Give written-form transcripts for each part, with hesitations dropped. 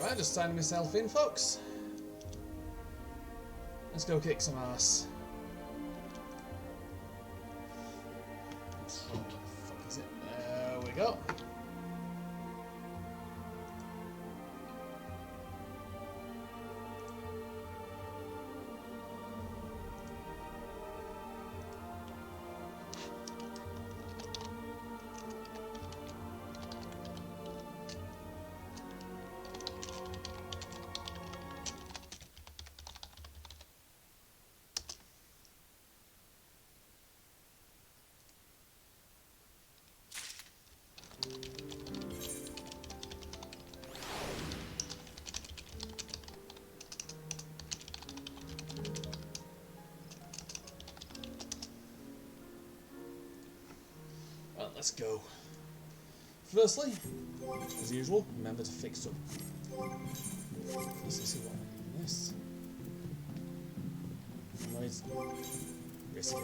Right, just signing myself in, folks. Let's go kick some ass. Where the fuck is it? There we go. Let's go. Firstly, as usual, remember to fix up. Let's see what I miss. Noise. Risk it.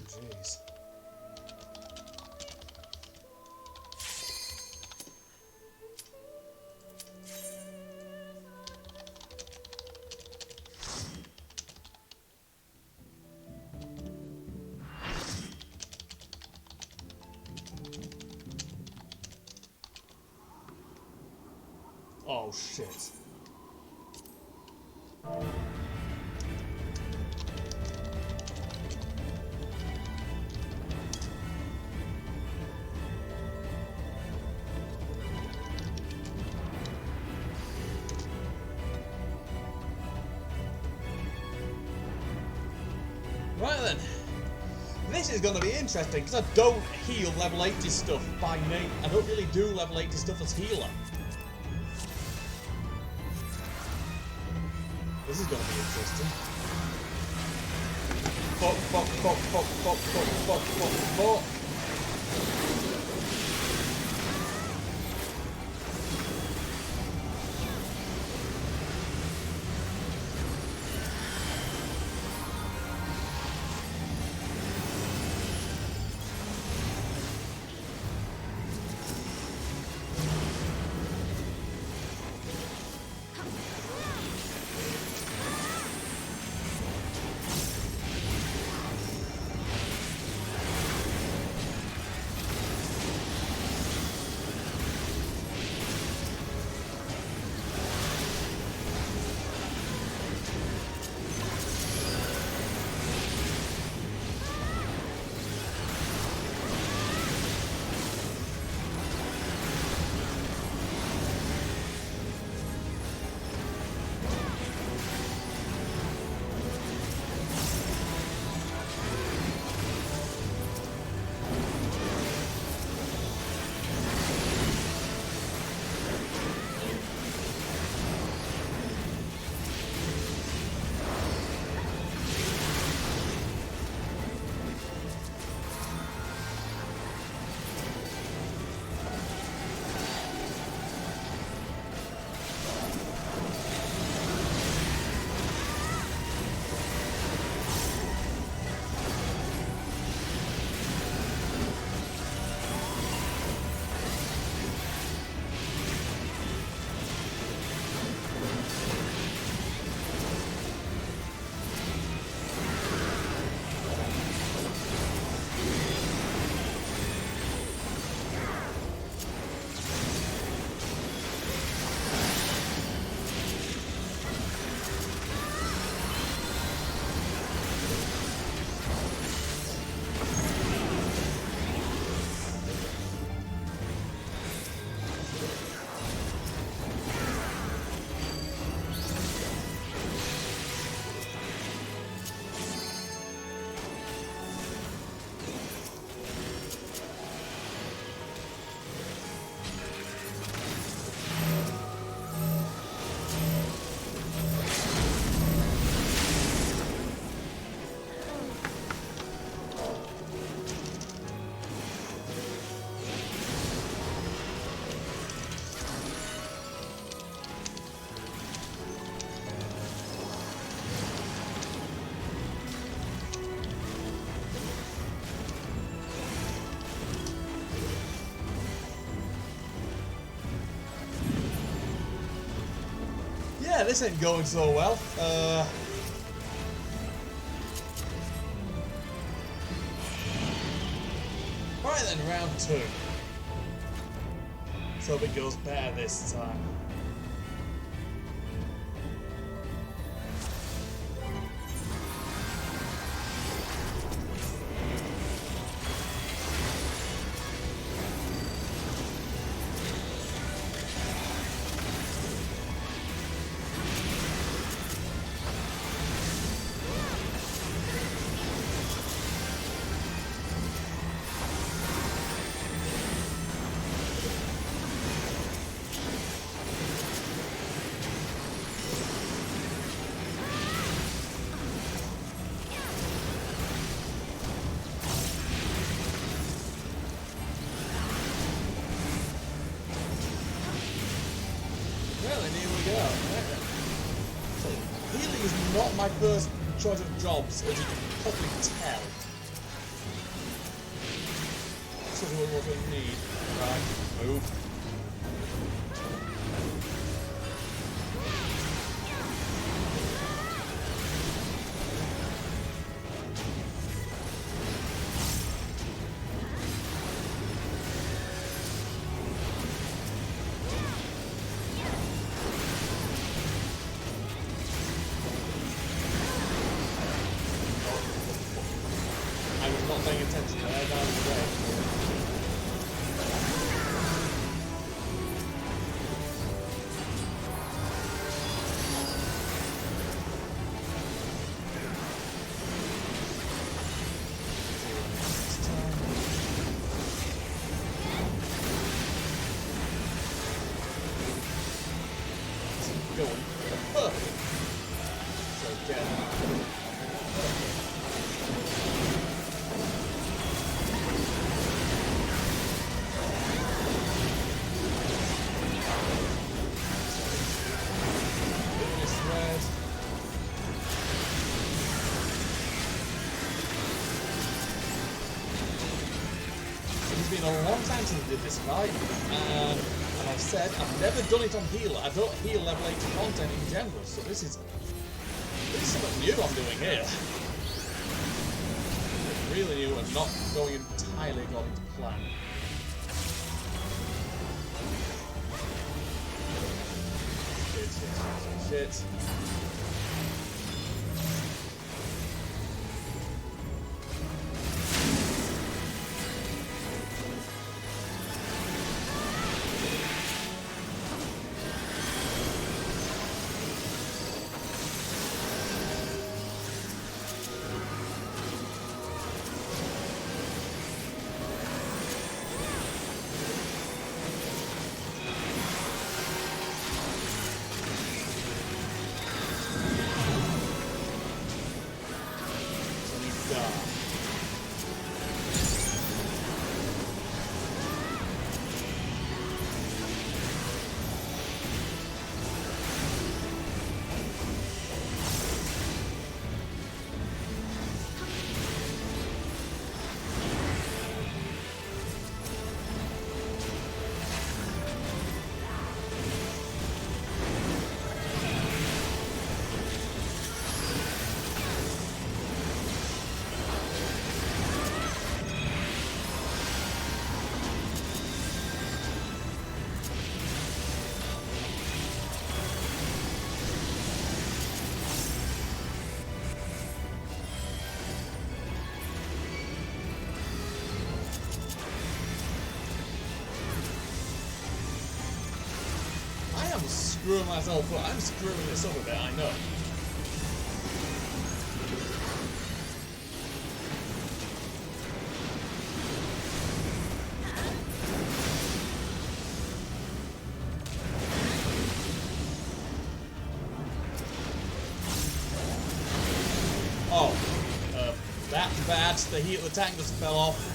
Jeez. Oh shit. Right then, this is going to be interesting because I don't heal level 80 stuff by name. I don't really do level 80 stuff as healer. This is going to be interesting. Fuck, fuck, fuck, fuck, fuck, fuck, fuck, fuck, fuck. Yeah, this ain't going so well. Right then, round 2. Let's hope it goes better this time. Well, and here we go. Right then. So, healing is not my first choice of jobs, as you can probably tell. Sort of what we need. Right, move. I was not paying attention there, that was great. Going perfect. So again. It's been a long time since I did this fight, and I've said I've never done it on heal. I don't heal level 80 content in general, so this is something new I'm doing here. Really new and not going entirely according to plan. Shit. I'm screwing myself up. I'm screwing this up a bit, I know. Oh, that's bad. The heat of the tank just fell off.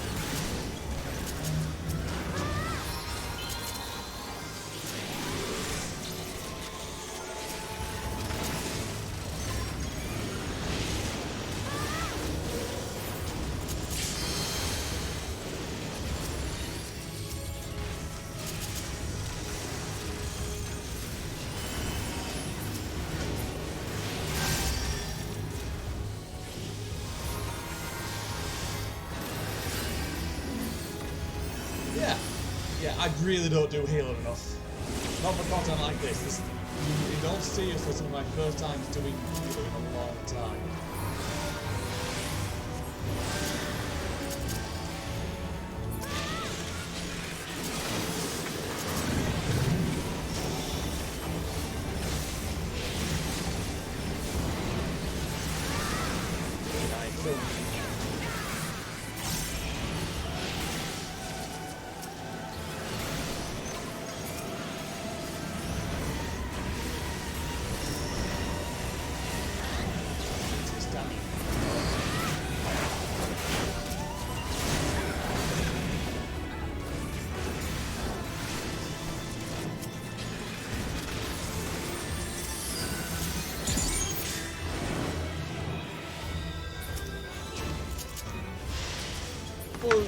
Yeah, I really don't do healing enough. Not for content like this. You don't see us for some of my first times doing healing in a long time. Well,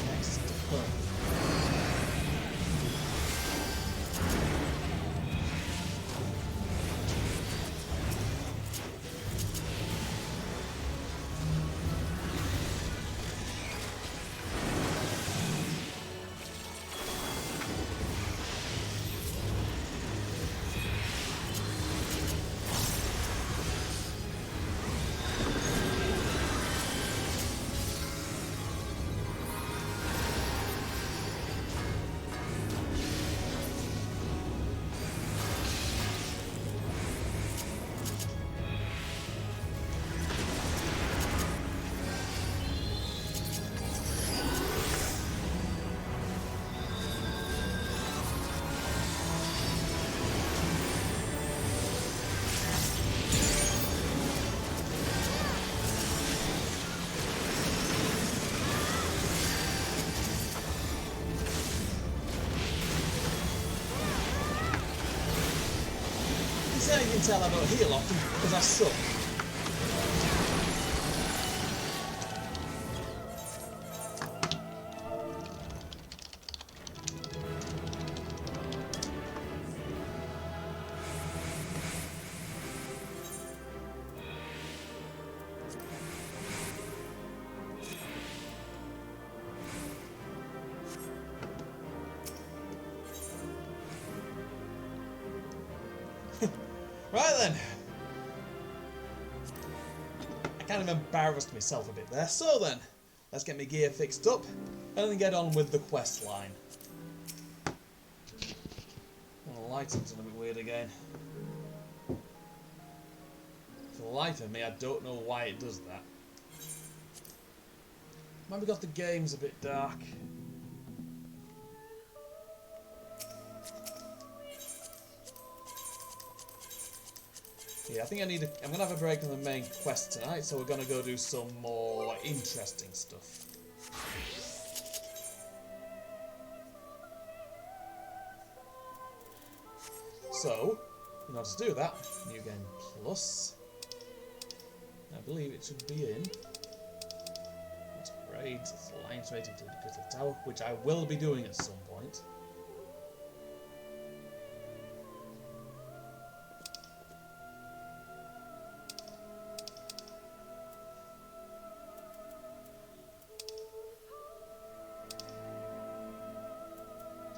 next to her. You can tell I don't heal often because I suck. Right then. I kind of embarrassed myself a bit there. So then, let's get my gear fixed up and then get on with the quest line. Well, the lighting's a little bit weird again. For the life of me, I don't know why it does that. Maybe because the game's a bit dark. Yeah, I think I'm gonna have a break on the main quest tonight, so we're gonna go do some more interesting stuff. So, in order to do that, New Game Plus, I believe it should be in. Upgrade, Alliance rating to the Crystal Tower, which I will be doing at some point.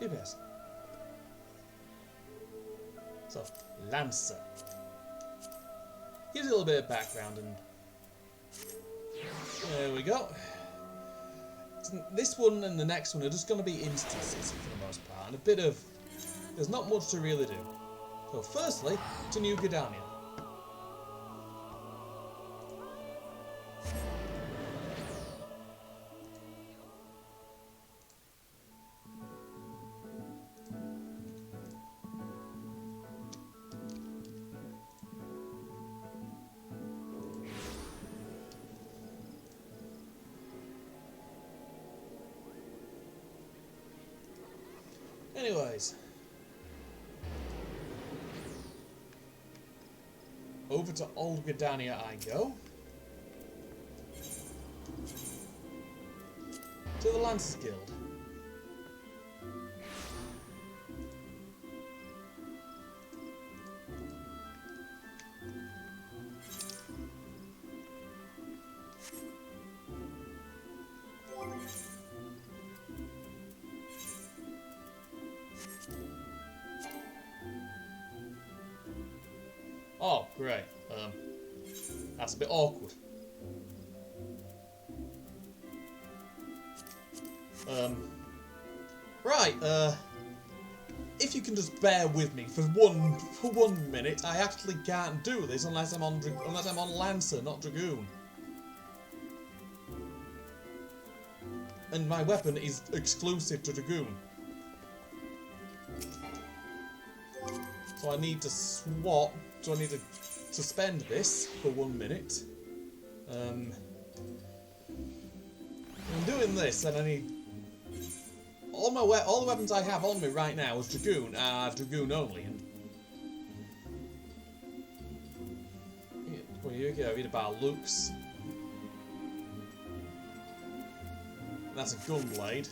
GPS. So, Lancer. Gives a little bit of background and there we go. This one and the next one are just going to be instances for the most part, and a bit of... there's not much to really do. So firstly, to New Gridania. Anyways, over to Old Gridania I go. To the Lancers Guild. Oh, great. That's a bit awkward. Right, if you can just bear with me for one minute, I actually can't do this unless I'm on Lancer, not Dragoon. And my weapon is exclusive to Dragoon. So I need to swap. So I need to suspend this for 1 minute. I'm doing this, and I need all the weapons I have on me right now is Dragoon are Dragoon only. Well, here we go. Read about Luke's. That's a gunblade.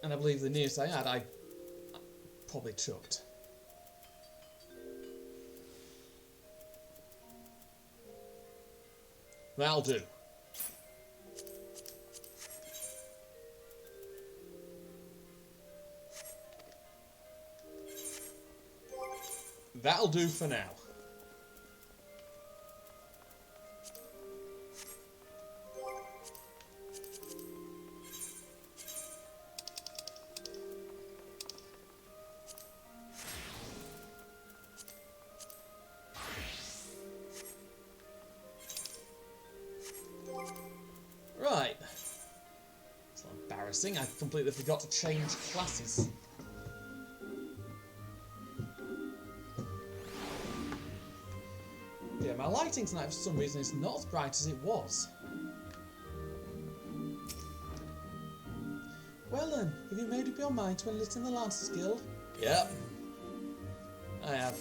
And I believe the nearest I had, I probably chucked. That'll do. That'll do for now. Right. It's not embarrassing. I completely forgot to change classes. Yeah, my lighting tonight for some reason is not as bright as it was. Well then, have you made up your mind to enlist in the Lancers Guild? Yep. I have.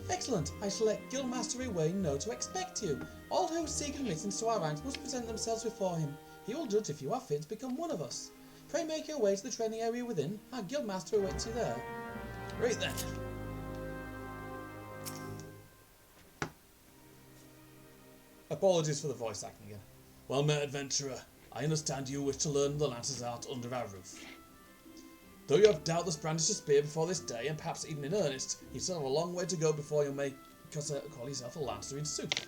Excellent. I shall let Guildmaster Wayne know to expect you. All who seek admittance to our ranks must present themselves before him. He will judge if you are fit to become one of us. Pray make your way to the training area within. Our Guildmaster awaits you there. Right then. Apologies for the voice acting again. Well met, adventurer. I understand you wish to learn the Lancer's art under our roof. Though you have doubtless brandished a spear before this day, and perhaps even in earnest, you still have a long way to go before you may call yourself a Lancer in sooth.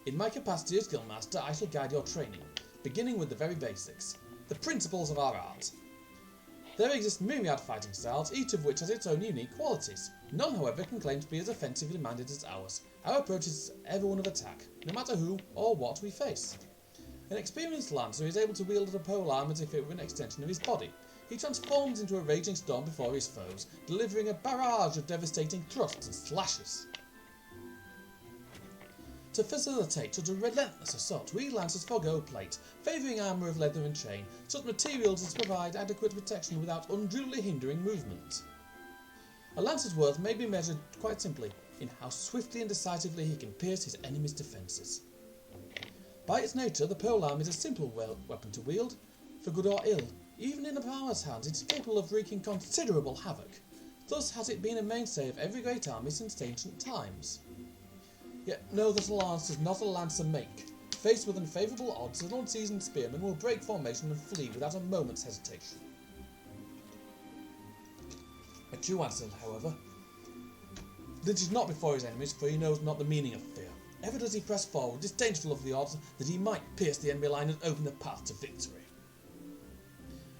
In my capacity as Guildmaster, I shall guide your training. beginning with the very basics, the principles of our art. There exist myriad fighting styles, each of which has its own unique qualities. None, however, can claim to be as offensively minded as ours. Our approach is ever one of attack, no matter who or what we face. An experienced lancer is able to wield a polearm as if it were an extension of his body. He transforms into a raging storm before his foes, delivering a barrage of devastating thrusts and slashes. To facilitate such a relentless assault, we lancers forego plate, favouring armour of leather and chain, such materials as provide adequate protection without unduly hindering movement. A lancer's worth may be measured quite simply in how swiftly and decisively he can pierce his enemy's defences. By its nature, the polearm is a simple weapon to wield, for good or ill. Even in a power's hands, it is capable of wreaking considerable havoc. Thus has it been a mainstay of every great army since ancient times. Yet know that a lance does not a lancer make. Faced with unfavourable odds, an unseasoned spearman will break formation and flee without a moment's hesitation. A true lancer, however, flinches not before his enemies, for he knows not the meaning of fear. Ever does he press forward, disdainful of the odds that he might pierce the enemy line and open the path to victory.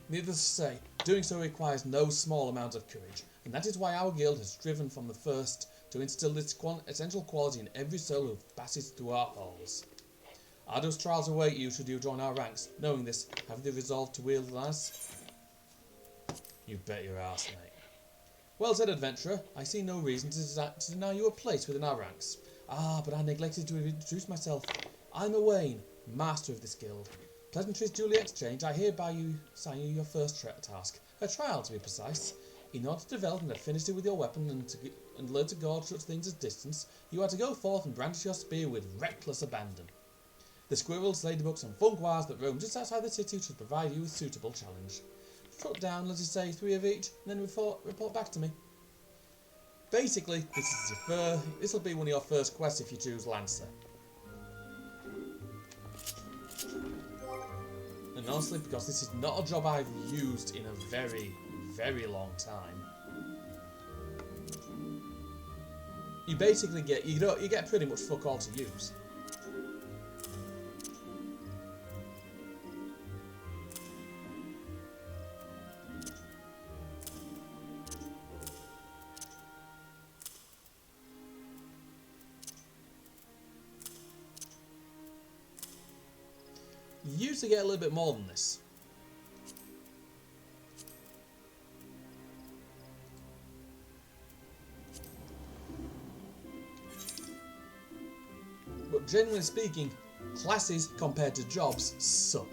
Needless to say, doing so requires no small amount of courage, and that is why our guild has striven from the first to instill this essential quality in every soul who passes through our halls. Arduous trials await you should you join our ranks. Knowing this, have the resolve to wield the lance? You bet your arse, mate. Well said, adventurer. I see no reason to deny you a place within our ranks. Ah, but I neglected to introduce myself. I'm Owain, master of this guild. Pleasantries duly exchanged, I hereby assign you your first task, a trial to be precise. In order to develop an affinity with your weapon and learn to guard such things as distance, you are to go forth and brandish your spear with reckless abandon. The squirrels, ladybugs and funguars that roam just outside the city should provide you with suitable challenge. Put down, let us say, 3 of each, and then report back to me. Basically, this will be one of your first quests if you choose Lancer. And honestly, because this is not a job I've used in a very, very long time, you basically get you get pretty much fuck all to use. You used to get a little bit more than this. But generally speaking, classes compared to jobs suck.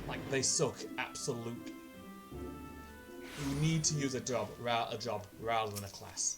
Like, they suck absolutely. You need to use a job rather than a class.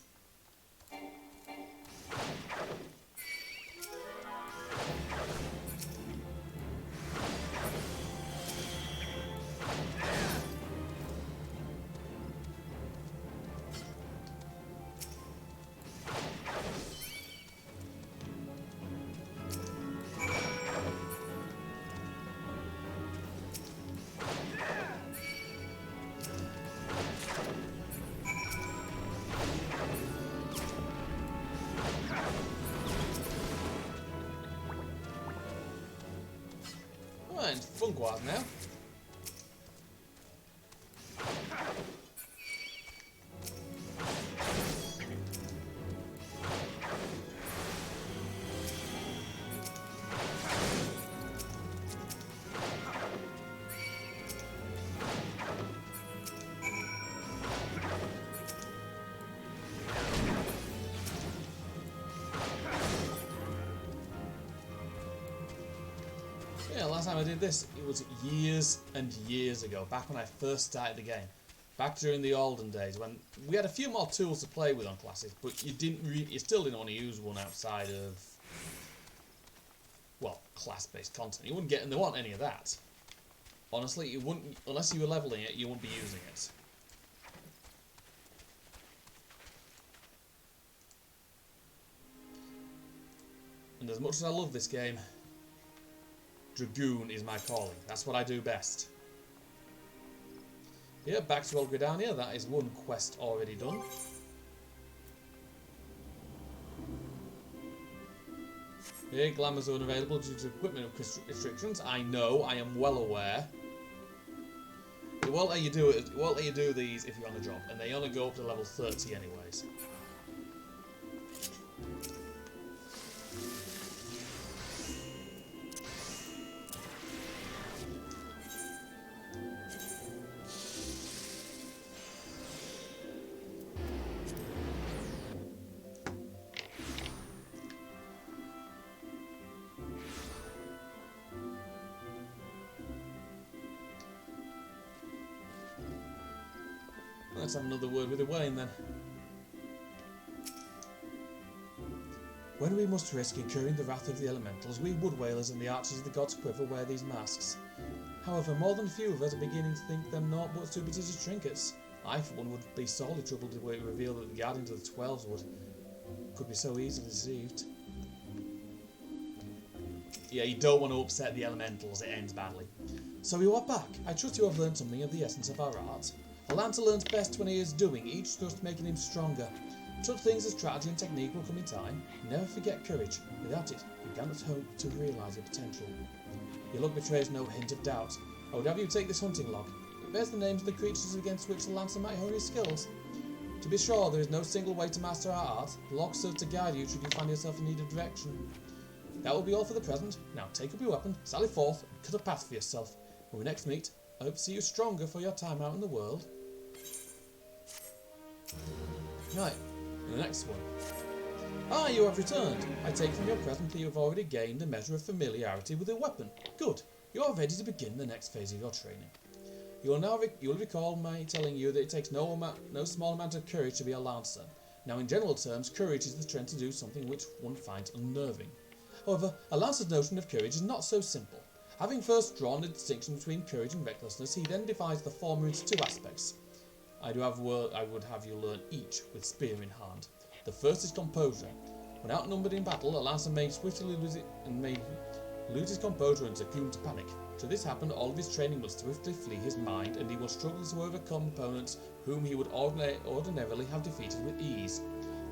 And funguars now. Yeah, last time I did this, it was years and years ago, back when I first started the game. Back during the olden days, when we had a few more tools to play with on classes, but you still didn't want to use one outside of, well, class-based content. You wouldn't get, and there wasn't any of that. Honestly, you wouldn't, unless you were leveling it, you wouldn't be using it. And as much as I love this game, Dragoon is my calling. That's what I do best. Yeah, back to Old Gridania. That is one quest already done. Here, glamours are unavailable due to equipment restrictions. I know, I am well aware. It won't let you do it. It won't let you do these if you're on the job, and they only go up to level 30 anyways. Let's have another word with Wayne then. When we must risk incurring the wrath of the elementals, we wood whalers and the archers of the gods' quiver wear these masks. However, more than a few of us are beginning to think them naught but stupidity trinkets. I, for one, would be sorely troubled if it revealed that the guardians of the 12s could be so easily deceived. Yeah, you don't want to upset the elementals, it ends badly. So you are back. I trust you have learned something of the essence of our art. A lancer learns best when he is doing, each thrust making him stronger. Such things as strategy and technique will come in time. Never forget courage. Without it, you cannot hope to realise your potential. Your look betrays no hint of doubt. I would have you take this hunting log. It bears the names of the creatures against which the lancer might hone his skills. To be sure, there is no single way to master our art. The log serves to guide you should you find yourself in need of direction. That will be all for the present. Now take up your weapon, sally forth, and cut a path for yourself. When we next meet, I hope to see you stronger for your time out in the world. Right, and the next one. Ah, you have returned. I take from your present that you have already gained a measure of familiarity with your weapon. Good. You are ready to begin the next phase of your training. You will recall my telling you that it takes no small amount of courage to be a lancer. Now, in general terms, courage is the strength to do something which one finds unnerving. However, a lancer's notion of courage is not so simple. Having first drawn the distinction between courage and recklessness, he then divides the former into two aspects. I would have you learn each with spear in hand. The first is composure. When outnumbered in battle, a lancer may swiftly lose his composure and succumb to panic. Should this happen, all of his training will swiftly flee his mind, and he will struggle to overcome opponents whom he would ordinarily have defeated with ease.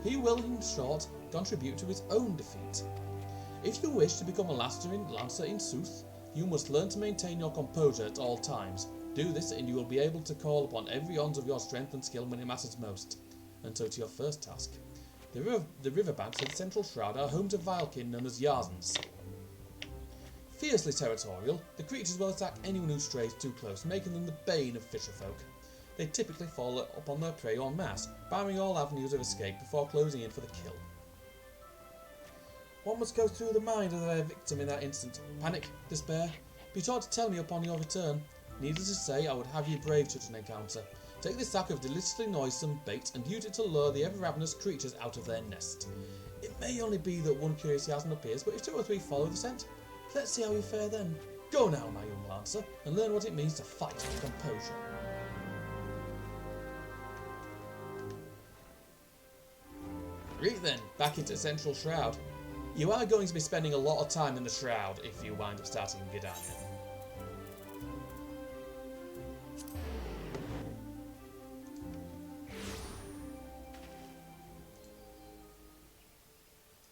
He will, in short, contribute to his own defeat. If you wish to become a lancer in sooth, you must learn to maintain your composure at all times. Do this and you will be able to call upon every ounce of your strength and skill when it matters most. And so to your first task. The riverbanks of the Central Shroud are home to vilekin known as Yarzans. Fiercely territorial, the creatures will attack anyone who strays too close, making them the bane of fisherfolk. They typically fall upon their prey en masse, barring all avenues of escape before closing in for the kill. What must go through the mind of their victim in that instant? Panic? Despair? Be sure to tell me upon your return. Needless to say, I would have you brave such an encounter. Take this sack of deliciously noisome bait and use it to lure the ever-ravenous creatures out of their nest. It may only be that one curious Yarzan appears, but if two or three follow the scent, let's see how you fare then. Go now, my young lancer, and learn what it means to fight with composure. Right then, back into Central Shroud. You are going to be spending a lot of time in the Shroud if you wind up starting Gridania.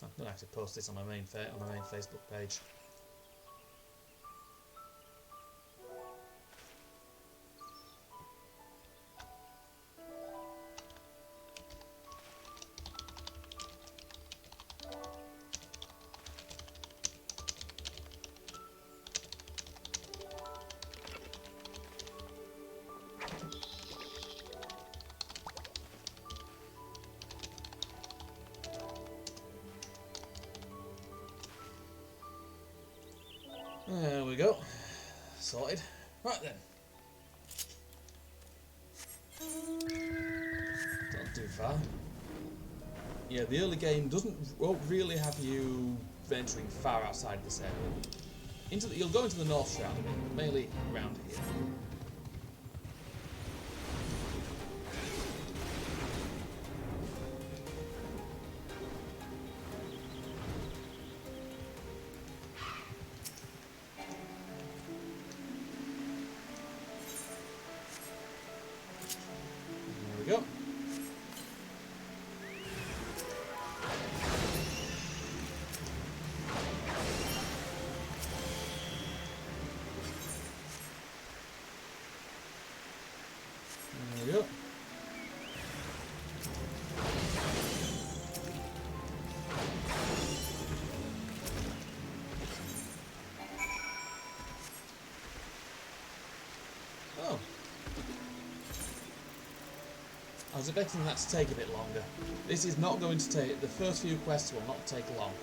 I'm going to have to post this on my main Facebook page. There we go. Sorted. Right then. Not too far. Yeah, the early game won't really have you venturing far outside this area. You'll go into the North Shroud, mainly around here. There we go. was expecting that to take a bit longer. This is not going to take... The first few quests will not take long.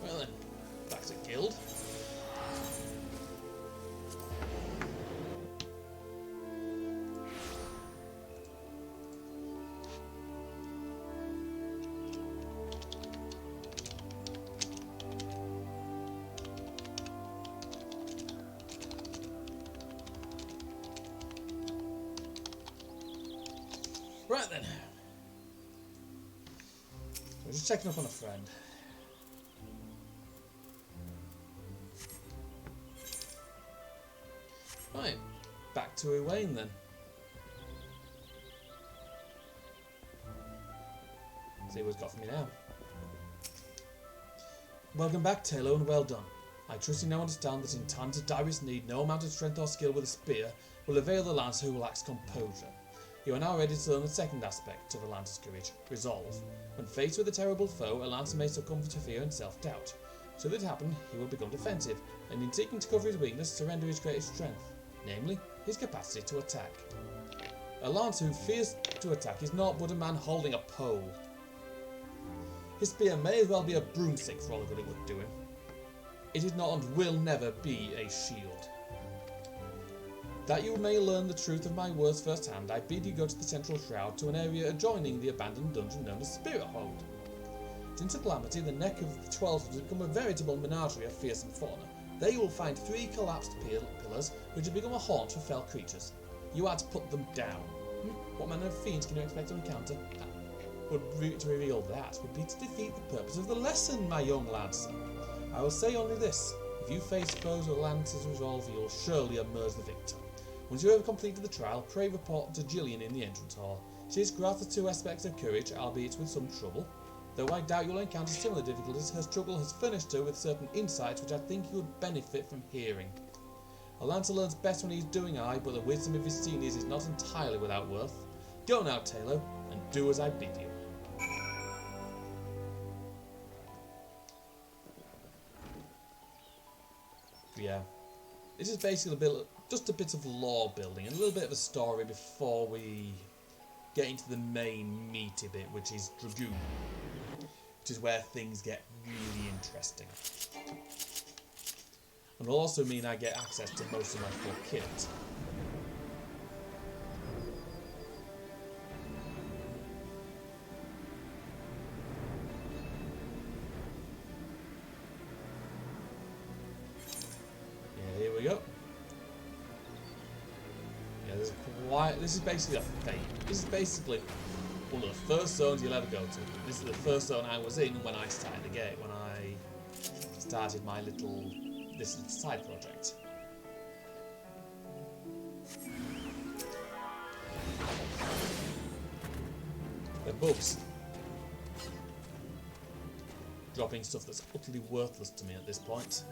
Well then, back to guild. Right then. We're just checking up on a friend. Right, back to Uwain then. See what's got for me now. Welcome back, Taylor, and well done. I trust you now understand that in times of direst need, no amount of strength or skill with a spear will avail the lancer who lacks composure. You are now ready to learn the second aspect of a lancer's courage, resolve. When faced with a terrible foe, a lancer may succumb to fear and self-doubt. Should it happen, he will become defensive, and in seeking to cover his weakness, surrender his greatest strength, namely, his capacity to attack. A lancer who fears to attack is not but a man holding a pole. His spear may as well be a broomstick for all the good it would do him. It is not and will never be a shield. That you may learn the truth of my words firsthand, I bid you go to the central shroud, to an area adjoining the abandoned dungeon known as Spirit Hold. Since the calamity, the neck of the 12 has become a veritable menagerie of fearsome fauna. There you will find 3 collapsed pillars, which have become a haunt for fell creatures. You are to put them down. What manner of fiends can you expect to encounter? To reveal that would be to defeat the purpose of the lesson, my young lancer. I will say only this: if you face foes with lancer's resolve, you will surely emerge the victor. Once you have completed the trial, pray report to Gillian in the entrance hall. She has grasped the 2 aspects of courage, albeit with some trouble. Though I doubt you'll encounter similar difficulties, her struggle has furnished her with certain insights which I think you would benefit from hearing. A lancer learns best when he is doing eye, but the wisdom of his seniors is not entirely without worth. Go now, Taylor, and do as I bid you. Yeah, this is basically just a bit of lore building and a little bit of a story before we get into the main meaty bit, which is Dragoon, which is where things get really interesting. And will also mean I get access to most of my full kit. Here we go. Yeah, this is basically a fate. This is basically one of the first zones you'll ever go to. This is the first zone I was in when I started the game, when I started my this side project. They're bugs. Dropping stuff that's utterly worthless to me at this point.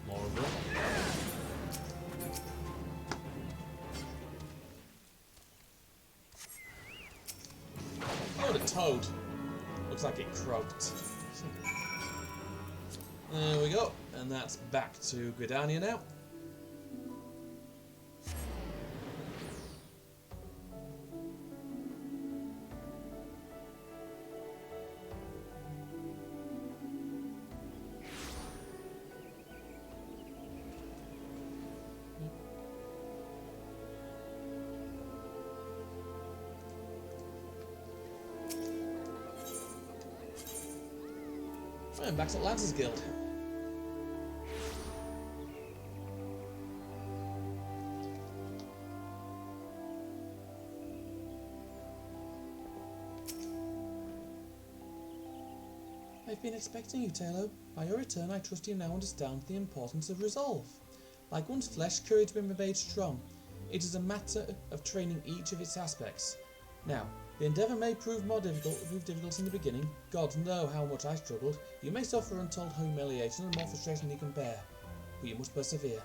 More of them. Oh, the toad. Looks like it croaked. There we go. And that's back to Gridania now. And back to Lancer's Guild. I've been expecting you, Taylor. By your return, I trust you now understand the importance of resolve. Like one's flesh, courage will be made strong. It is a matter of training each of its aspects. Now, the endeavour may prove difficult in the beginning. Gods know how much I struggled. You may suffer untold humiliation and more frustration than you can bear, but you must persevere.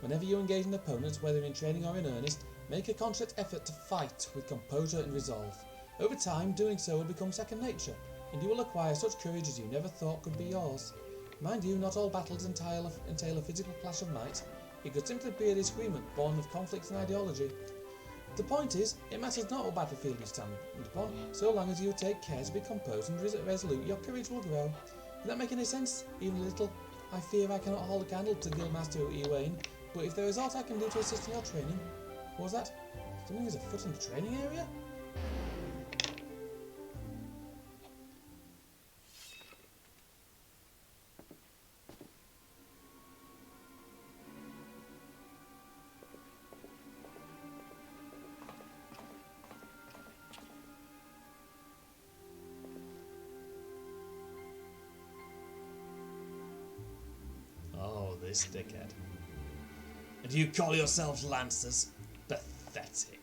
Whenever you engage an opponent, whether in training or in earnest, Make a conscious effort to fight with composure and resolve. Over time, doing so will become second nature, and you will acquire such courage as you never thought could be yours. Mind you, not all battles entail a physical clash of might. It could simply be a disagreement born of conflicts and ideology. The point is, it matters not what battlefield you stand upon, so long as you take care to be composed and resolute, your courage will grow. Does that make any sense? Even a little? I fear I cannot hold a candle to Guildmaster Ewain, but if there is aught I can do to assist in your training... What was that? Something is afoot in the training area? This dickhead. And you call yourselves Lancers? Pathetic.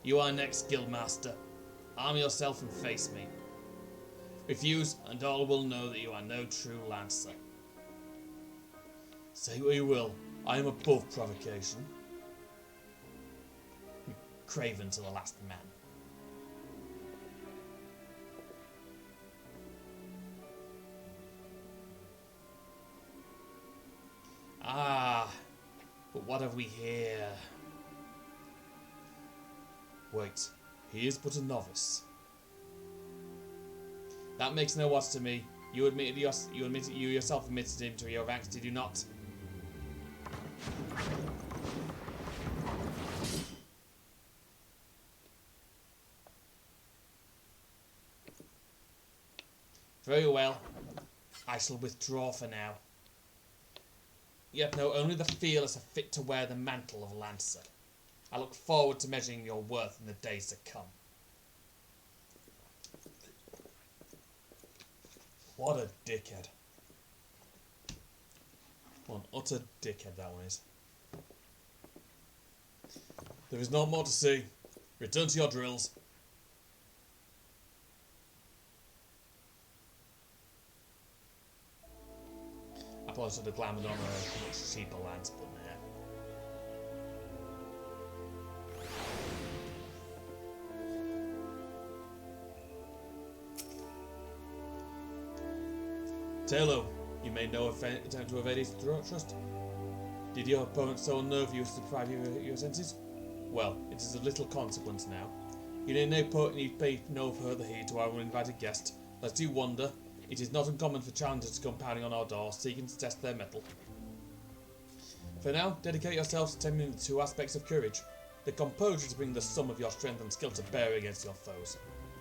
You are next, Guildmaster. Arm yourself and face me. Refuse, and all will know that you are no true Lancer. Say what you will, I am above provocation. Craven to the last man. Ah, but what have we here? Wait, he is but a novice. That makes no odds to me. You yourself admitted him to your ranks, did you not? Very well. I shall withdraw for now. Yet no, only the fearless are fit to wear the mantle of Lancer. I look forward to measuring your worth in the days to come. What a dickhead. What an utter dickhead that one is. There is not more to see. Return to your drills. I probably should have glamoured on a much cheaper lance, but nah. Taylor, you made no attempt to evade his trust. Did your opponent so unnerve you as to deprive you of your senses? Well, it is of little consequence now. You need pay no further heed to our uninvited guest. Lest you wonder, it is not uncommon for challengers to come pounding on our door, seeking to test their mettle. For now, dedicate yourselves to attending the two aspects of courage. The composure to bring the sum of your strength and skill to bear against your foes,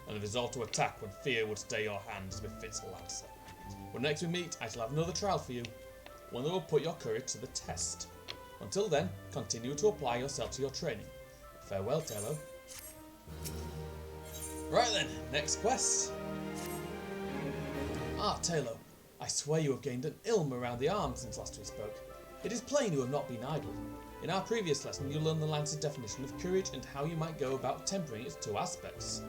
and the resolve to attack when fear would stay your hand as befits a Lancer. When next we meet, I shall have another trial for you, one that will put your courage to the test. Until then, continue to apply yourself to your training. Farewell, Tello. Right then, next quest. Ah, Taylor, I swear you have gained an ilm around the arm since last we spoke. It is plain you have not been idle. In our previous lesson you learned the Lancer's definition of courage and how you might go about tempering its two aspects.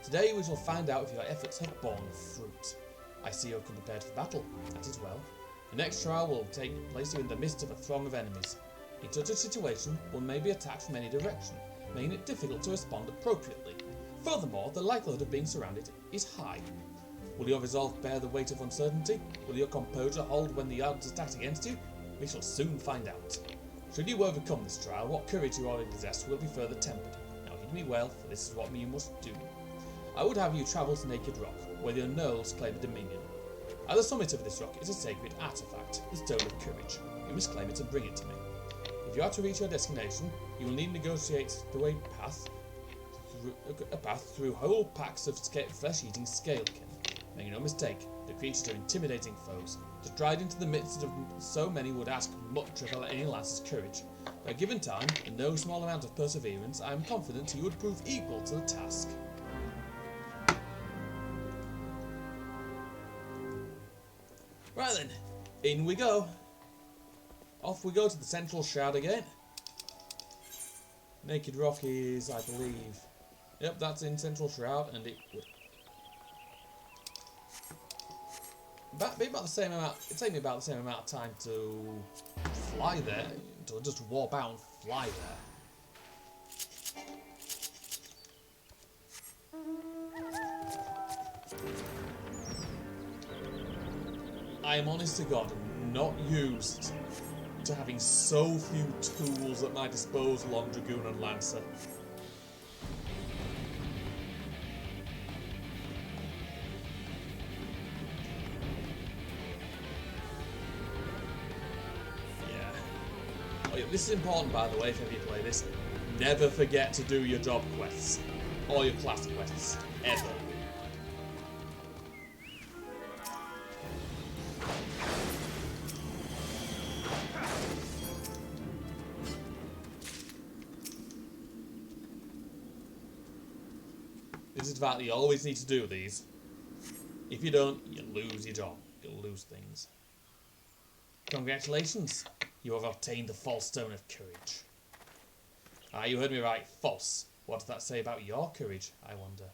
Today we shall find out if your efforts have borne fruit. I see you have come prepared for battle. That is well. The next trial will place you in the midst of a throng of enemies. In such a situation, one may be attacked from any direction, making it difficult to respond appropriately. Furthermore, the likelihood of being surrounded is high. Will your resolve bear the weight of uncertainty? Will your composure hold when the odds are stacked against you? We shall soon find out. Should you overcome this trial, what courage you already possess will be further tempered. Now heed me well, for this is what you must do. I would have you travel to Naked Rock, where your gnolls claim a dominion. At the summit of this rock is a sacred artifact, the Stone of Courage. You must claim it and bring it to me. If you are to reach your destination, you will need to negotiate a path through whole packs of flesh-eating scalekin. Make no mistake, the creatures are intimidating foes. To stride into the midst of so many would ask much of any Lancer's courage. By given time, and no small amount of perseverance, I am confident you would prove equal to the task. Right then, in we go. Off we go to the Central Shroud again. Naked Rock is, I believe... Yep, that's in Central Shroud, and it would About the same amount. It'd take me about the same amount of time to fly there, to just warp out and fly there. I am honest to God not used to having so few tools at my disposal on Dragoon and Lancer. Yeah. Oh yeah, this is important, by the way, if ever you play this. Never forget to do your job quests. Or your class quests. Ever. This is the fact that you always need to do these. If you don't, you lose your job. You'll lose things. Congratulations. You have obtained the false stone of courage. Ah, you heard me right. False. What does that say about your courage, I wonder?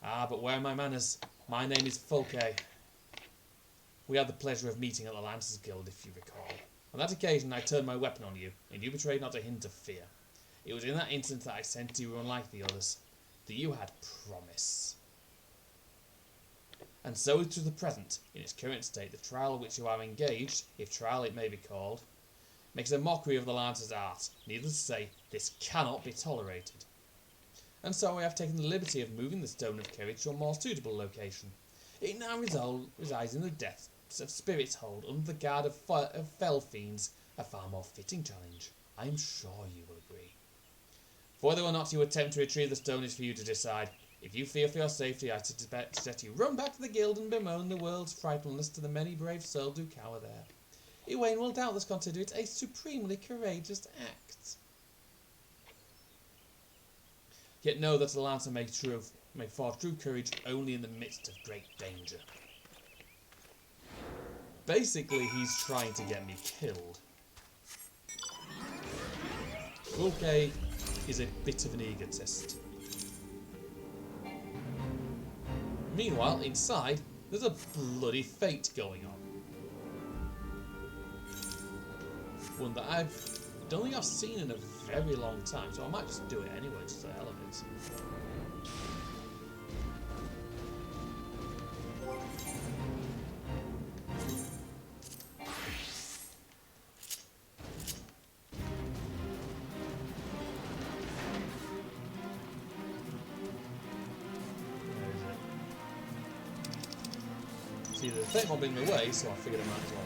Ah, but where are my manners? My name is Fulke. We had the pleasure of meeting at the Lancers Guild, if you recall. On that occasion, I turned my weapon on you, and you betrayed not a hint of fear. It was in that instant that I sensed you were unlike the others. That you had promise. And so to the present, in its current state, the trial which you are engaged, if trial it may be called, makes a mockery of the Lancer's art. Needless to say, this cannot be tolerated. And so I have taken the liberty of moving the Stone of Courage to a more suitable location. It now resides in the depths of Spirit's Hold, under the guard of fell fiends, a far more fitting challenge. I am sure you will agree. Whether or not you attempt to retrieve the stone is for you to decide. If you fear for your safety, I suggest you run back to the guild and bemoan the world's frightfulness to the many brave souls who cower there. Ewain will doubtless consider it a supremely courageous act. Yet know that a Lancer may forge true courage only in the midst of great danger. Basically, he's trying to get me killed. Fulke is a bit of an egotist. Meanwhile, inside, there's a bloody fete going on. One that I don't think I've seen in a very long time, so I might just do it anyway, just for the hell of it. See, the fate mob in the way, so I figured I might as well.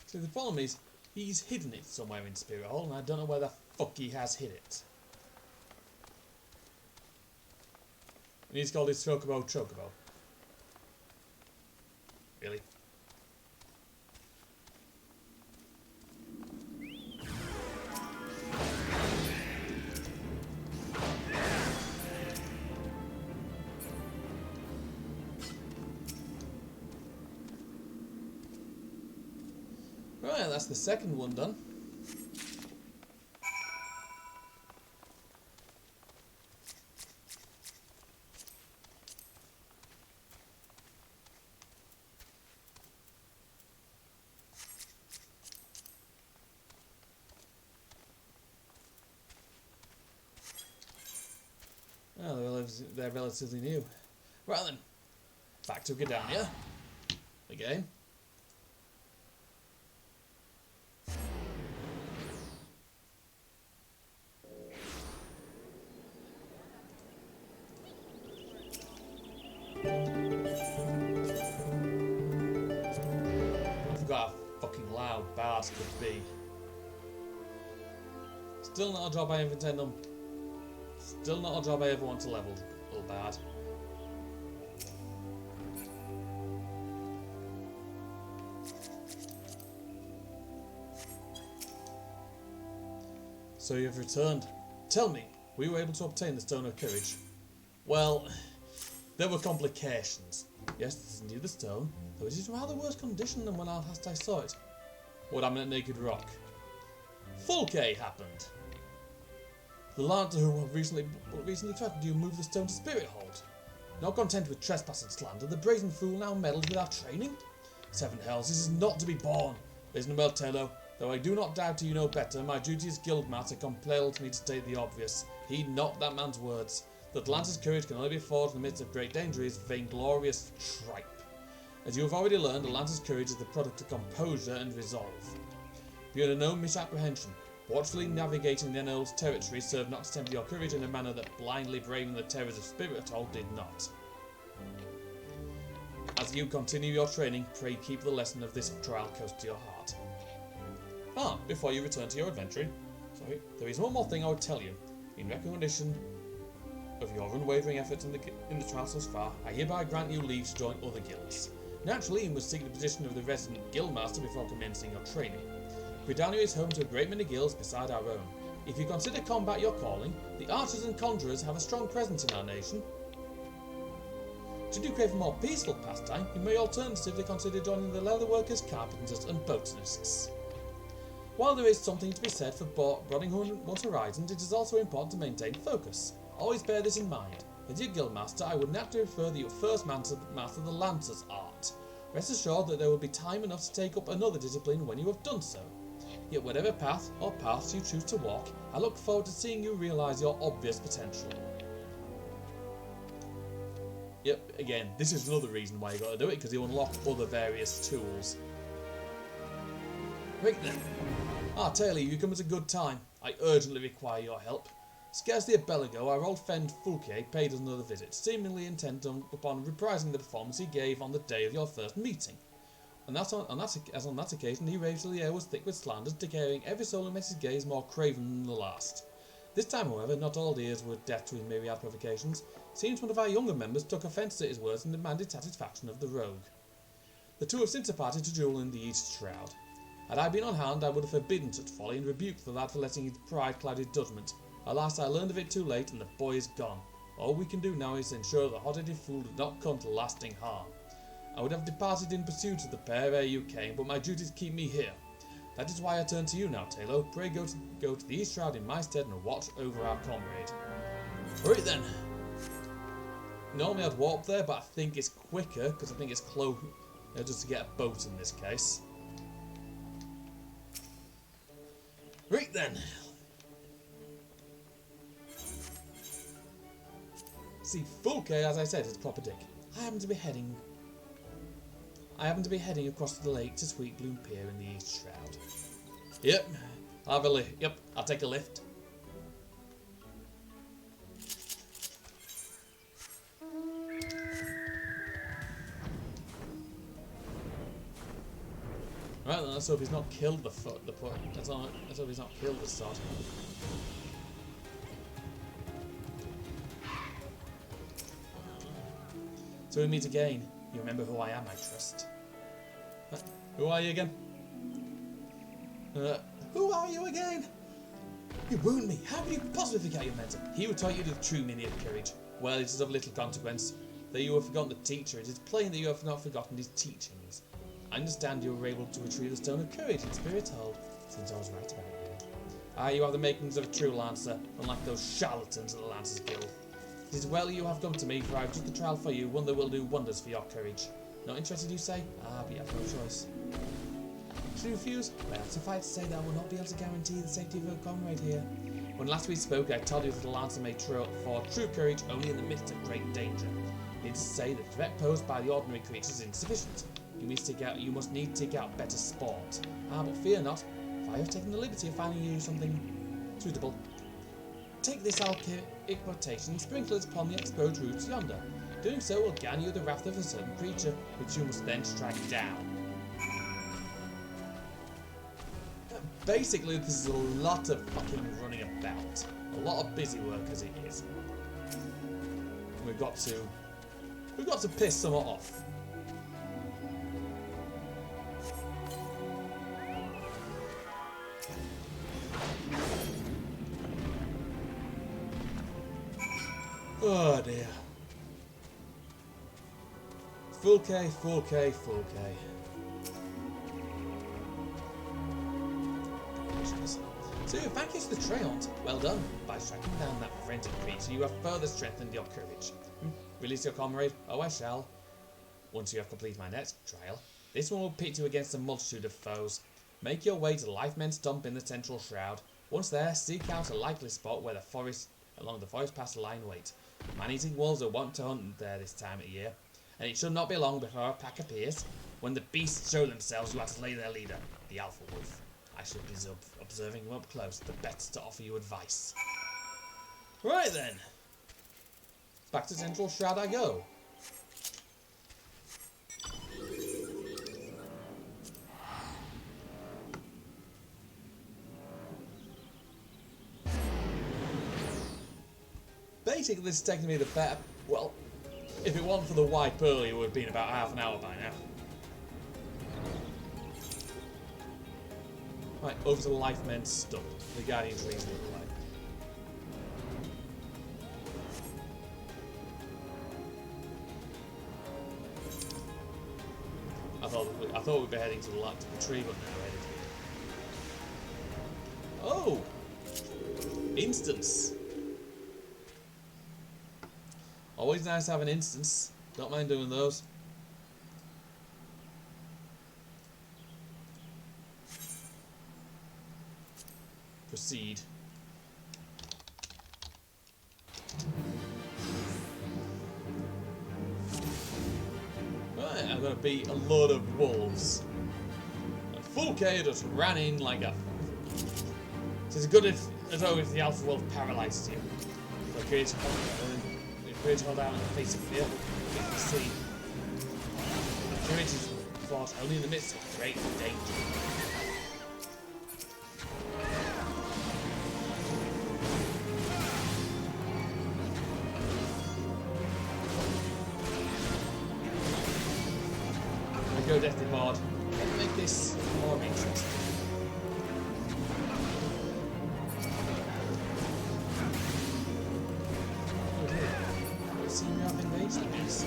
So the problem is, he's hidden it somewhere in Spirit Hall, and I don't know where the fuck he has hid it. And he's called his Chocobo Chocobo. Really? Right, that's the second one done. they're relatively new. Right then, back to Gidania. Again. I forgot how fucking loud bards could be. Still not a job I ever intend on. Still not a job I ever want to level. Little bard. So you've returned. Tell me, were you able to obtain the Stone of Courage? Well, there were complications. Yes, this is indeed the stone, though it is in rather worse condition than when last I saw it. What happened at Naked Rock? Fulke happened. The Lancer who recently threatened you moved the stone to Spirit Hold. Not content with trespass and slander, the brazen fool now meddles with our training. Seven hells, this is not to be borne. Listen well, Taylor. Though I do not doubt you know better, my duty as Guildmaster compelled me to state the obvious. Heed not that man's words. That Lancer's courage can only be forged in the midst of great danger is vainglorious tripe. As you have already learned, a Lancer's courage is the product of composure and resolve. Be under no misapprehension. Watchfully navigating the unknown's territory served not to temper your courage in a manner that blindly braving the terrors of Spirit Hold did not. As you continue your training, pray keep the lesson of this trial close to your heart. Before you return to your adventure, there is one more thing I would tell you. In recognition of your unwavering efforts in the trial thus far, I hereby grant you leave to join other guilds. Naturally, you must seek the position of the resident guildmaster before commencing your training. Gridania is home to a great many guilds beside our own. If you consider combat your calling, the archers and conjurers have a strong presence in our nation. Should you crave a more peaceful pastime, you may alternatively consider joining the leatherworkers, carpenters and botanists. While there is something to be said for broadening one's horizons, it is also important to maintain focus. Always bear this in mind. As your guildmaster, I would naturally prefer that you first master the Lancer's art. Rest assured that there will be time enough to take up another discipline when you have done so. Yet whatever path or paths you choose to walk, I look forward to seeing you realise your obvious potential. Yep, again, this is another reason why you got to do it, because you unlock other various tools. Right then. Taylor, you come at a good time. I urgently require your help. Scarcely a bell ago, our old friend Fulke paid us another visit, seemingly intent upon reprising the performance he gave on the day of your first meeting. On that occasion, he raved till the air was thick with slanders, declaring every soul who met his gaze more craven than the last. This time, however, not all ears were deaf to his myriad provocations. It seems one of our younger members took offence at his words and demanded satisfaction of the rogue. The two have since departed to duel in the East Shroud. Had I been on hand, I would have forbidden such folly and rebuked the lad for letting his pride cloud his judgment. Alas, I learned of it too late, and the boy is gone. All we can do now is ensure the hot-headed fool does not come to lasting harm. I would have departed in pursuit of the pair ere you came, but my duties keep me here. That is why I turn to you now, Taylor. Pray go to the East Shroud in my stead and watch over our comrade. Right then. Normally I'd walk there, but I think it's quicker, because I think it's close, just to get a boat in this case. Right then. See, Fulke, as I said, is proper dick. I happen to be heading across the lake to Sweet Bloom Pier in the East Shroud. Yep, I'll have a lift. Yep, I'll take a lift. Right then, let's hope he's not killed the put. Let's hope he's not killed the sod. So we meet again. You remember who I am, I trust. Who are you again? Who are you again? You wound me. How can you possibly forget your mentor? He who taught you the true meaning of courage. Well, it is of little consequence. Though you have forgotten the teacher, it is plain that you have not forgotten his teachings. I understand you were able to retrieve the Stone of Courage in Spirit Hold, since I was right about you. You have the makings of a true Lancer, unlike those charlatans at the Lancers Guild. It is well you have come to me, for I have just the trial for you, one that will do wonders for your courage. Not interested, you say? But you have no choice. to refuse? Well, suffice to say that I will not be able to guarantee the safety of your comrade here. When last we spoke, I told you that the Lancer may for true courage only in the midst of great danger. Needless to say, the threat posed by the ordinary creatures is insufficient. You must need to take out better sport. But fear not, for I have taken the liberty of finding you something suitable. Take this alchemic potation and sprinkle it upon the exposed roots yonder. Doing so will gain you the wrath of a certain creature, which you must then strike down. Basically, this is a lot of fucking running about. A lot of busy work as it is. We've got to piss someone off. Oh dear. Full K, full K, full K. So, thank you to the Treant. Well done. By striking down that frenzied creature, you have further strengthened your courage. Release your comrade? Oh, I shall. Once you have completed my next trial, this one will pit you against a multitude of foes. Make your way to the Lifemen's Dump in the central shroud. Once there, seek out a likely spot where along the forest pass line wait. Man-eating wolves are wont to hunt there this time of year, and it should not be long before a pack appears. When the beasts show themselves, you have to slay their leader, the Alpha Wolf. I should be observing you up close, the better to offer you advice. Right then. Back to Central Shroud I go. Basically, this is taking me the better. Well, if it wasn't for the white pearl, it would have been about half an hour by now. Right, over to the Lifemen's Stump. The Guardian's reasonable life. I thought we'd be heading to the tree, but now we're headed here. Oh! Instance. Always nice to have an instance. Don't mind doing those. Proceed. Right, I'm gonna beat a load of wolves. And full K just ran in like a. It is good as though if the Alpha Wolf paralyzes you. So creates hold out in the face of fear. You can see. The courage is fought only in the midst of great danger. Go Deathly Bard. Let's make this more interesting. Oh dear. It seems you have engaged the beast.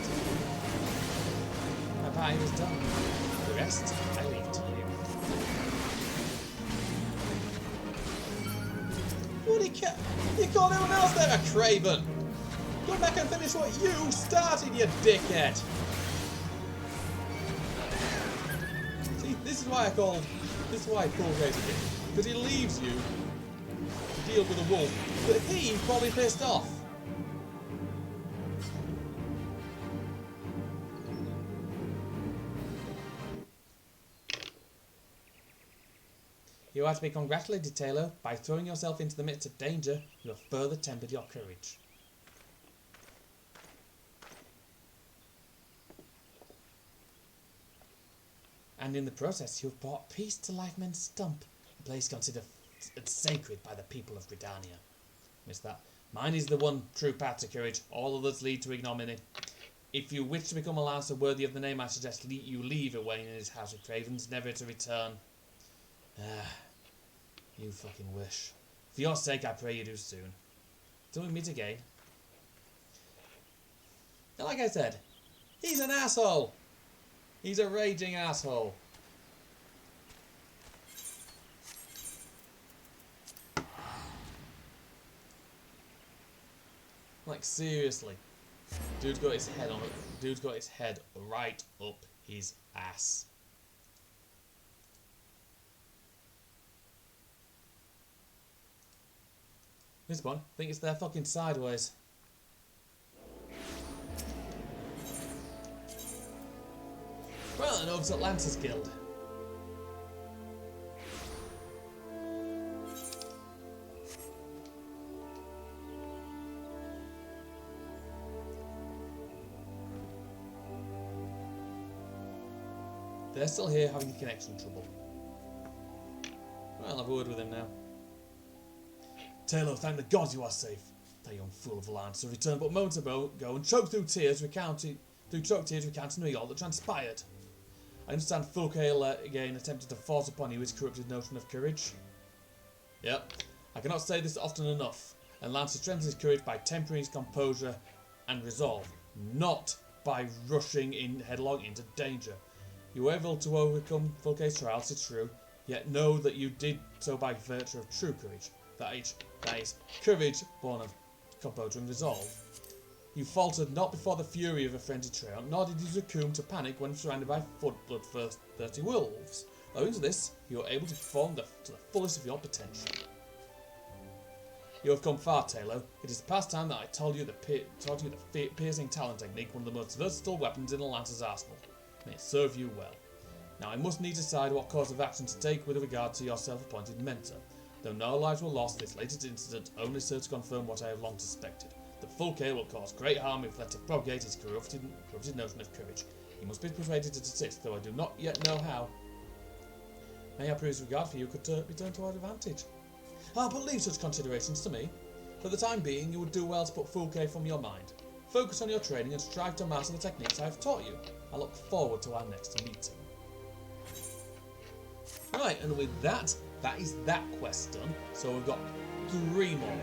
My party was done. The rest, I leave to you. What you call anyone else there a craven? Go back and finish what you started, you dickhead! This is why I call Razor Dick. Because he leaves you to deal with a wolf, but he's probably pissed off. You are to be congratulated, Taylor. By throwing yourself into the midst of danger, you have further tempered your courage. And in the process, you have brought peace to Lifemen's Stump, a place considered sacred by the people of Britannia. Miss that. Mine is the one true path to courage. All others lead to ignominy. If you wish to become a Lancer worthy of the name, I suggest you leave Owain in his house of cravens, never to return. You fucking wish. For your sake, I pray you do soon. Till we meet again. Now, like I said, he's an asshole. He's a raging asshole. Like seriously. Dude's got his head on it. Dude's got his head right up his ass. This one, I think it's there fucking sideways. Well, and over to Atlantis Guild. They're still here having connection trouble. Well, I'll have a word with him now. Taylor, thank the gods you are safe. That young fool of a Lancer returned but moments ago and choked through tears, recounting to me all that transpired. I understand Fulcale again attempted to force upon you his corrupted notion of courage. Yep, I cannot say this often enough, and Lancer strengthens his courage by tempering his composure and resolve, not by rushing in headlong into danger. You were able to overcome Fulcale's trials, it's true, yet know that you did so by virtue of true courage. That is courage born of composure and resolve. You faltered not before the fury of a frenzied trail, nor did you succumb to panic when surrounded by bloodthirsty wolves. Owing to this, you are able to perform to the fullest of your potential. You have come far, Taylor. It is past time that I taught you the piercing talent technique, one of the most versatile weapons in the Lancer's arsenal. May it serve you well. Now I must need to decide what course of action to take with regard to your self-appointed mentor. Though no lives were lost, this latest incident only serves to confirm what I have long suspected. That Fulcale will cause great harm if let to propagate his corrupted notion of courage. He must be persuaded to desist, though I do not yet know how. May I prove regard for you could be turned to our advantage. But leave such considerations to me. For the time being, you would do well to put Fulcale from your mind. Focus on your training and strive to master the techniques I have taught you. I look forward to our next meeting. Right, and with that is that quest done. So we've got 3 more.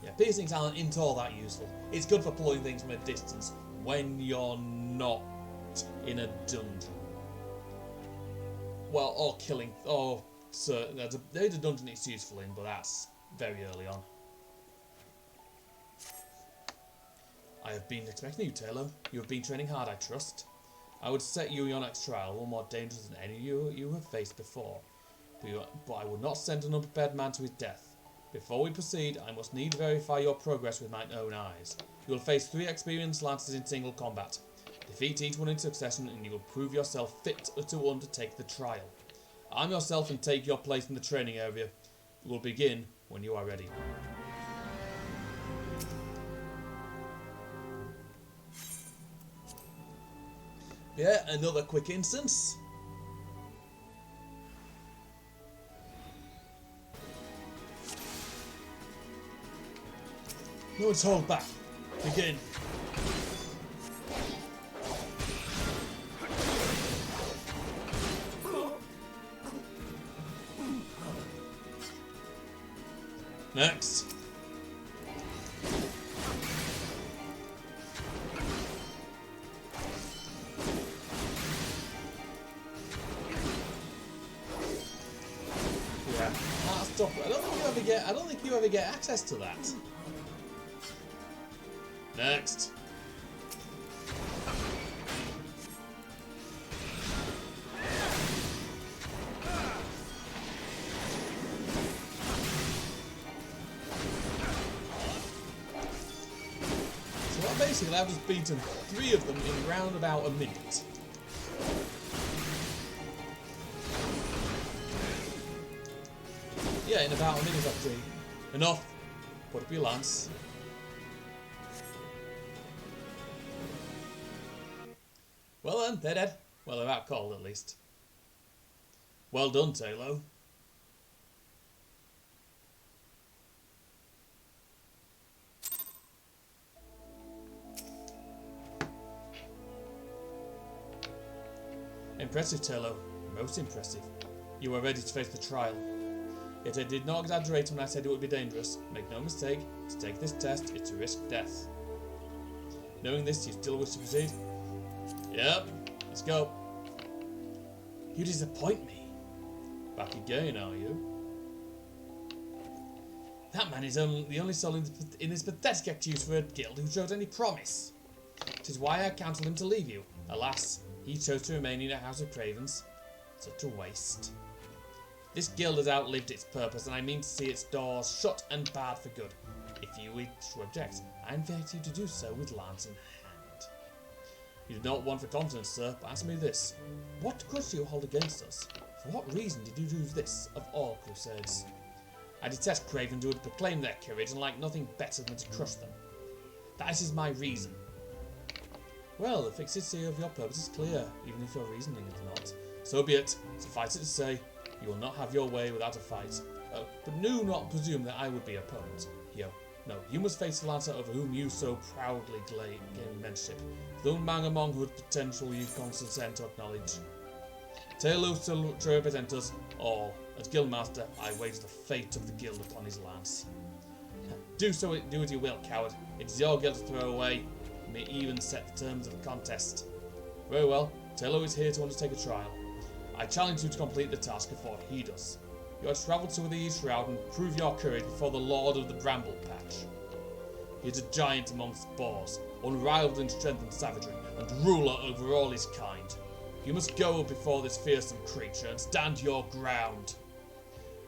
Yeah, piercing talent isn't all that useful. It's good for pulling things from a distance when you're not in a dungeon. Well, or killing, so there's a dungeon it's useful in, but that's very early on. I have been expecting you, Taylor. You have been training hard, I trust. I would set you your next trial, one more dangerous than any you have faced before. But I would not send an unprepared man to his death. Before we proceed, I must need verify your progress with mine own eyes. You will face 3 experienced Lancers in single combat. Defeat each one in succession and you will prove yourself fit to undertake the trial. Arm yourself and take your place in the training area. We will begin when you are ready. Yeah, another quick instance. No one's hold back. Begin. Next. Stop. I don't think you ever get access to that. Next. So basically I've just beaten 3 of them in round about a minute. Yeah, in about a minute or 2. Enough. Put up your lance. Well then, they're dead. Well, they're out cold at least. Well done, Taylor. Impressive, Taylor. Most impressive. You are ready to face the trial. Yet I did not exaggerate when I said it would be dangerous. Make no mistake, to take this test is to risk death. Knowing this, you still wish to proceed? Yep, let's go. You disappoint me. Back again, are you? That man is the only soul in this pathetic excuse for a guild who showed any promise. It is why I counselled him to leave you. Alas, he chose to remain in a house of cravens. Such a waste. This guild has outlived its purpose, and I mean to see its doors shut and barred for good. If you wish to object, I invite you to do so with lance in hand. You do not want for confidence, sir, but answer me this. What grudge do you hold against us? For what reason did you do this of all crusades? I detest cravens who would proclaim their courage and like nothing better than to crush them. That is my reason. Well, the fixity of your purpose is clear, even if your reasoning is not. So be it. Suffice it to say, you will not have your way without a fight. But do not presume that I would be opponent. No, you must face the lancer over whom you so proudly gain mentorship. The man among whose potential you consent to acknowledge. Taylor to represent us all. As guildmaster, I wager the fate of the guild upon his lance. Do as you will, coward. It is your guild to throw away. You may even set the terms of the contest. Very well, Taylor is here to undertake a trial. I challenge you to complete the task before he does. You are to travel to the East Shroud and prove your courage before the Lord of the Bramble Patch. He is a giant amongst boars, unrivaled in strength and savagery, and ruler over all his kind. You must go before this fearsome creature and stand your ground.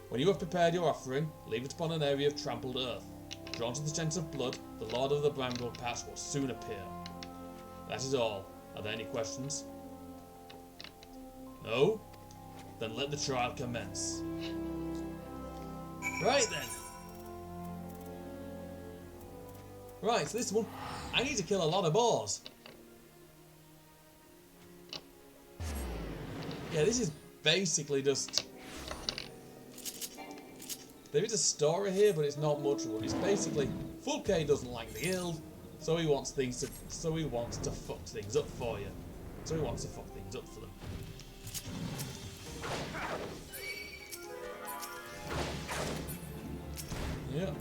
When you have prepared your offering, leave it upon an area of trampled earth. Drawn to the scent of blood, the Lord of the Bramble Patch will soon appear. That is all. Are there any questions? No? Then let the trial commence. Right then. Right, so this one, I need to kill a lot of boars. Yeah, this is basically just... There is a story here, but it's not much of one. It's basically, Full K doesn't like the guild, so he wants to fuck things up for you. So he wants to fuck things up for them. Yeah.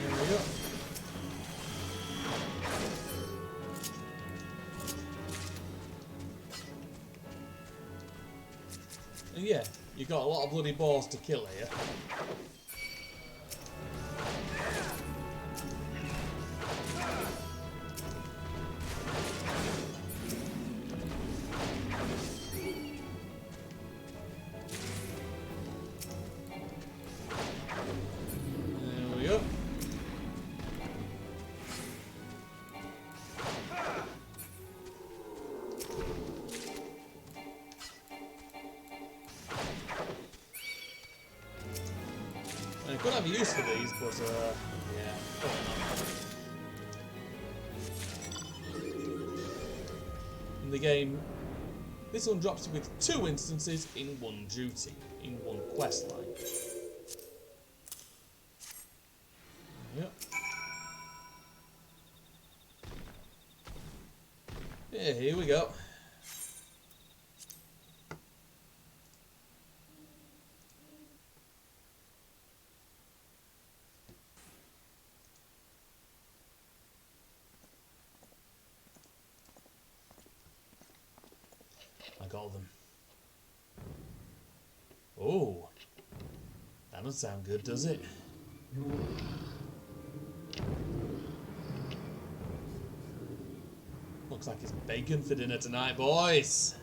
There we go. And yeah, you got a lot of bloody balls to kill here. I could have use for these, but yeah, in the game, this one drops you with 2 instances in one duty, in one quest line. Yep. Yeah, here we go. I got them. Oh, that doesn't sound good, does it? Looks like it's bacon for dinner tonight, boys.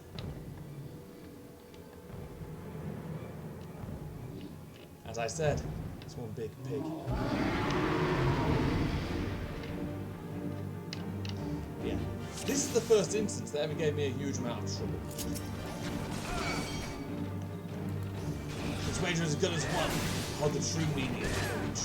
As I said, it's one big pig. Yeah. This is the first instance that ever gave me a huge amount of trouble. This wager is as good as one. Hold the true meaning of courage.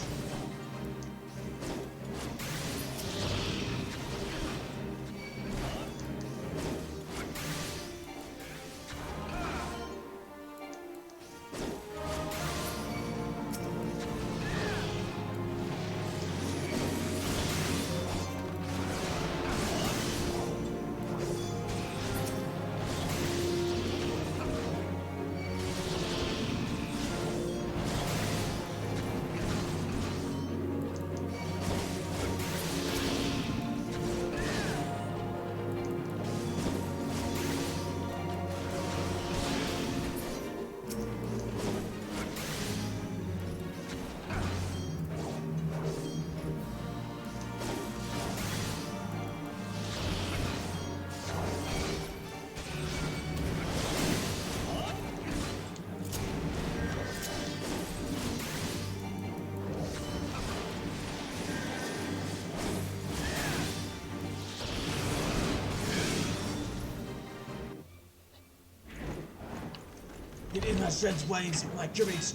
It is my strength wanes, my courage.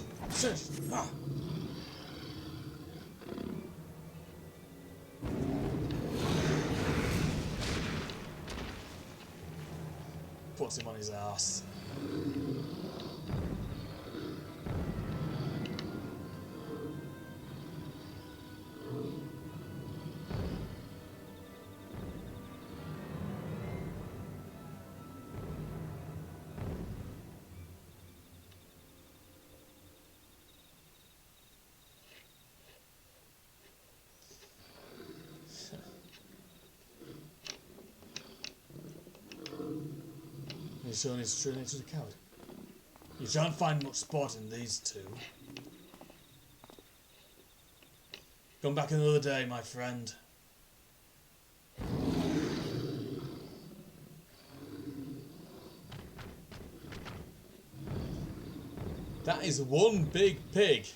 Ah. Puts him on his ass. He's showing his true nature to the coward. You shan't find much sport in these two. Come back another day, my friend. That is one big pig.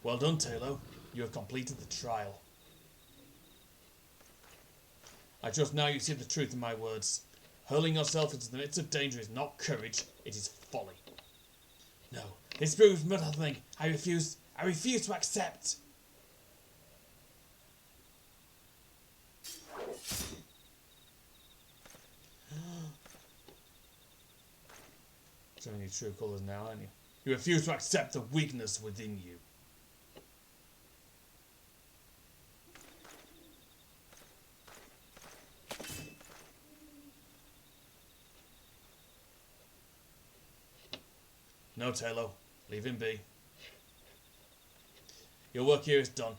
Well done, Taylor. You have completed the trial. I trust now you see the truth in my words. Hurling yourself into the midst of danger is not courage, it is folly. No, this proves nothing. I refuse to accept. Showing your true colours now, aren't you? You refuse to accept the weakness within you. No, Taylor. Leave him be. Your work here is done.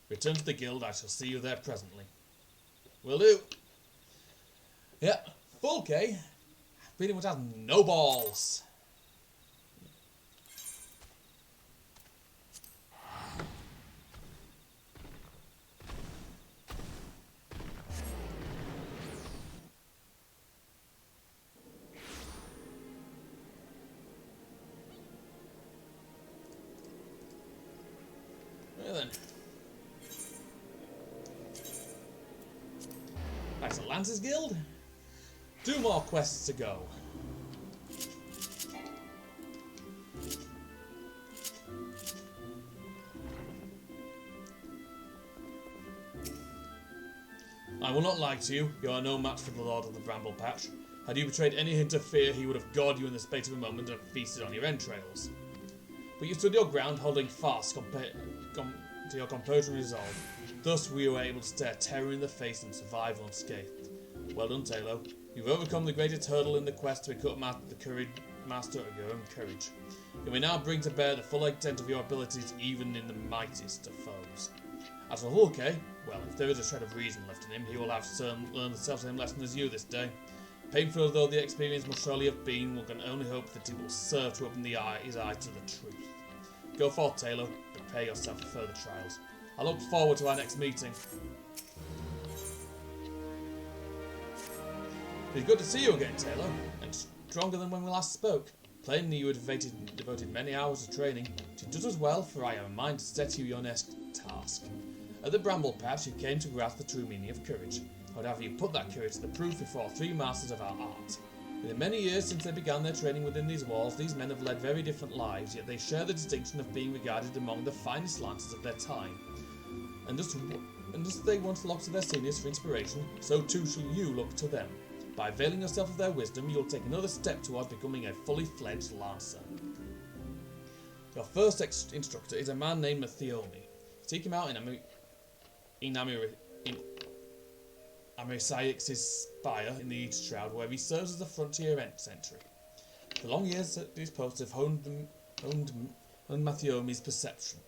Return to the guild. I shall see you there presently. Will do. Yeah, full K. Pretty much has no balls. Then. Back to Lance's Guild. 2 more quests to go. I will not lie to you. You are no match for the Lord of the Bramble Patch. Had you betrayed any hint of fear, he would have gored you in the space of a moment and feasted on your entrails. But you stood your ground, holding fast to your composure and resolve. Thus we were able to stare terror in the face and survive unscathed. Well done, Taylor. You've overcome the greatest hurdle in the quest to become the courage master of your own courage. You may now bring to bear the full extent of your abilities even in the mightiest of foes. As for Hulke, well, if there is a shred of reason left in him, he will have learned the self-same lesson as you this day. Painful though the experience must surely have been, one can only hope that it will serve to open his eyes to the truth. Go forth, Taylor. Prepare yourself for further trials. I look forward to our next meeting. It's good to see you again, Taylor, and stronger than when we last spoke. Plainly you had devoted many hours to training, which is just as well, for I have a mind to set you your next task. At the Bramble Patch you came to grasp the true meaning of courage. I would have you put that courage to the proof before 3 masters of our art. Within many years since they began their training within these walls, these men have led very different lives, yet they share the distinction of being regarded among the finest lancers of their time. And just as they once looked to their seniors for inspiration, so too shall you look to them. By availing yourself of their wisdom, you will take another step towards becoming a fully fledged lancer. Your first instructor is a man named Mathiomi. Seek him out in Amisaix's spire in the East Shroud, where he serves as a frontier sentry. The long years at these posts have honed Mathiomi's perception.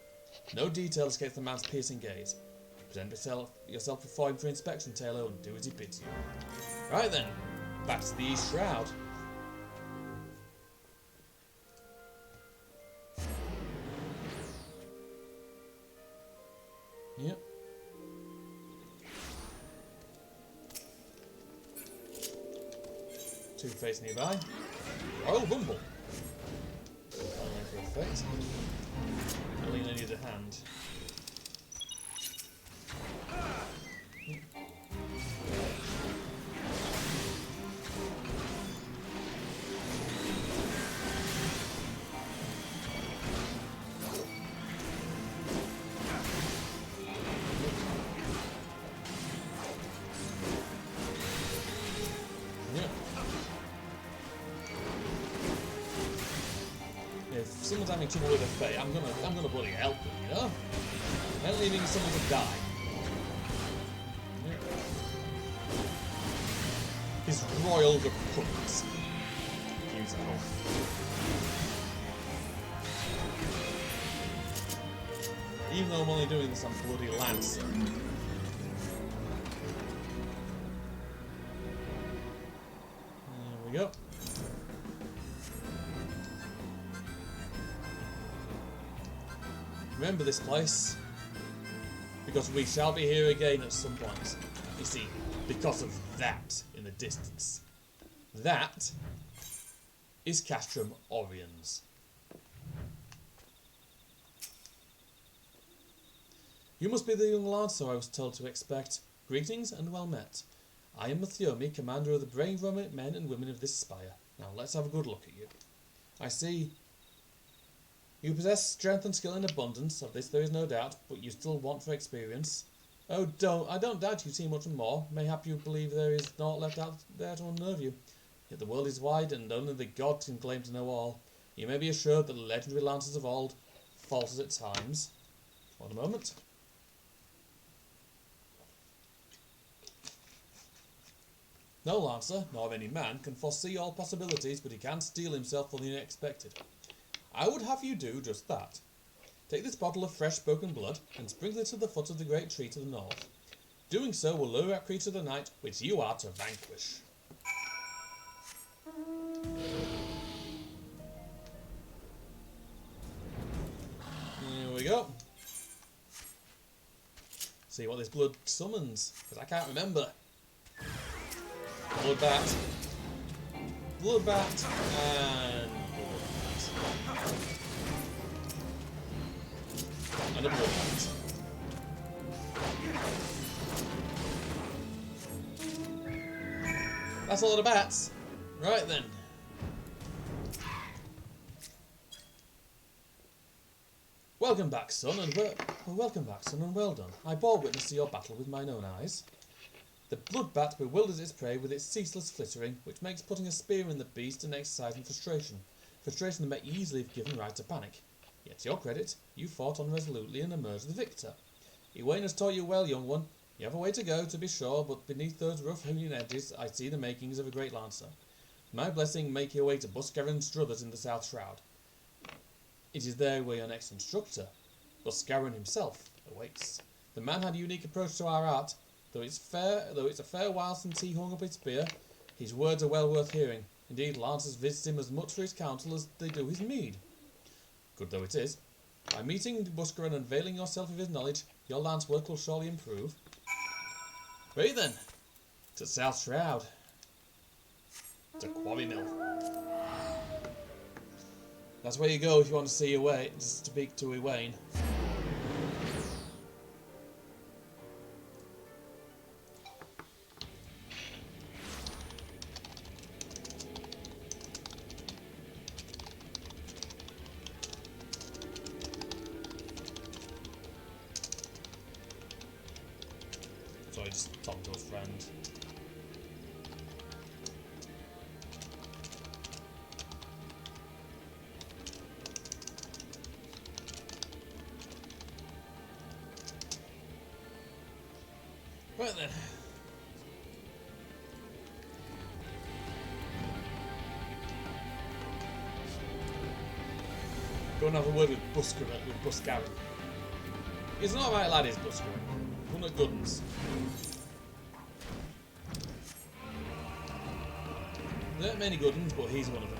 No detail escapes the man's piercing gaze. Present yourself before him for inspection, Taylor, and do as he bids you. Right then, back to the East Shroud. Yep. Two-Face nearby. Royal Rumble. For effect. Alina needs a hand. someone's having trouble with their fate, I'm gonna bloody help them, you know? I ain't leaving someone to die. His royal repugnance. Beautiful. Even though I'm only doing this on bloody Lancer. There we go. Remember this place, because we shall be here again at some point. You see, because of that in the distance. That is Castrum Oriens. You must be the young Lancer I was told to expect. Greetings and well met. I am Mathiomi, commander of the brave Roman men and women of this spire. Now let's have a good look at you. I see you possess strength and skill in abundance, of this there is no doubt, but you still want for experience. Oh, I don't doubt you see much more. Mayhap you believe there is naught left out there to unnerve you. Yet the world is wide, and only the gods can claim to know all. You may be assured that the legendary Lancers of old, false at times. One moment. No Lancer, nor any man, can foresee all possibilities, but he can steel himself for the unexpected. I would have you do just that. Take this bottle of fresh spoken blood, and sprinkle it to the foot of the great tree to the north. Doing so will lure that creature of the night, which you are to vanquish. Here we go. See what this blood summons, because I can't remember. Bloodbat, Bloodbat, and Bloodbat. And a Bloodbat. That's a lot of bats. Right then. Welcome back, son, and well done. I bore witness to your battle with mine own eyes. The bloodbat bewilders its prey with its ceaseless flittering, which makes putting a spear in the beast an exercise in frustration. Frustration that may easily have given rise to panic. Yet to your credit, you fought on resolutely and emerged the victor. Ewain has taught you well, young one. You have a way to go, to be sure, but beneath those rough hewn edges I see the makings of a great lancer. My blessing, make your way to Buscaron Struthers in the South Shroud. It is there where your next instructor, Buscaron himself, awaits. The man had a unique approach to our art. Though it's a fair while since he hung up his spear, his words are well worth hearing. Indeed, lancers visit him as much for his counsel as they do his mead. Good though it is, by meeting Buscaron and availing yourself of his knowledge, your lance work will surely improve. Right then, to South Shroud, to Quarry Mill. That's where you go if you want to see Ewain, to speak to Ewain. So I just talked to a friend. Right then. Go and have a word with Buscaron. He's an alright lad, is Buscaron. One of good uns. There aren't many good uns, but he's one of them.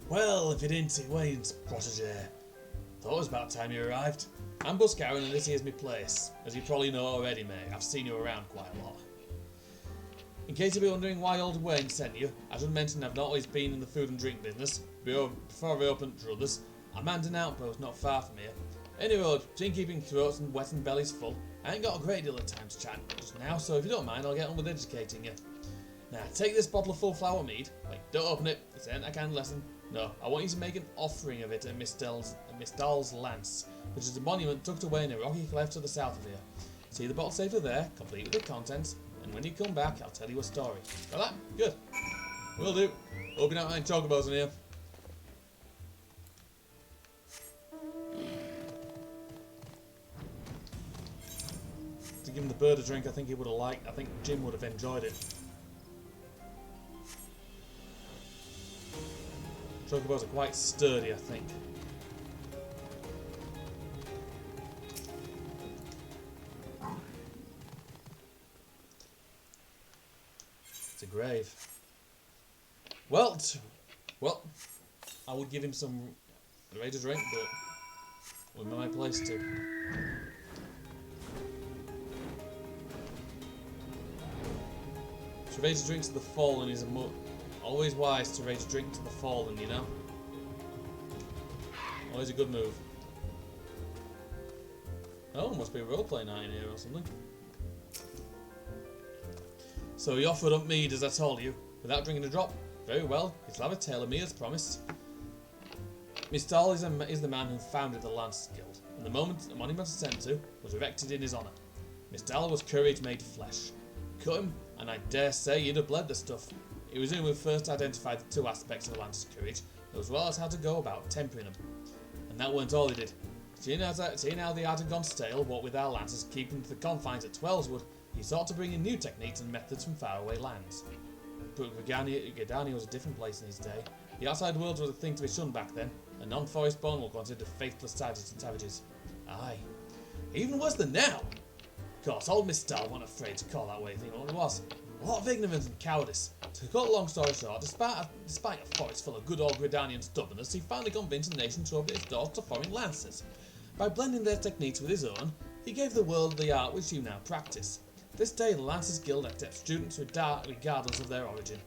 Well, if it ain't Ewain's protege. Thought it was about time you arrived. I'm Buscaron and this here's my place. As you probably know already, mate, I've seen you around quite a lot. In case you've been wondering why old Wayne sent you, I should mention I've not always been in the food and drink business. Before I opened Druthers, I manned an outpost not far from here. Any road, between keeping throats and wetting bellies full, I ain't got a great deal of time to chat just now, so if you don't mind, I'll get on with educating you. Now, take this bottle of full flower mead. Wait, don't open it. This ain't a kind of lesson. No, I want you to make an offering of it at Miss Dahl's lance, which is a monument tucked away in a rocky cleft to the south of here. See the bottle safely there, complete with the contents, and when you come back, I'll tell you a story. Got that? Good. Will do. Hope you're not having chocobos in here. To give him the bird a drink, I think he would have liked. I think Jim would have enjoyed it. Chocobos are quite sturdy, I think. It's a grave. Well, I would give him some ready to drink, but where am I placed to? To raise a drink to the fallen is always wise to raise a drink to the fallen, you know? Always a good move. Oh, must be a roleplay night in here or something. So he offered up mead as I told you, without drinking a drop. Very well, he'll have a tale of me as promised. Miss Dahl is the man who founded the Lancers Guild, and the monument was sent to was erected in his honour. Miss Dahl was courage made flesh. Cut him, and I dare say he'd have bled the stuff. It was him who first identified the two aspects of a Lancer's courage, as well as how to go about tempering them. And that weren't all he did. Seeing how the art had gone stale, what with our Lancers keeping to the confines at Twellswood, he sought to bring in new techniques and methods from faraway lands. But Gridania was a different place in his day. The outside world was a thing to be shunned back then, and non-forest born were considered faithless savages. Aye. Even worse than now! Of course, old Miss Dahl wasn't afraid to call that way thing what it was. A lot of ignorance and cowardice. To cut a long story short, despite a forest full of good old Gridanian stubbornness, he finally convinced the nation to open its doors to foreign lancers. By blending their techniques with his own, he gave the world the art which you now practice. This day, the Lancers Guild accepts students regardless of their origin.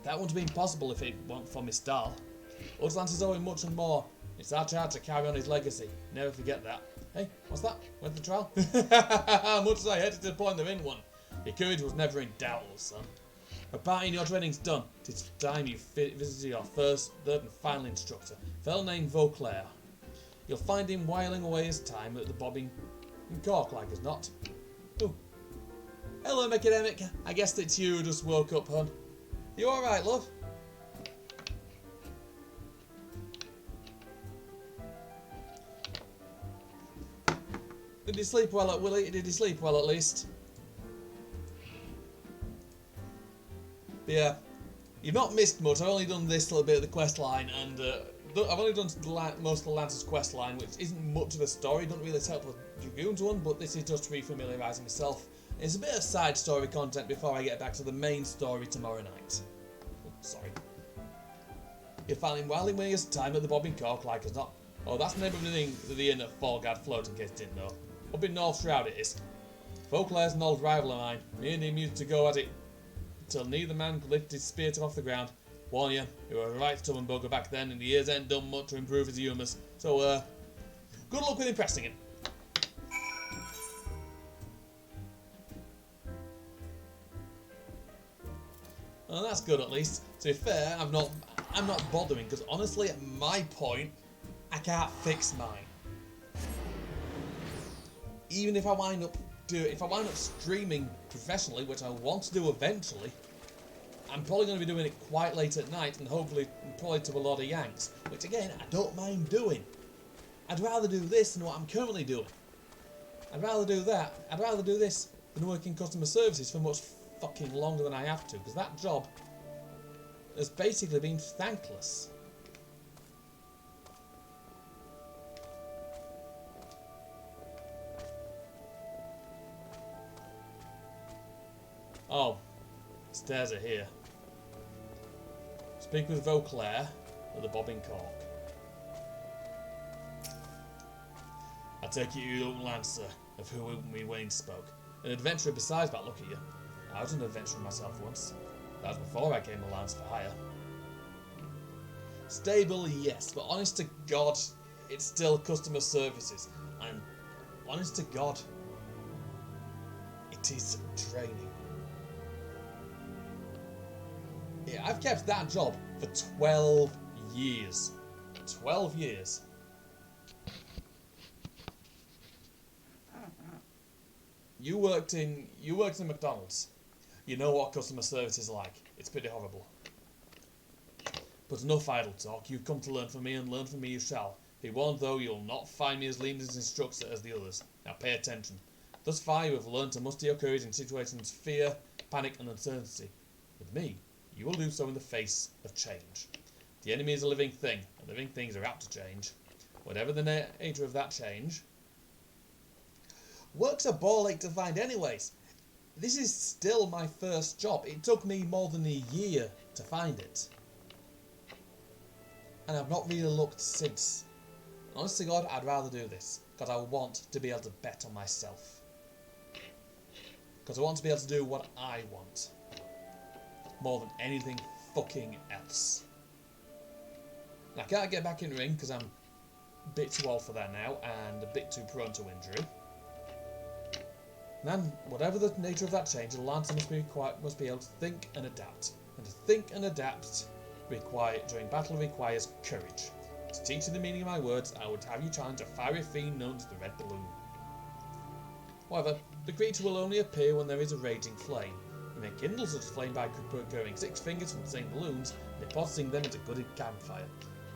That wouldn't have been possible if it weren't for Miss Dahl. Us Lancers owe him much and more. It's our charge to carry on his legacy. Never forget that. Hey, what's that? Where's the trial? Much as I hated to point them in one. Your courage was never in doubt, little son. A party in your training's done. It's time you visited your first, third and final instructor, a fellow named Vauclair. You'll find him whiling away his time at the bobbing and cork like as not. Ooh. Hello, academic. I guess it's you who just woke up, hon. You alright, love? Did he sleep well at Willie? Did he sleep well at least? But yeah, you've not missed much. I've only done this little bit of the quest line, and I've only done most of the Lancer's quest line, which isn't much of a story. Doesn't really help with Dragoon's one, but this is just refamiliarising myself. It's a bit of side story content before I get back to the main story tomorrow night. Oh, sorry. You'll find him whiling away his time at the bobbing cork like as not. Oh, that's the name of the inn at Falgard Float, in case you didn't know. Up in North Shroud it is. Vauclair's an old rival of mine. Me and him used to go at it till neither man could lift his spear off the ground. Warn you, he was a right stubborn bugger back then, and the years ain't done much to improve his humours. So, good luck with impressing him. Well, that's good at least. To be fair, I'm not bothering, because honestly, at my point, I can't fix mine. Even if I wind up streaming professionally, which I want to do eventually, I'm probably going to be doing it quite late at night, and hopefully probably to a lot of yanks, which again I don't mind doing. I'd rather do this than what I'm currently doing. I'd rather do that. I'd rather do this than work in customer services for much fucking longer than I have to, because that job has basically been thankless. Oh, stairs are here. Speak with Vauclair at the bobbing cork. I take it you don't Lancer, of whom we Wayne spoke. An adventurer besides that, look at you. I was an adventurer myself once. That was before I came to Lance for hire. Stable, yes, but honest to God, it's still customer services. And honest to God, it is draining. Yeah, I've kept that job for 12 years. 12 years. You worked in McDonald's. You know what customer service is like. It's pretty horrible. But enough idle talk. You've come to learn from me, and learn from me you shall. Be warned though, you'll not find me as lean and instructor as the others. Now pay attention. Thus far you have learned to muster your courage in situations of fear, panic and uncertainty. With me, you will do so in the face of change. The enemy is a living thing, and living things are apt to change. Whatever the nature of that change, work's a ball ache to find anyways. This is still my first job. It took me more than a year to find it. And I've not really looked since. Honest to God, I'd rather do this, because I want to be able to bet on myself. Because I want to be able to do what I want. More than anything fucking else. And I can't get back in the ring because I'm a bit too old for that now, and a bit too prone to injury. And then, whatever the nature of that change, the Lancer must be able to think and adapt. And to think and adapt during battle requires courage. To teach you the meaning of my words, I would have you challenge a fiery fiend known as the Red Balloon. However, the creature will only appear when there is a raging flame. You may kindle such a flame by procuring 6 fingers from the same balloons and depositing them into a good campfire.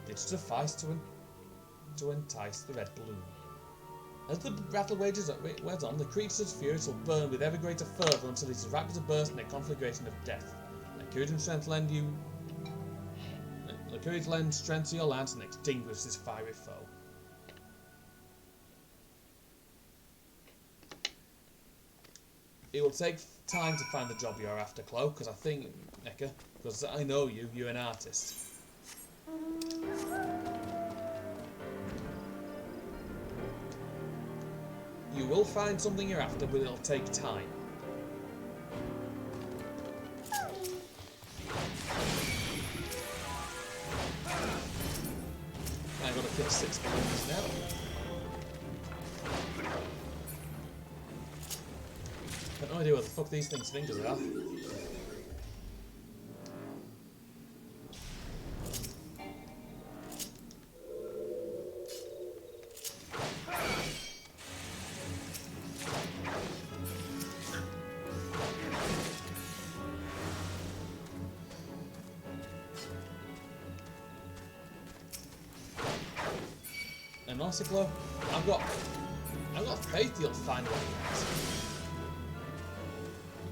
This should suffice to entice the Red Balloon. As the battle wears on, the creature's fury will burn with ever greater fervour until it is rapid to burst in a conflagration of death. Let courage and strength lend strength to your lance and extinguish this fiery foe. It will take time to find the job you're after, Chloe, because I think, Eka, because I know you're an artist. You will find something you're after, but it'll take time. I've got to kill 6 balloons now. I've got no idea what the fuck these things' fingers are. And honestly, Chloe, I've got faith you'll find what you want.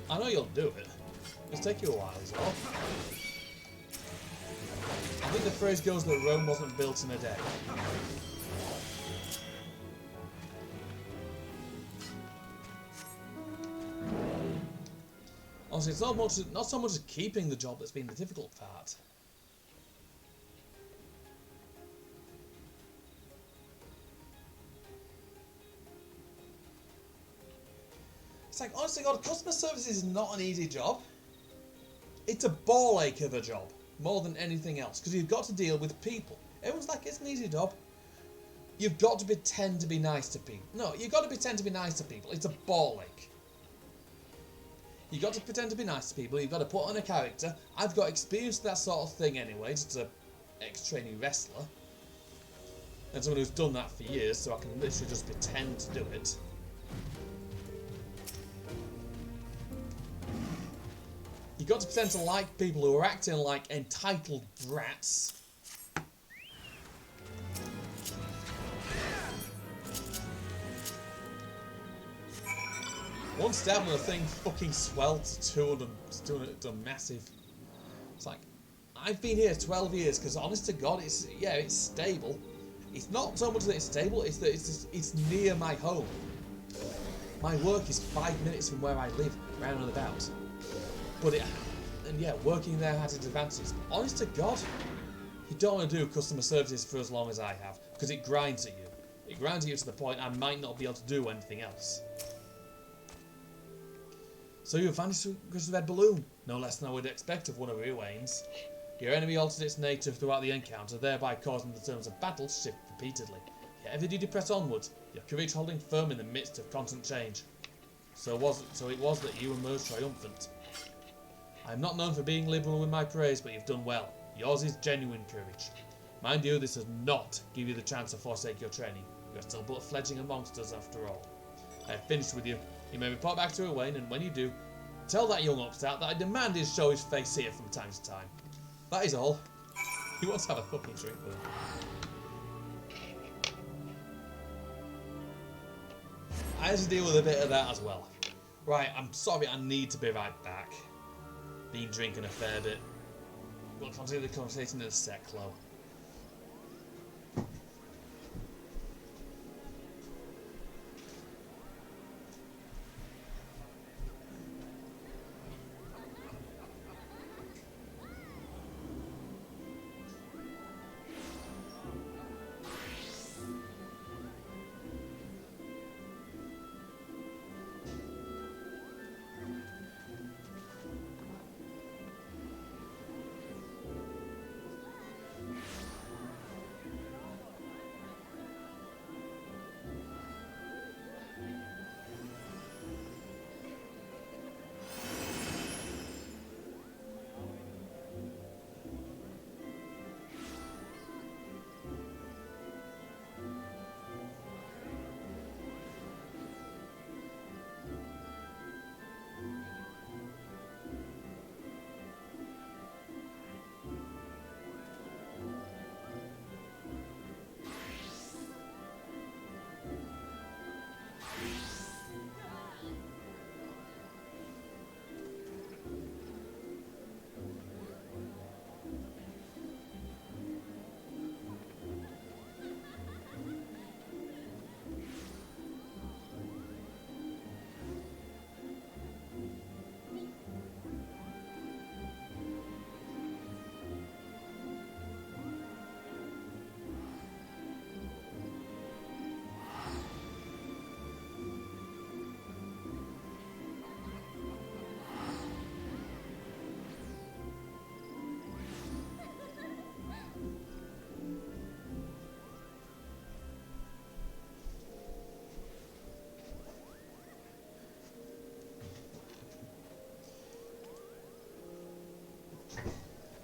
I know you'll do it. It'll take you a while as well. I think the phrase goes that Rome wasn't built in a day. Honestly, it's not so much as keeping the job that's been the difficult part. It's like, honestly, God, customer service is not an easy job. It's a ball ache of a job, more than anything else, because you've got to deal with people. Everyone's like, it's an easy job. You've got to pretend to be nice to people. No, you've got to pretend to be nice to people. It's a ball ache. You've got to pretend to be nice to people. You've got to put on a character. I've got experience with that sort of thing anyway, just an ex-trainee wrestler. And someone who's done that for years, so I can literally just pretend to do it. You've got to pretend to like people who are acting like entitled brats. One stab and the thing fucking swelled to 200, to massive. It's like, I've been here 12 years because honest to God, it's stable. It's not so much that it's stable, it's that it's near my home. My work is 5 minutes from where I live, round and about. But working there has its advantages. Honest to God, you don't want to do customer services for as long as I have, because it grinds at you. It grinds at you to the point I might not be able to do anything else. So you have vanished because of the Red Balloon, no less than I would expect of one of your aims. Your enemy altered its nature throughout the encounter, thereby causing the terms of battle to shift repeatedly. Yet ever did you press onwards, your courage holding firm in the midst of constant change. So it was that you emerged triumphant. I'm not known for being liberal with my praise, but you've done well. Yours is genuine courage. Mind you, this does not give you the chance to forsake your training. You are still but fledgling amongst us after all. I have finished with you. You may report back to Owain, and when you do, tell that young upstart that I demand he show his face here from time to time. That is all. He wants to have a fucking drink with him. I had to deal with a bit of that as well. Right, I'm sorry, I need to be right back. Been drinking a fair bit. We'll continue the conversation in a sec, Chloe.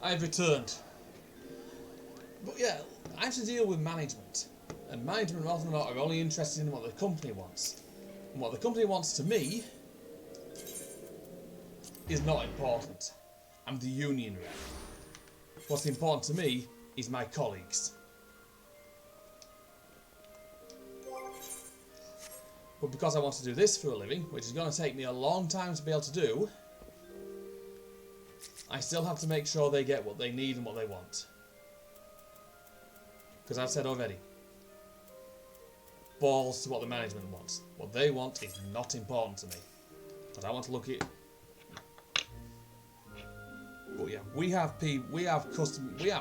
I've returned. But yeah, I have to deal with management. And management often are only interested in what the company wants. And what the company wants to me is not important. I'm the union rep. What's important to me is my colleagues. But because I want to do this for a living, which is going to take me a long time to be able to do, I still have to make sure they get what they need and what they want. Because I've said already, balls to what the management wants. What they want is not important to me. But I want to look at. But yeah, we have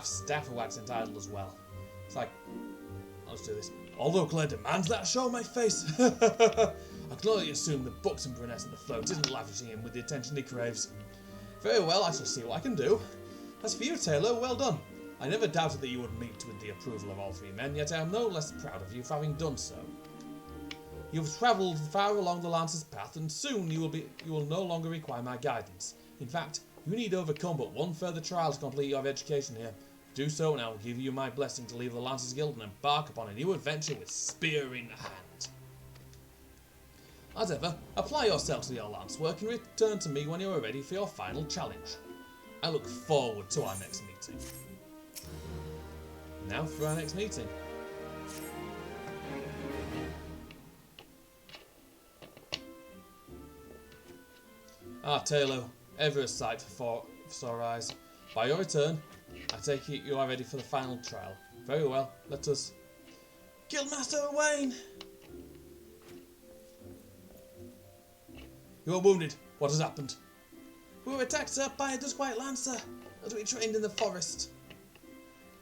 staff who act entitled as well. It's like, let's do this. Although Claire demands that I show my face, I can only assume the buxom brunette at the float isn't lavishing him with the attention he craves. Very well, I shall see what I can do. As for you, Taylor, well done. I never doubted that you would meet with the approval of all three men, yet I am no less proud of you for having done so. You have travelled far along the Lancer's path, and soon you will no longer require my guidance. In fact, you need overcome but one further trial to complete your education here. Do so, and I will give you my blessing to leave the Lancers Guild and embark upon a new adventure with spear in hand. As ever, apply yourself to your lance work and return to me when you are ready for your final challenge. I look forward to our next meeting. Now for our next meeting. Ah, Taylor, ever a sight for sore eyes. By your return, I take it you are ready for the final trial. Very well, let us... Guildmaster Owain! You are wounded. What has happened? We were attacked, sir, by a Dusk White Lancer as we trained in the forest.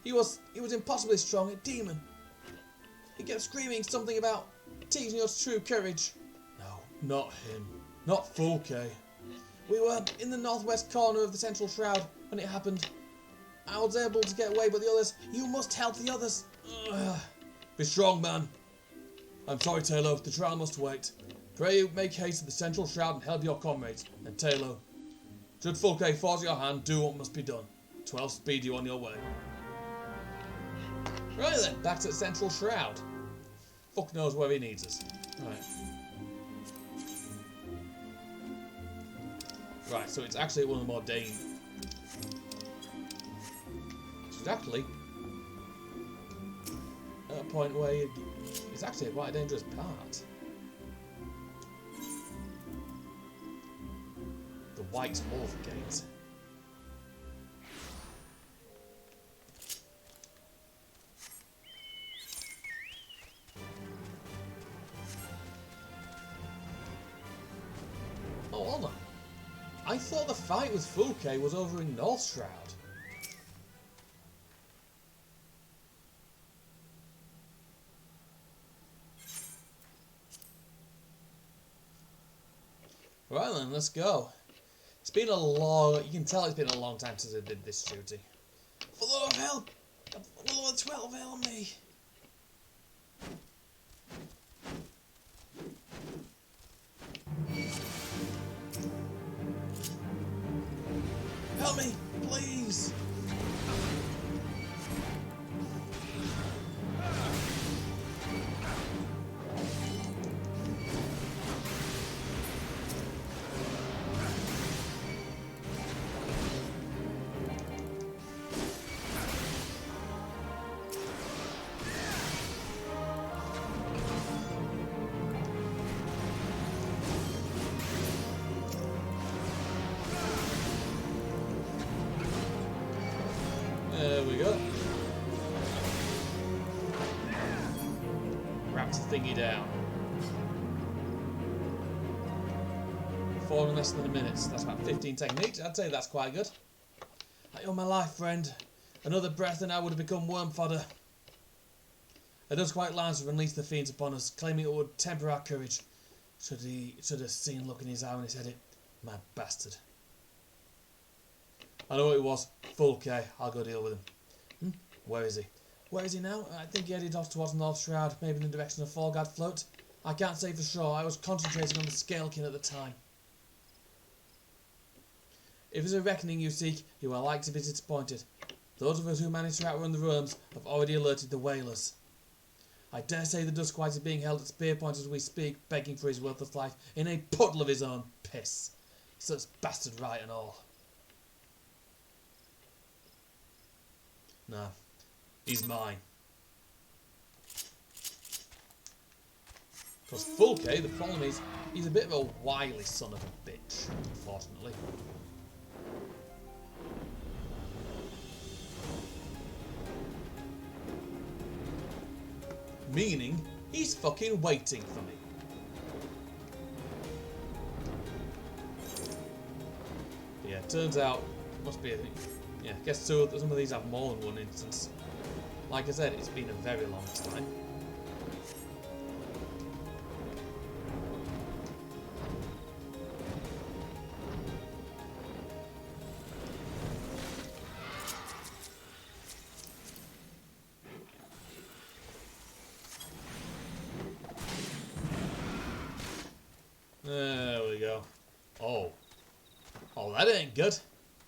He was impossibly strong, a demon. He kept screaming something about teaching us true courage. No, not him. Not Fulke. We were in the northwest corner of the central shroud when it happened. I was able to get away, but the others... You must help the others. Ugh. Be strong, man. I'm sorry, Taylor. The trial must wait. Pray you make haste to the central shroud and help your comrades. And Taylor, Should Fulke force your hand, do what must be done. 12 speed you on your way. Right then, back to the central shroud. Fuck knows where he needs us. Right. Right, so it's actually one of the more dangerous. It's actually at a point where it's actually quite a dangerous part. The White Wolf Gate. Oh, hold on. I thought the fight with Fulke was over in North Shroud. Right then, let's go. It's been a long... You can tell it's been a long time since I did this duty. For the love of hell! For the love of 12, help me! Help me, please! There we go. Wraps the thingy down. 4 in less than a minute. That's about 15 techniques. I'd say that's quite good. I owe my life, friend. Another breath and I would have become worm fodder. A Dusk White Lancer unleashed the fiends upon us, claiming it would temper our courage. Should have seen the look in his eye when he said it. Mad bastard. I know what it was. Fulke. I'll go deal with him. Where is he? Where is he now? I think he headed off towards North Shroud, maybe in the direction of Forgard Float. I can't say for sure. I was concentrating on the Scalekin at the time. If it's a reckoning you seek, you are like to be disappointed. Those of us who managed to outrun the worms have already alerted the whalers. I dare say the Duskwhite is being held at spear point as we speak, begging for his worthless life in a puddle of his own piss. Such bastard right and all. Nah, he's mine. Because Fulke, the problem is, he's a bit of a wily son of a bitch, unfortunately. Meaning, he's fucking waiting for me. But yeah, turns out, must be a thing. Yeah, I guess some of these have more than one instance. Like I said, it's been a very long time. There we go. Oh. Oh, that ain't good.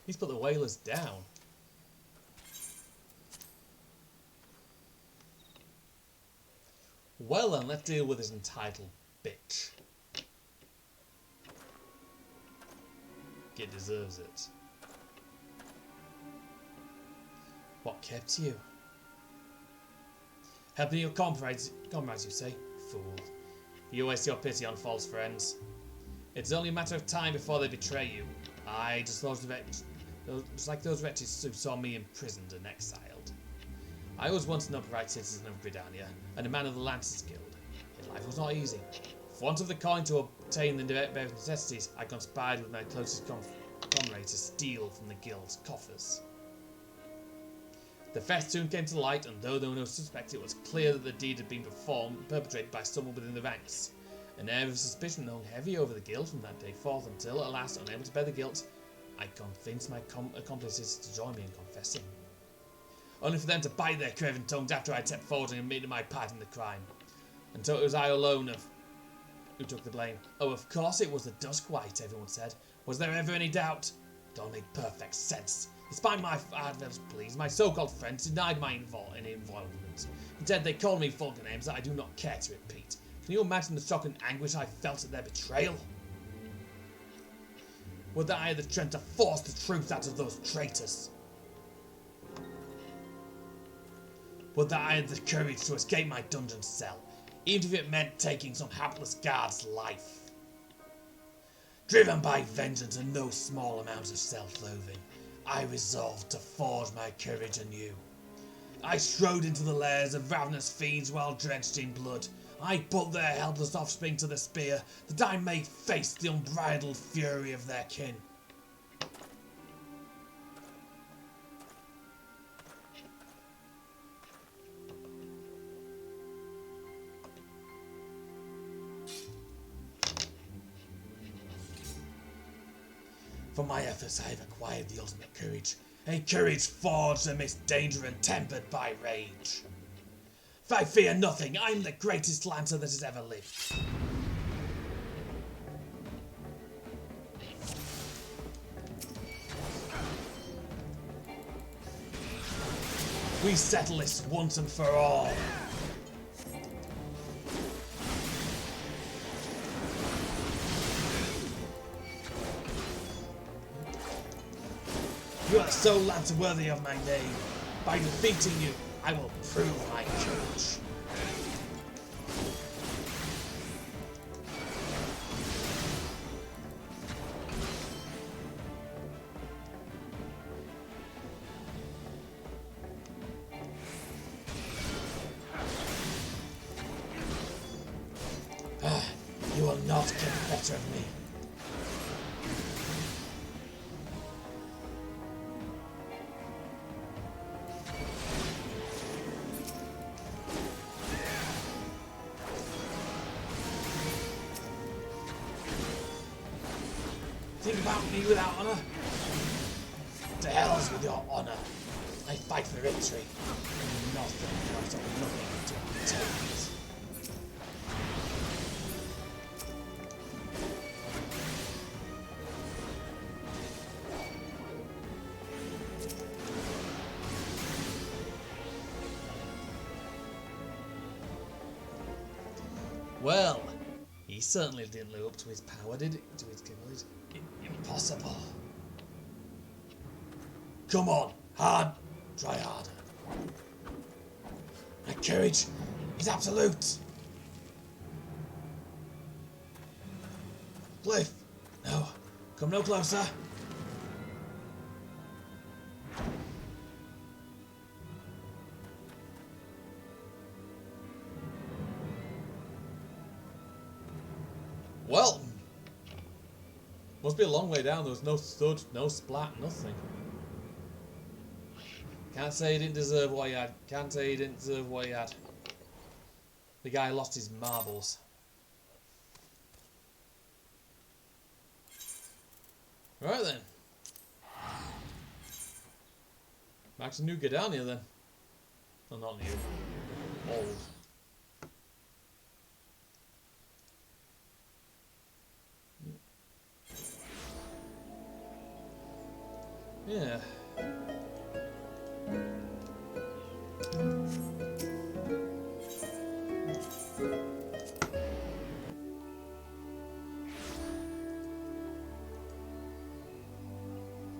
He's put the whalers down. Well then, let's deal with this entitled bitch. It deserves it. What kept you? Helping your comrades, you say? Fool. You waste your pity on false friends. It's only a matter of time before they betray you. Aye, just like those wretches who saw me imprisoned and exiled. I was once an upright citizen of Gridania, and a man of the Lancers Guild. Yet life was not easy. For want of the coin to obtain the bare necessities, I conspired with my closest comrade to steal from the guild's coffers. The theft soon came to light, and though there were no suspects, it was clear that the deed had been perpetrated by someone within the ranks. An air of suspicion hung heavy over the guild from that day forth until, alas, unable to bear the guilt, I convinced my accomplices to join me in confessing. Only for them to bite their craven tongues after I had stepped forward and admitted my part in the crime. Until it was I alone who took the blame. Oh, of course it was the Duskwhite, everyone said. Was there ever any doubt? Don't make perfect sense. Despite my adverse pleas, my so-called friends denied my involvement. Instead, they called me vulgar names that I do not care to repeat. Can you imagine the shock and anguish I felt at their betrayal? Would that I had the strength to force the truth out of those traitors? Would that I had the courage to escape my dungeon cell, even if it meant taking some hapless guard's life? Driven by vengeance and no small amount of self-loathing, I resolved to forge my courage anew. I strode into the lairs of ravenous fiends while drenched in blood. I put their helpless offspring to the spear, that I may face the unbridled fury of their kin. For my efforts I have acquired the ultimate courage, a courage forged amidst danger and tempered by rage. I fear nothing, I'm the greatest lancer that has ever lived. We settle this once and for all. You are so lancer worthy of my name. By defeating you, I will prove my courage. You will not get the better of me. Think about me without honour? To hell's with your honour. I fight for victory. Nothing comes of nothing to obtain it. Well, he certainly didn't live up to his power, did it? To his capabilities. Impossible. Come on, hard, try harder. My courage is absolute. Cliff, no, come no closer. Well, must be a long way down. There was no stud, no splat, nothing. Can't say he didn't deserve what he had. Can't say he didn't deserve what he had. The guy lost his marbles. Right then. Back to New Gridania then. No, not new. Old. Yeah.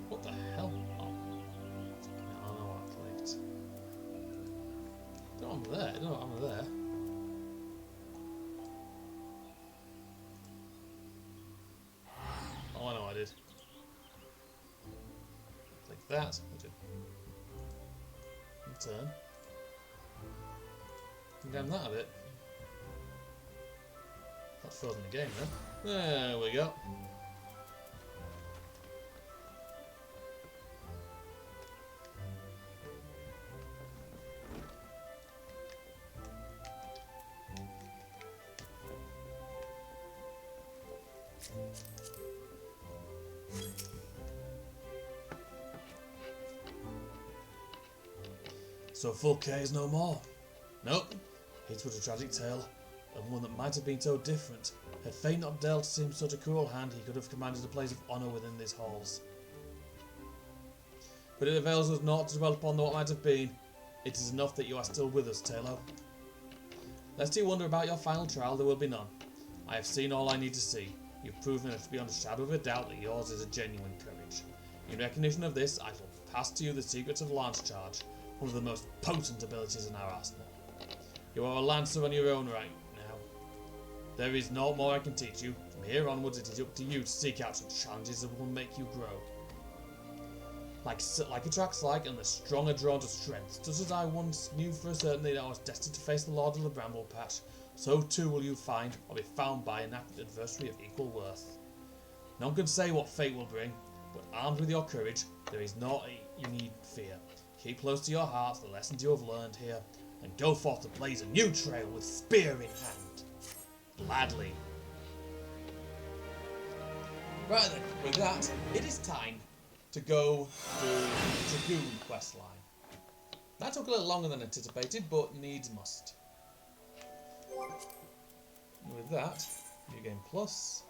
What the hell? Oh. I don't know what I clicked. Don't know I'm there. I don't know what I'm there. Oh, I know I did. Like that. Turn. Damn that a bit. That's frozen the game then. There we go. So full K is no more. Nope. His was a tragic tale, and one that might have been so different. Had fate not dealt him such a cruel hand, he could have commanded a place of honour within these halls. but it avails us not to dwell upon what might have been. It is enough that you are still with us, Taylor. Lest you wonder about your final trial, there will be none. I have seen all I need to see. You've proven it beyond a shadow of a doubt that yours is a genuine courage. In recognition of this, I shall pass to you the secrets of Lance Charge, one of the most potent abilities in our arsenal. You are a lancer on your own right now. There is no more I can teach you. From here onwards, it is up to you to seek out such challenges that will make you grow. Like attracts like, and the strong are drawn to strength. Just as I once knew for a certainty that I was destined to face the Lord of the Bramble Patch, so too will you find or be found by an adversary of equal worth. None can say what fate will bring, but armed with your courage, there is naught you need fear. Keep close to your heart the lessons you have learned here, and go forth to blaze a new trail with spear in hand. Gladly. Right then, with that, it is time to go to the Dragoon questline. That took a little longer than anticipated, but needs must. With that, new game plus.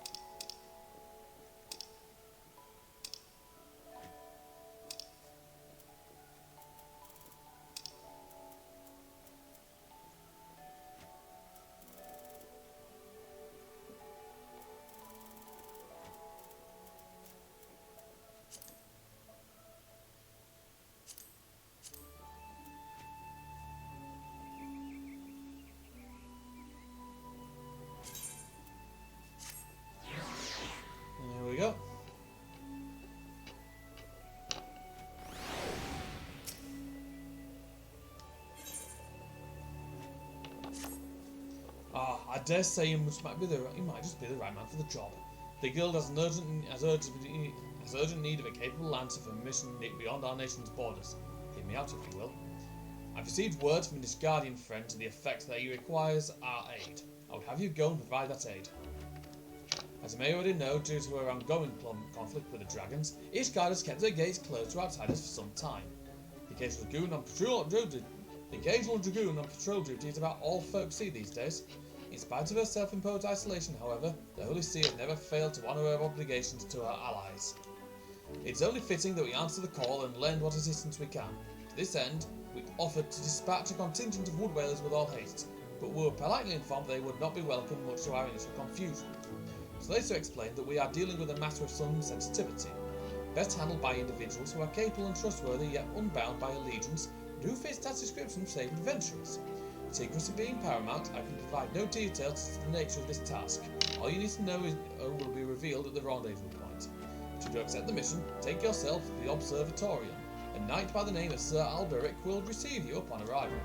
There we go. I dare say you might just be the right man for the job. The guild has urgent need of a capable lancer for a mission beyond our nation's borders. Hear me out, if you will. I've received word from his guardian friend to the effect that he requires our aid. I would have you go and provide that aid. As you may already know, due to her ongoing conflict with the dragons, Ishgard has kept her gates closed to outsiders for some time. The occasional dragoon on patrol duty is about all folks see these days. In spite of her self-imposed isolation, however, the Holy See has never failed to honour her obligations to her allies. It's only fitting that we answer the call and lend what assistance we can. To this end, we offered to dispatch a contingent of wood whalers with all haste, but we were politely informed they would not be welcome, much to our initial confusion. So later explained that we are dealing with a matter of some sensitivity, best handled by individuals who are capable and trustworthy yet unbound by allegiance, and who fit that description of safe adventurers. Secrecy being paramount, I can provide no details as to the nature of this task. All you need to know will be revealed at the rendezvous point. Should you accept the mission, take yourself to the observatorium. A knight by the name of Sir Alberic will receive you upon arrival.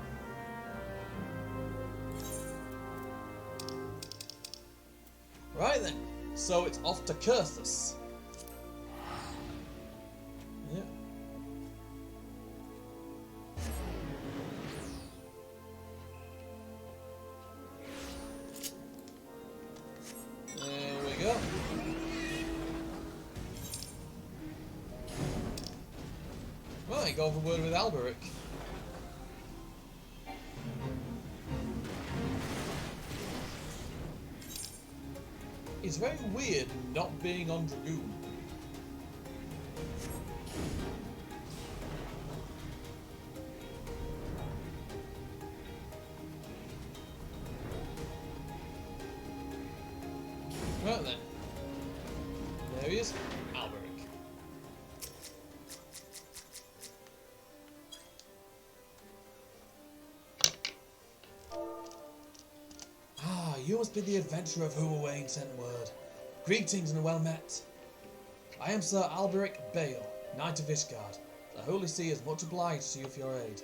Right then, so it's off to Curthus. Yeah. There we go. Right, go over a word with Alberic. It's very weird not being on Dragoon. Right then. There he is, Alberic. You must be the adventurer of whom Owain sent word. Greetings and well met. I am Sir Alberic Bale, Knight of Ishgard. The Holy See is much obliged to you for your aid.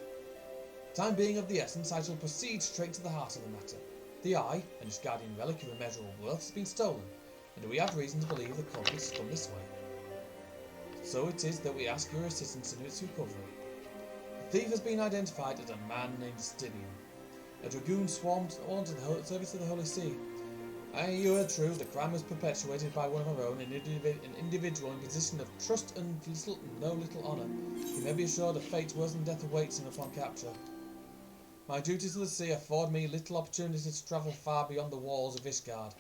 Time being of the essence, I shall proceed straight to the heart of the matter. The eye, an Ishgardian relic of immeasurable worth, has been stolen, and we have reason to believe the culprits has come this way. So it is that we ask your assistance in its recovery. The thief has been identified as a man named Stinian. A dragoon swarmed onto the service of the Holy See. You heard true, the crime was perpetuated by one of our own, an individual in position of trust and no little honour. You may be assured a fate worse than death awaits him upon capture. My duties to the sea afford me little opportunity to travel far beyond the walls of Ishgard.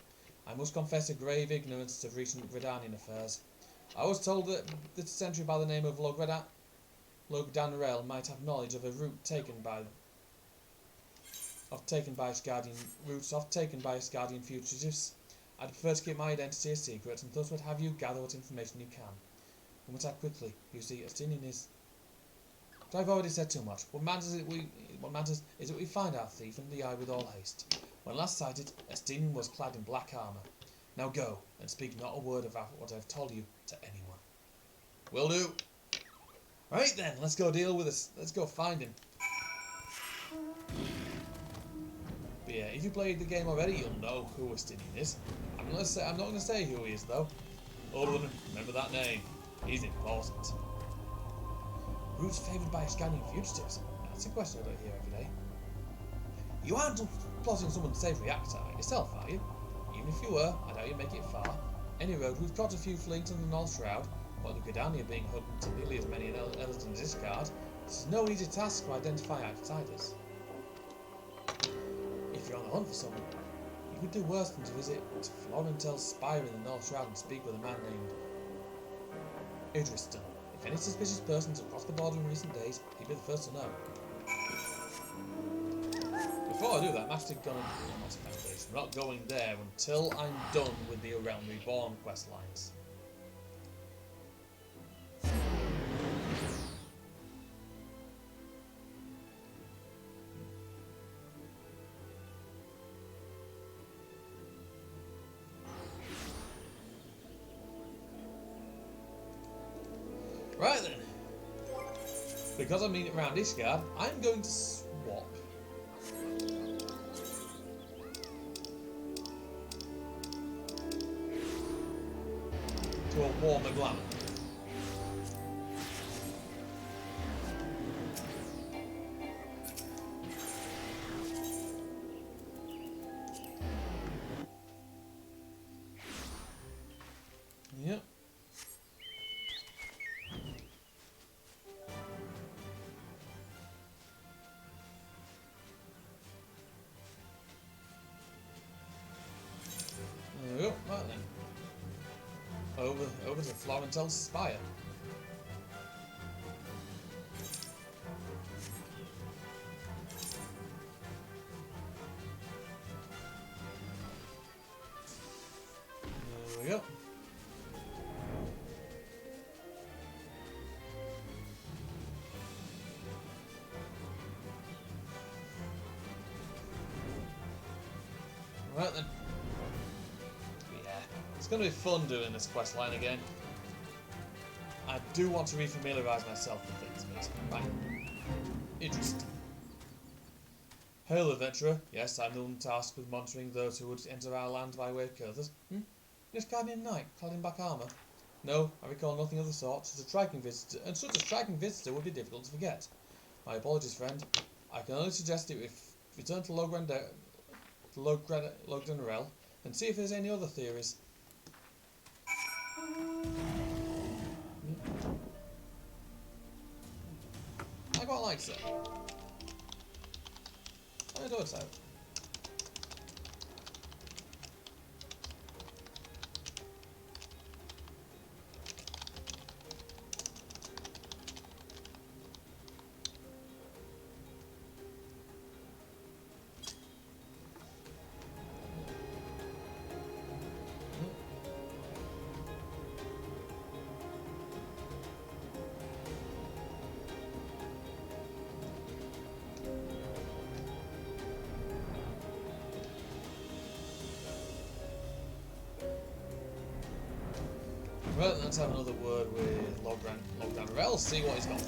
I must confess a grave ignorance of recent Gredanian affairs. I was told that a sentry by the name of Logredan Logdanarel might have knowledge of a route taken by Asgardian fugitives. I'd prefer to keep my identity a secret, and thus would have you gather what information you can. We must act quickly. You see, Astinian is... But I've already said too much. What matters is that we find our thief and the eye with all haste. When last sighted, Astinian was clad in black armour. Now go, and speak not a word of what I've told you to anyone. Will do. Right then, let's go deal with this. Let's go find him. But yeah, if you played the game already, you'll know who Astinian is. I'm not going to say who he is though. Other than remember that name. He's important. Routes favoured by Asgardian fugitives. That's a question I don't hear every day. You aren't plotting someone's savoury appetite yourself, are you? Even if you were, I doubt you'd make it far. Any road, we've caught a few fleeing to the North Shroud, while the Gridania being hugged to nearly as many others in Discard. This is no easy task to identify outsiders. If you're on the hunt for someone, you could do worse than to visit Florentel's Spire in the North Shroud and speak with a man named Idriston. If any suspicious persons have crossed the border in recent days, he'd be the first to know. Before I do that, I'm actually going to... I'm not going there until I'm done with the Realm Reborn quest lines. Right then, because I mean it around Ishgard, I'm going to swap to a warmer glamour. Yep. There we go, right then. Over to Florentel's Spire. There we go. Right then. It's going to be fun doing this quest line again. I do want to refamiliarise myself with things, but right. Interesting. Hail, adventurer. Yes, I'm the one tasked with monitoring those who would enter our land by way of Kurthas. This Guardian Knight, clad in black armour? No, I recall nothing of the sort. Such a striking visitor would be difficult to forget. My apologies, friend. I can only suggest that if you return to Logdanarel and see if there's any other theories. I quite like it. I enjoy it. Well, let's have another word with Logdanarel, see what he's got.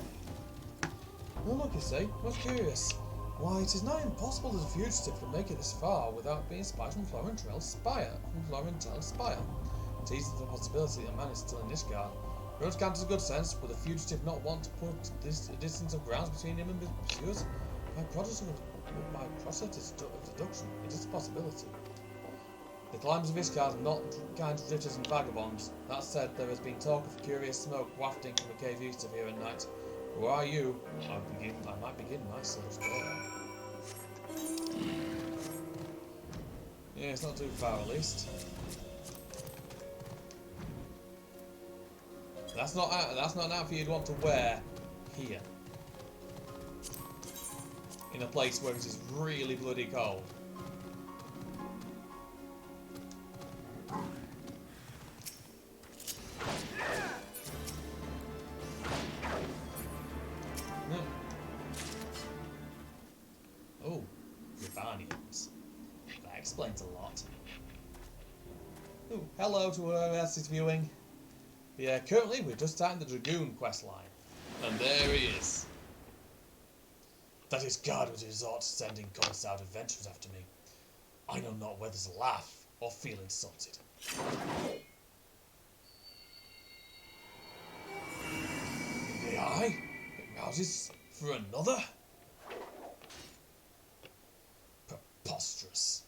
Oh look, you see, most curious. Why, it is not impossible that a fugitive can make it this far without being spied from Florentel's Spire. It eases the possibility that a man is still in Ishgard. Road's counter good sense, would a fugitive not want to put this distance of grounds between him and his pursuers? By process of deduction, it is a possibility. The climbers of Ishgard are not kind drifters and vagabonds. That said, there has been talk of curious smoke wafting from a cave east of here at night. Who are you? I might begin my search there. Yeah, it's not too far at least. That's not an outfit you'd want to wear here. In a place where it is really bloody cold. Oh, Ravanians. That explains a lot. Oh, hello to whoever else is viewing. Yeah, currently we're just starting the Dragoon questline. And there he is. That is God would resort to sending cold-out adventurers after me. I know not whether to laugh or feel insulted. In the eye, it rouses for another? Preposterous.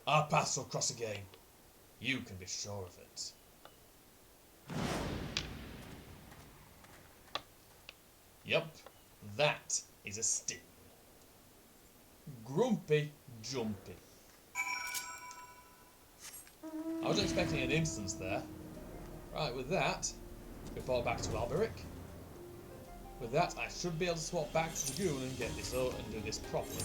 Our paths will cross again. You can be sure of it. Yup, that is a sting. Grumpy Jumpy. I was expecting an instance there. Right, with that, report back to Alberic. With that, I should be able to swap back to Dragoon and get this out and do this properly.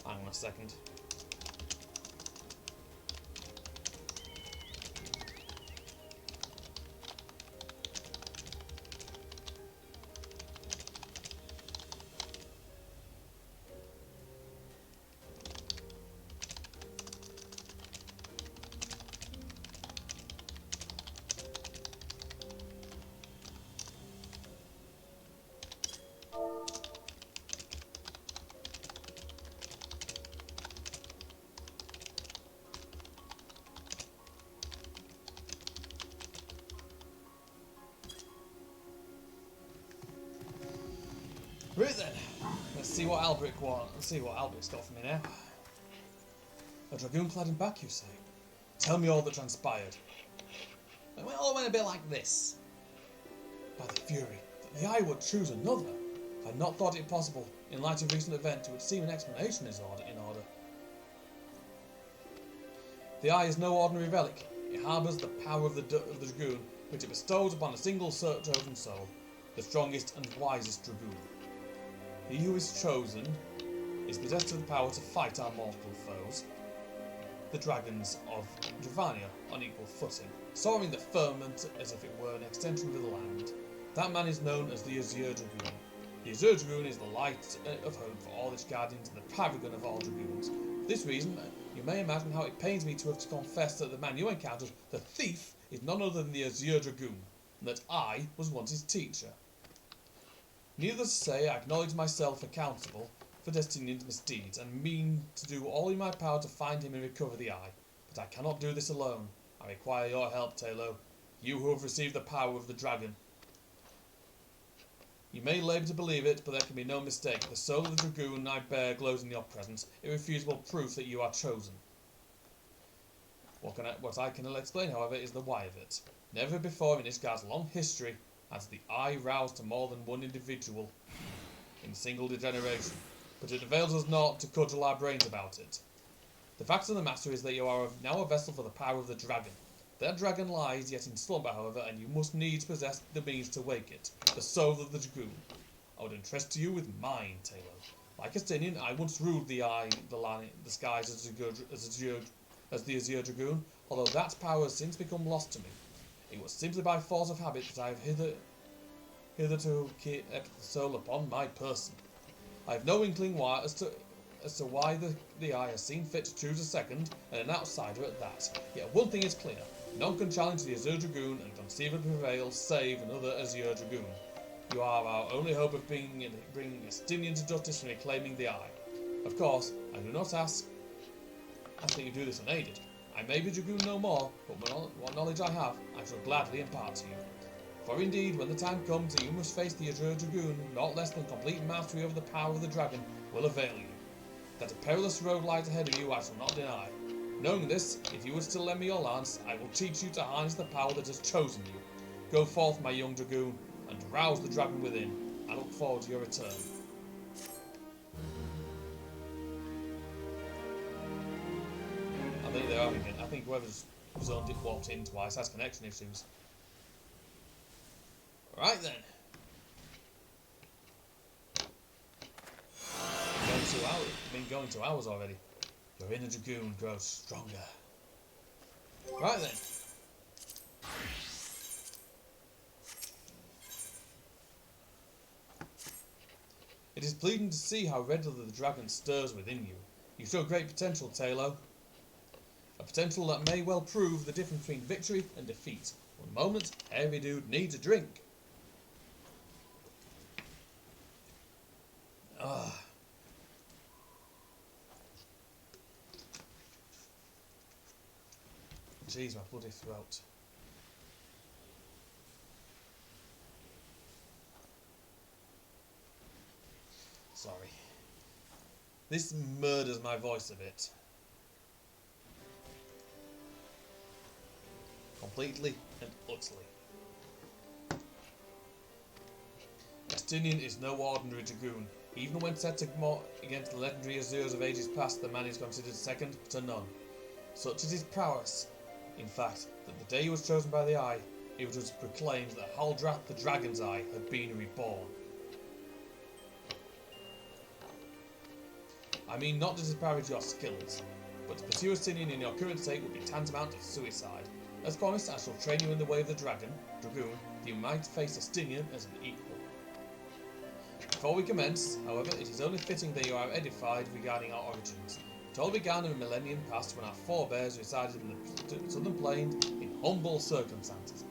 Hang on a second. Right then, let's see what Alberic wants. Let's see what Alberic's got for me now. A Dragoon clad in back, you say? Tell me all that transpired. It all went a bit like this. By the fury, that the Eye would choose another. I had not thought it possible. In light of recent events, it would seem an explanation is in order. The Eye is no ordinary relic. It harbours the power of the Dragoon, which it bestows upon a single chosen soul, the strongest and wisest Dragoon. He who is chosen is possessed of the power to fight our mortal foes, the dragons of Dravania, on equal footing, soaring the firmament as if it were an extension of the land. That man is known as the Azure Dragoon. The Azure Dragoon is the light of hope for all its guardians and the paragon of all dragoons. For this reason, you may imagine how it pains me to have to confess that the man you encountered, the thief, is none other than the Azure Dragoon, and that I was once his teacher. Needless to say, I acknowledge myself accountable for Destinian's misdeeds, and mean to do all in my power to find him and recover the Eye. But I cannot do this alone. I require your help, Taylor, you who have received the power of the dragon. You may labour to believe it, but there can be no mistake. The soul of the Dragoon I bear glows in your presence, irrefutable proof that you are chosen. What I can explain, however, is the why of it. Never before in Ishgar's long history has the Eye roused to more than one individual in a single generation, but it avails us not to cudgel our brains about it. The fact of the matter is that you are now a vessel for the power of the dragon. That dragon lies yet in slumber, however, and you must needs possess the means to wake it, the soul of the Dragoon. I would entrust you with mine, Taylor. Like Astinian, I once ruled the Eye, the skies as the Azure Dragoon, although that power has since become lost to me. It was simply by force of habit that I have hitherto kept the soul upon my person. I have no inkling as to why the Eye has seen fit to choose a second, and an outsider at that. Yet one thing is clear. None can challenge the Azure Dragoon and conceivably prevail save another Azure Dragoon. You are our only hope of bringing Astinian to justice and reclaiming the Eye. Of course, I do not ask that you do this unaided. I may be Dragoon no more, but what knowledge I have, I shall gladly impart to you. For indeed, when the time comes that you must face the Azure Dragoon, not less than complete mastery over the power of the dragon will avail you. That a perilous road lies ahead of you I shall not deny. Knowing this, if you would still lend me your lance, I will teach you to harness the power that has chosen you. Go forth, my young dragoon, and rouse the dragon within. I look forward to your return. I think they're having it. I think whoever's zoned it walked in twice has connection issues. Right then. Been going 2 hours already. Your inner dragoon grows stronger. Right then. It is pleasing to see how readily the dragon stirs within you. You show great potential, Taylor. A potential that may well prove the difference between victory and defeat. One moment, Hairy Dude needs a drink. Jeez, my bloody throat. Sorry. This murders my voice a bit. Completely and utterly. Justinian is no ordinary dragoon. Even when set against the legendary Azuras of ages past, the man is considered second to none. Such is his prowess, in fact, that the day he was chosen by the Eye, it was proclaimed that Haldrath the Dragon's Eye had been reborn. I mean not to disparage your skills, but to pursue Justinian in your current state would be tantamount to suicide. As promised, I shall train you in the way of the dragoon, that you might face Justinian as an equal. Before we commence, however, it is only fitting that you are edified regarding our origins. It all began in a millennium past when our forebears resided in the southern plains in humble circumstances.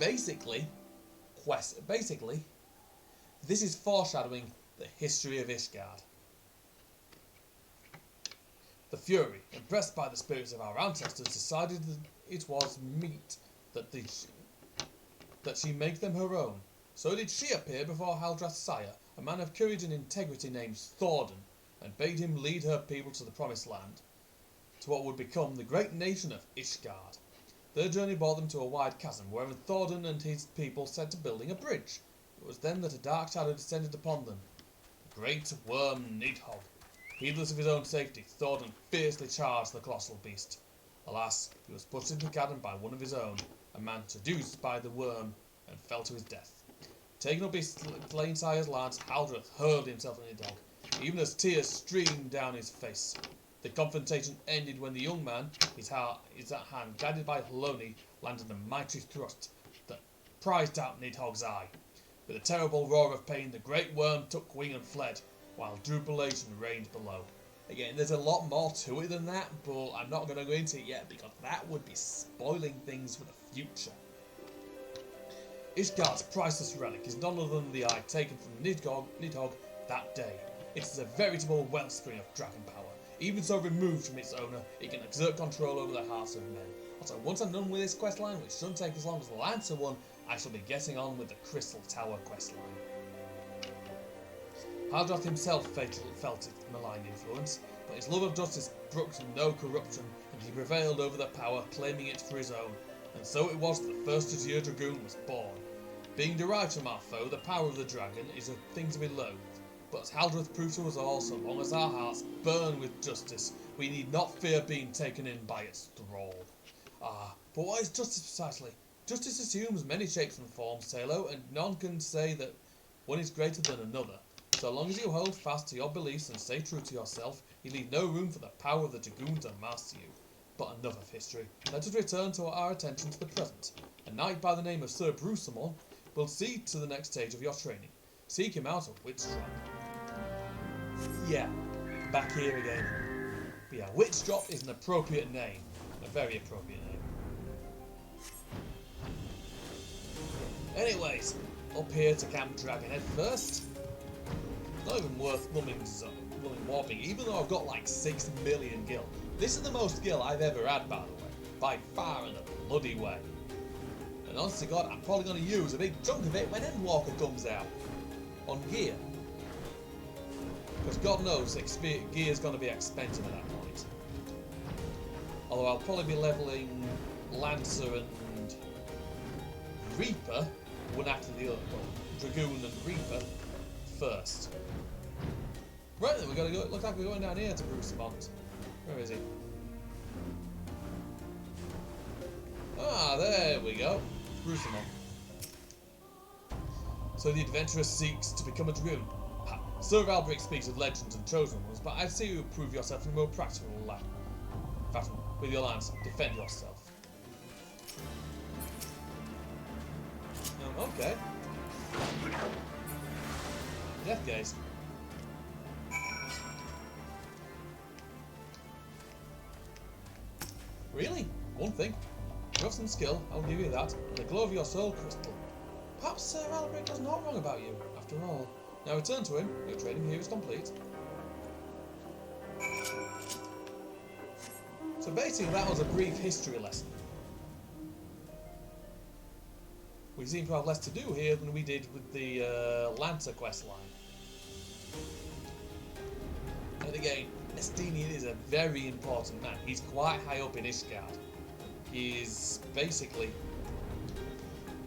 Basically, this is foreshadowing the history of Ishgard. The Fury, impressed by the spirits of our ancestors, decided that it was meet that she make them her own. So did she appear before Haldrath's sire, a man of courage and integrity named Thordan, and bade him lead her people to the Promised Land, to what would become the great nation of Ishgard. Their journey brought them to a wide chasm, wherein Thordan and his people set to building a bridge. It was then that a dark shadow descended upon them. The great worm Nidhogg. Heedless of his own safety, Thordan fiercely charged the colossal beast. Alas, he was pushed into the chasm by one of his own, a man seduced by the worm, and fell to his death. Taking up his slain sire's lance, Haldrath hurled himself on Nidhogg, even as tears streamed down his face. The confrontation ended when the young man, his hand guided by Haloni, landed a mighty thrust that prized out Nidhogg's eye. With a terrible roar of pain, the great worm took wing and fled, while jubilation reigned below. Again, there's a lot more to it than that, but I'm not going to go into it yet because that would be spoiling things for the future. Ishgard's priceless relic is none other than the eye taken from Nidhogg that day. It is a veritable wellspring of dragon power. Even so removed from its owner, it can exert control over the hearts of men. Also, once I'm done with this questline, which shouldn't take as long as the Lancer one, I shall be getting on with the Crystal Tower questline. Haldrath himself felt its malign influence, but his love of justice brooked no corruption, and he prevailed over the power, claiming it for his own. And so it was that the first Azure Dragoon was born. Being derived from our foe, the power of the dragon is a thing to be loathed. But as Haldrath proved to us all, so long as our hearts burn with justice, we need not fear being taken in by its thrall. But what is justice precisely? Justice assumes many shapes and forms, Taylor, and none can say that one is greater than another. So long as you hold fast to your beliefs and stay true to yourself, you leave no room for the power of the dragoon to master you. But enough of history. Let us return to our attention to the present. A knight by the name of Sir Brucemore will see to the next stage of your training. Seek him out at Witch Drop. Yeah, back here again. But yeah, Witch Drop is an appropriate name. A very appropriate name. Anyways, up here to Camp Dragonhead first. Not even worth mumming warping, even though I've got like 6 million gil. This is the most skill I've ever had, by the way. By far in a bloody way. And honest to God, I'm probably going to use a big chunk of it when Endwalker comes out. On gear. Because God knows, gear's going to be expensive at that point. Although I'll probably be leveling Lancer and Reaper, one after the other. Well, Dragoon and Reaper first. Right then, we gotta go. Looks like we're going down here to Brucemont. Where is he? Ah, there we go. Brucemont. So the adventurer seeks to become a dragoon. Sir Albrecht speaks of legends and chosen ones, but I'd say you prove yourself in a more practical fashion. With your lance, defend yourself. Okay. Death gaze. Really? One thing. You have some skill, I'll give you that, and the glow of your soul crystal. Perhaps Sir Albrecht was not wrong about you, after all. Now return to him, your training here is complete. So basically that was a brief history lesson. We seem to have less to do here than we did with the Lancer quest line. And again, Estinian is a very important man. He's quite high up in Ishgard. He's basically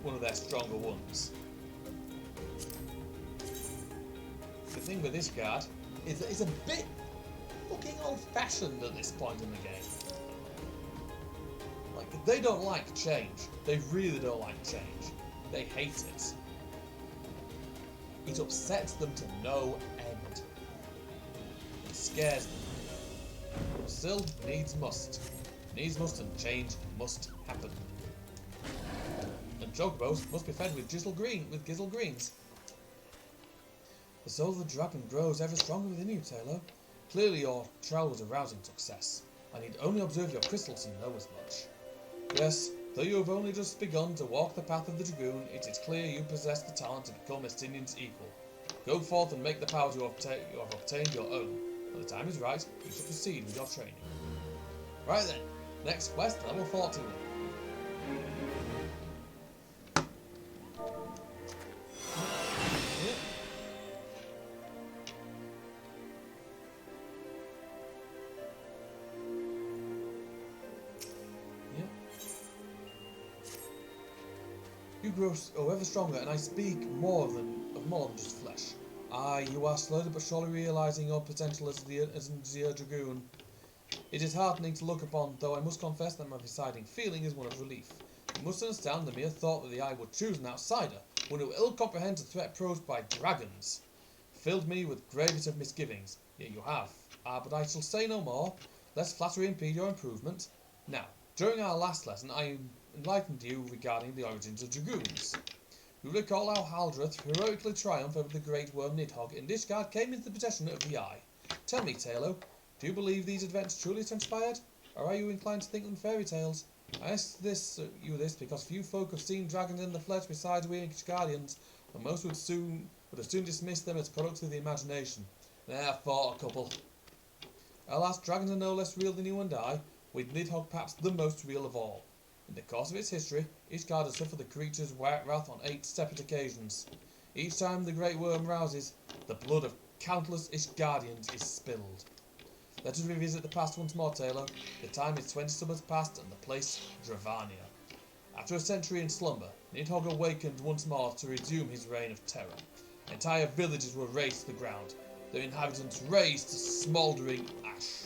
one of their stronger ones. The thing with Ishgard is that it's a bit fucking old-fashioned at this point in the game. Like, they don't like change. They really don't like change. They hate it. It upsets them to no end. It scares them. Still, needs must. Needs must and change must happen. And chocobos must be fed with gizzle greens. The soul of the dragon grows ever stronger within you, Taylor. Clearly your trial was a rousing success. I need only observe your crystals to know as much. Yes, though you have only just begun to walk the path of the dragoon, it is clear you possess the talent to become Estinian's equal. Go forth and make the powers you have obtained your own. When the time is right, you shall proceed with your training. Right then, next quest, level 14. You grow ever stronger, and I speak more than just flesh. Aye, you are slowly but surely realising your potential as a dragoon. It is heartening to look upon, though I must confess that my deciding feeling is one of relief. You must understand the mere thought that I would choose an outsider, one who ill comprehends a threat posed by dragons, filled me with gravest of misgivings. Yet you have. But I shall say no more, lest flattery impede your improvement. Now, during our last lesson, I enlightened you regarding the origins of dragoons. You recall how Haldreth heroically triumphed over the great worm Nidhogg, and Ishgard came into the possession of the Eye. Tell me, Taylor, do you believe these events truly transpired, or are you inclined to think them fairy tales? I ask you this because few folk have seen dragons in the flesh besides we Ishgardians, and most would have soon dismissed them as products of the imagination. Therefore, a couple. Alas, dragons are no less real than you and I, with Nidhogg perhaps the most real of all. In the course of its history, Ishgard has suffered the creature's wrath on 8 separate occasions. Each time the great worm rouses, the blood of countless Ishgardians is spilled. Let us revisit the past once more, Taylor. The time is 20 summers past and the place Dravania. After a century in slumber, Nidhogg awakened once more to resume his reign of terror. Entire villages were razed to the ground, their inhabitants razed to smouldering ash.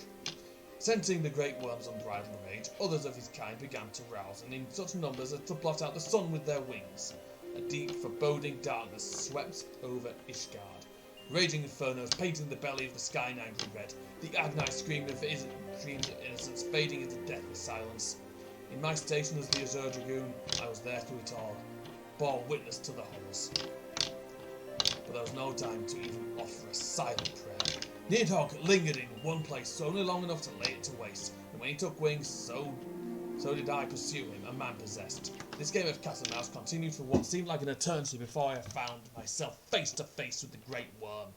Sensing the great worm's unbridled rage, others of his kind began to rouse, and in such numbers as to blot out the sun with their wings. A deep, foreboding darkness swept over Ishgard. Raging infernos painting the belly of the sky in angry red, the agonized screams of innocence fading into deathly silence. In my station as the Azure Dragoon, I was there through it all, bore witness to the horrors. But there was no time to even offer a silent prayer. Nidhogg lingered in one place only long enough to lay it to waste, and when he took wings, so did I pursue him, a man possessed. This game of cat and mouse continued for what seemed like an eternity before I found myself face to face with the great worm.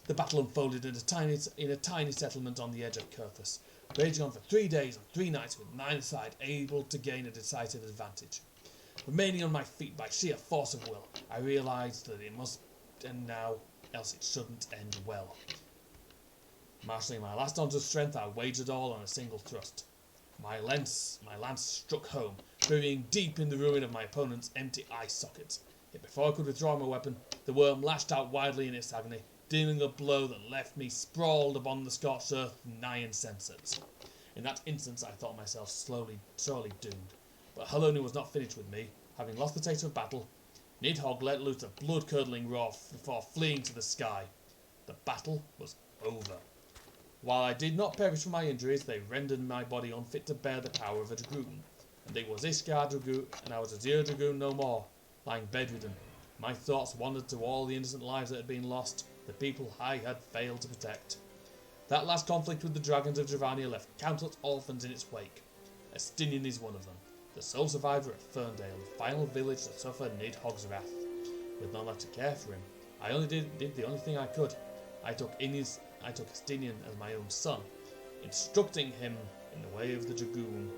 The battle unfolded in a tiny settlement on the edge of Kurthus, raging on for 3 days and 3 nights with neither side able to gain a decisive advantage. Remaining on my feet by sheer force of will, I realised that it must end now, else it shouldn't end well. Marshalling my last ounce of strength, I waged it all on a single thrust. My lance struck home, burying deep in the ruin of my opponent's empty eye socket. Yet before I could withdraw my weapon, the worm lashed out wildly in its agony, dealing a blow that left me sprawled upon the scorched earth, nigh insensible. In that instant I thought myself sorely doomed. But Haloni was not finished with me. Having lost the taste of battle, Nidhogg let loose a blood-curdling roar before fleeing to the sky. The battle was over. While I did not perish from my injuries, they rendered my body unfit to bear the power of a dragoon. And it was Ishgard dragoon, and I was a zero dragoon no more, lying bedridden. My thoughts wandered to all the innocent lives that had been lost, the people I had failed to protect. That last conflict with the dragons of Dravania left countless orphans in its wake. Estinian is one of them, the sole survivor of Ferndale, the final village that suffered Nidhogg's wrath. With none left to care for him, I only did the only thing I could. I took Estinian as my own son, instructing him in the way of the dragoon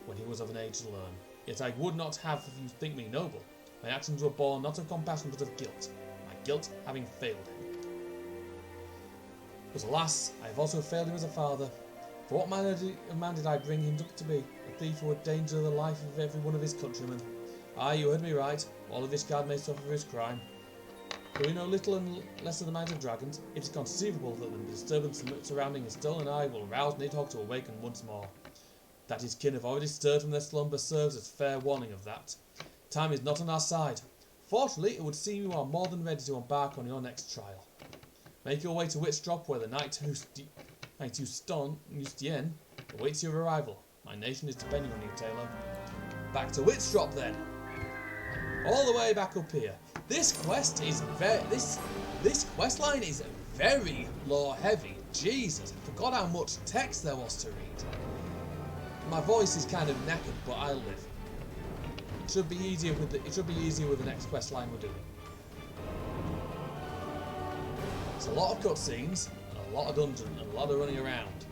when he was of an age to learn. Yet I would not have you think me noble. My actions were born not of compassion but of guilt, my guilt having failed him. But alas, I have also failed him as a father. For what manner of man did I bring him up to be? A thief who would endanger the life of every one of his countrymen. Aye, you heard me right. All of Ishgard may suffer for his crime. Though we know little and less of the minds of dragons, it is conceivable that the disturbance surrounding his stolen eye will rouse Nidhogg to awaken once more. That his kin have already stirred from their slumber serves as fair warning of that. Time is not on our side. Fortunately, it would seem you are more than ready to embark on your next trial. Make your way to Witchdrop, where the knight Ustien awaits your arrival. My nation is depending on you, Taylor. Back to Witchdrop then. All the way back up here. This quest is this quest line is very lore heavy. Jesus, I forgot how much text there was to read. My voice is kind of knackered, but I'll live. It should be easier with the next quest line we're doing. It's a lot of cutscenes, a lot of dungeons, and a lot of running around.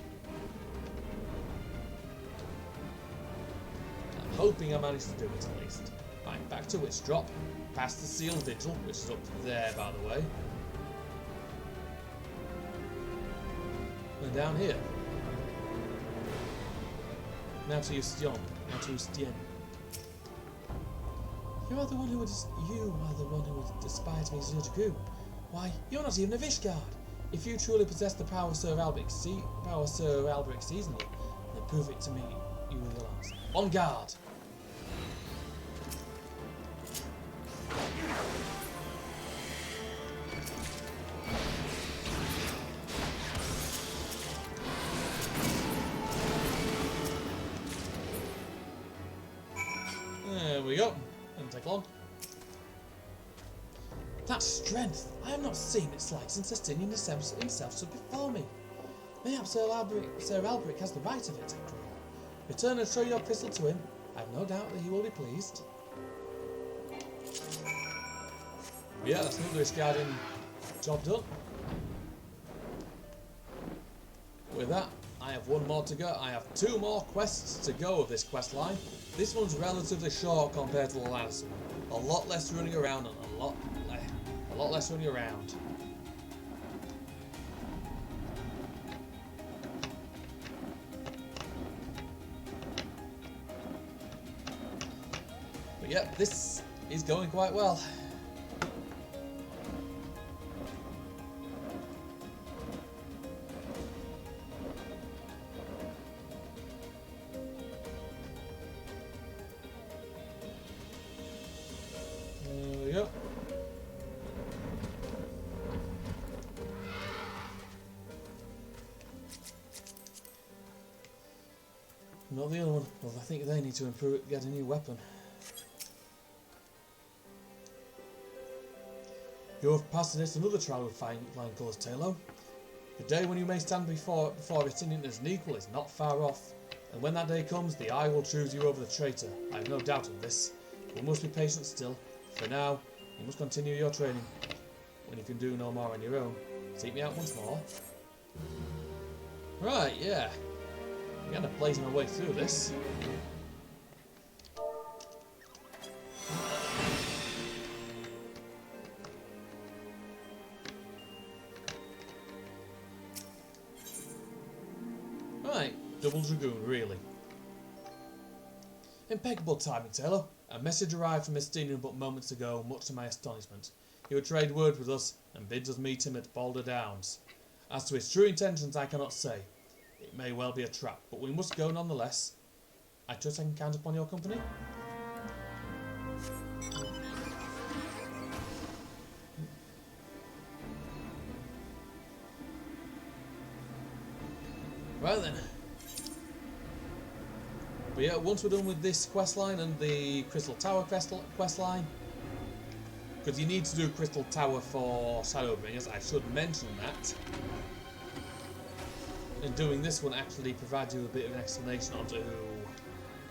I'm hoping I managed to do it at least. Right, back to Witchdrop, past the Sealed Vigil, which is up there by the way. And down here. Now to Ustien. You are the one who would despise me as your dragoon. Why, you're not even of Ishgard. If you truly possess the power of Sir Alberic seasonally, then prove it to me, you will realize. On guard! There we go. Doesn't take long. That strength! I have not seen its like since Estinian himself stood before me. Mayhap Sir Alberic has the right of it, after all. Return and show your crystal to him. I have no doubt that he will be pleased. Yeah, that's another Ishgardian job done. With that, I have one more to go. I have 2 more quests to go of this quest line. This one's relatively short compared to the last one. A lot less running around and a lot less running around. But yeah, this is going quite well. There we go. Not the other one. Well, I think they need to get a new weapon. You have passed this another trial with flying colours, Taylor. The day when you may stand before Estinian as an equal is not far off, and when that day comes, the Eye will choose you over the traitor. I have no doubt of this. You must be patient still. For now, you must continue your training. When you can do no more on your own, seek me out once more. Right, yeah. I'm kind of blazing my way through this. Right, double dragoon, really. Impeccable timing, Taylor. A message arrived from Estinian but moments ago, much to my astonishment. He would trade word with us and bids us meet him at Boulder Downs. As to his true intentions, I cannot say. It may well be a trap, but we must go nonetheless. I trust I can count upon your company? Right then. But yeah, once we're done with this quest line and the Crystal Tower quest line, because you need to do Crystal Tower for Shadowbringers, I should mention that. And doing this one actually provides you a bit of an explanation onto who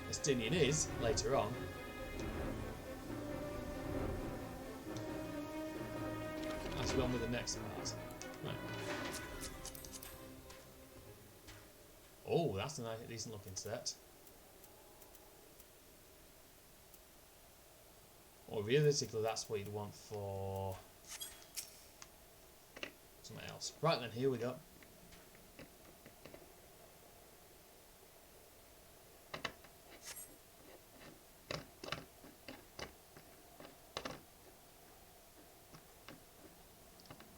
Estinian is later on. As we're on with the next part. Right. Oh, that's a nice, decent looking set. Or realistically, that's what you'd want for something else. Right then, here we go.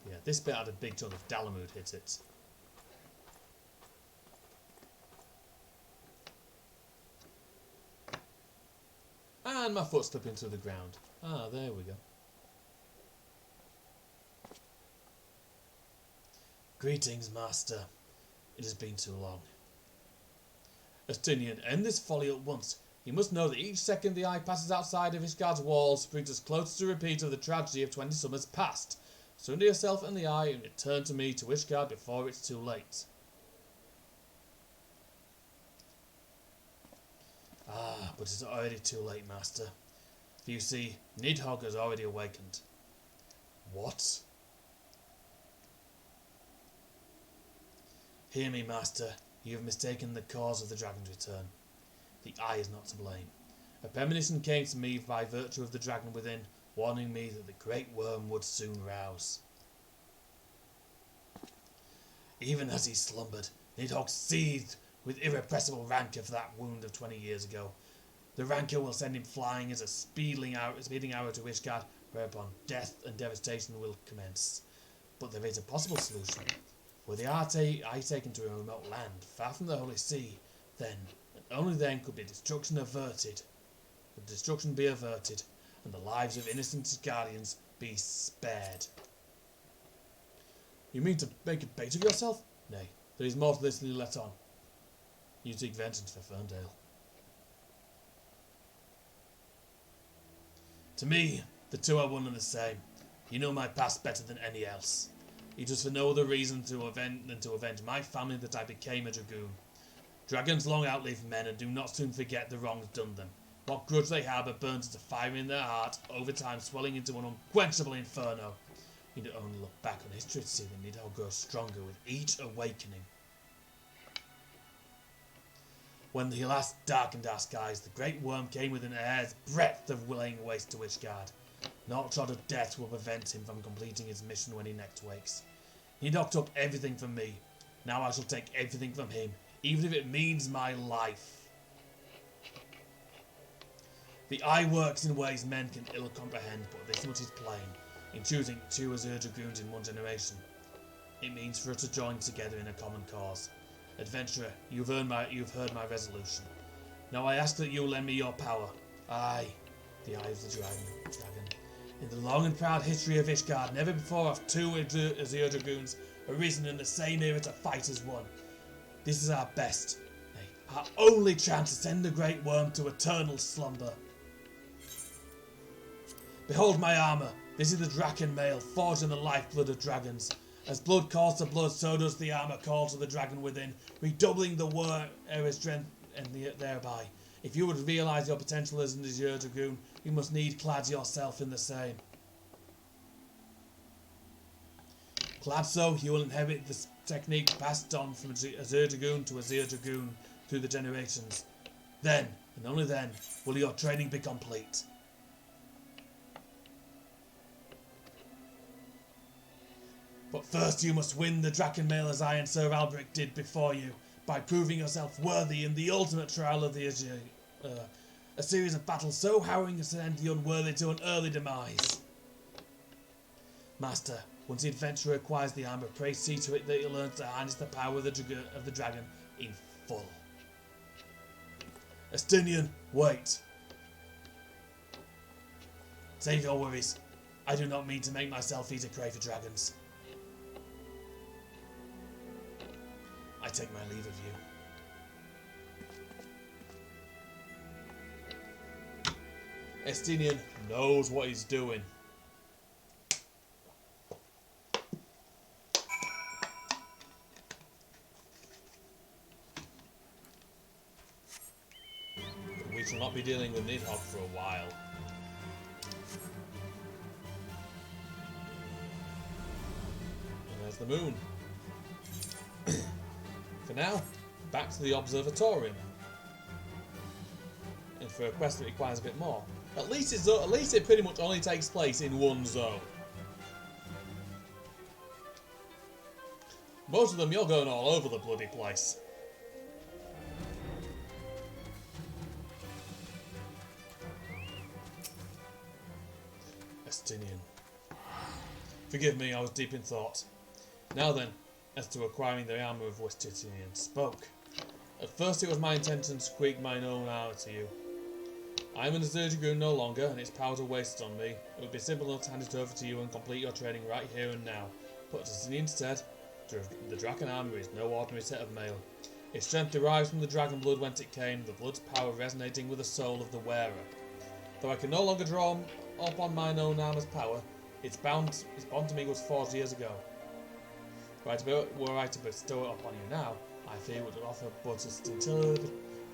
Yeah, this bit had a big chunk of Dalamud hit it. And my foot slipped into the ground. Ah, there we go. Greetings, Master. It has been too long. Estinian, end this folly at once. You must know that each second the eye passes outside of Ishgard's walls brings us closer to a repeat of the tragedy of 20 summers past. Surrender yourself and the eye and return to me to Ishgard before it's too late. Ah, but it's already too late, Master. For you see, Nidhogg has already awakened. What? Hear me, Master. You have mistaken the cause of the dragon's return. The eye is not to blame. A premonition came to me by virtue of the dragon within, warning me that the great worm would soon rouse. Even as he slumbered, Nidhogg seethed with irrepressible rancour for that wound of 20 years ago. The rancour will send him flying as a speeding arrow to Ishgard, whereupon death and devastation will commence. But there is a possible solution. Were the eye taken to a remote land, far from the Holy See, then, and only then, could the destruction be averted, and the lives of innocent guardians be spared. You mean to make a bait of yourself? Nay, there is more to this than you let on. You seek vengeance for Ferndale. To me, the two are one and the same. You know my past better than any else. It was for no other reason than to avenge my family that I became a dragoon. Dragons long outlive men and do not soon forget the wrongs done them. What grudge they harbour burns as a fire in their heart, over time swelling into an unquenchable inferno. You need only look back on history to see that Nidhogg grows stronger with each awakening. When the last darkened our skies, the great worm came within a hair's breadth of laying waste to Ishgard. Not shot of death will prevent him from completing his mission when he next wakes. Nidhogg took everything from me. Now I shall take everything from him, even if it means my life. The eye works in ways men can ill comprehend, but this much is plain. In choosing two Azure Dragoons in one generation, it means for us to join together in a common cause. Adventurer, you've heard my resolution. Now I ask that you lend me your power. Aye, the eye of the dragon. In the long and proud history of Ishgard, never before have two Azure Dragoons arisen in the same era to fight as one. This is our best, nay, our only chance to send the great worm to eternal slumber. Behold my armour. This is the Draken mail, forged in the lifeblood of dragons. As blood calls to blood, so does the armour call to the dragon within, redoubling the wearer's strength and thereby. If you would realise your potential as an Azure Dragoon, you must need clad yourself in the same. Clad so, you will inherit the technique passed on from Azure Dragoon to Azure Dragoon through the generations. Then, and only then, will your training be complete. But first you must win the Draken mail as I and Sir Albrecht did before you, by proving yourself worthy in the ultimate trial of the Azure. A series of battles so harrowing as to end the unworthy to an early demise. Master, once the adventurer acquires the armour, pray see to it that he learns to harness the power of the dragon in full. Estinian, wait. Save your worries. I do not mean to make myself easy prey for dragons. I take my leave of you. Estinian knows what he's doing. We shall not be dealing with Nidhogg for a while. And there's the moon. For now, back to the observatorium. And for a quest that requires a bit more. At least it pretty much only takes place in one zone. Most of them you're going all over the bloody place. Estinian. Forgive me, I was deep in thought. Now then, as to acquiring the armour of which Estinian spoke. At first it was my intention to squeak mine own armour to you. I am in the dragoon no longer, and its powers are wasted on me. It would be simple enough to hand it over to you and complete your training right here and now. But instead, the dragon armour is no ordinary set of mail. Its strength derives from the dragon blood whence it came, the blood's power resonating with the soul of the wearer. Though I can no longer draw upon mine own armour's power, its bond to me was forged years ago. Were I to bestow it upon you now, I fear it would offer but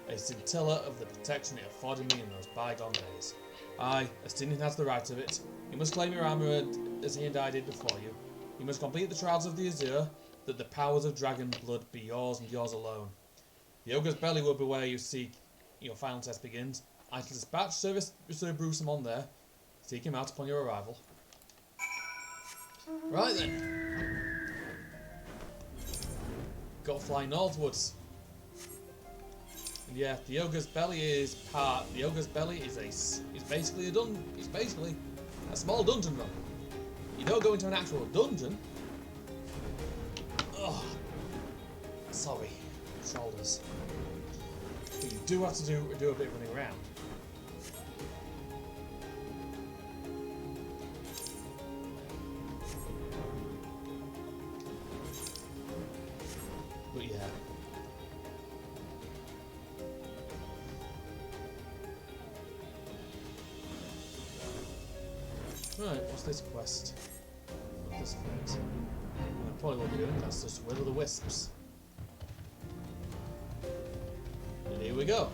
a scintilla of the protection it afforded me in those bygone days. Aye, Estinian has the right of it. You must claim your armour as he and I did before you. You must complete the trials of the Azure, that the powers of dragon blood be yours and yours alone. The ogre's belly will be where you seek your final test begins. I shall dispatch Sir Brucem on there. Seek him out upon your arrival. Right then. Got to fly northwards. And yeah, the ogre's belly is basically a small dungeon run. You don't go into an actual dungeon. Oh, sorry, shoulders. But you do have to do a bit of running around. But yeah. Right, what's this quest? What's this quest? I probably won't be doing that's just Will o' the Wisps. And here we go.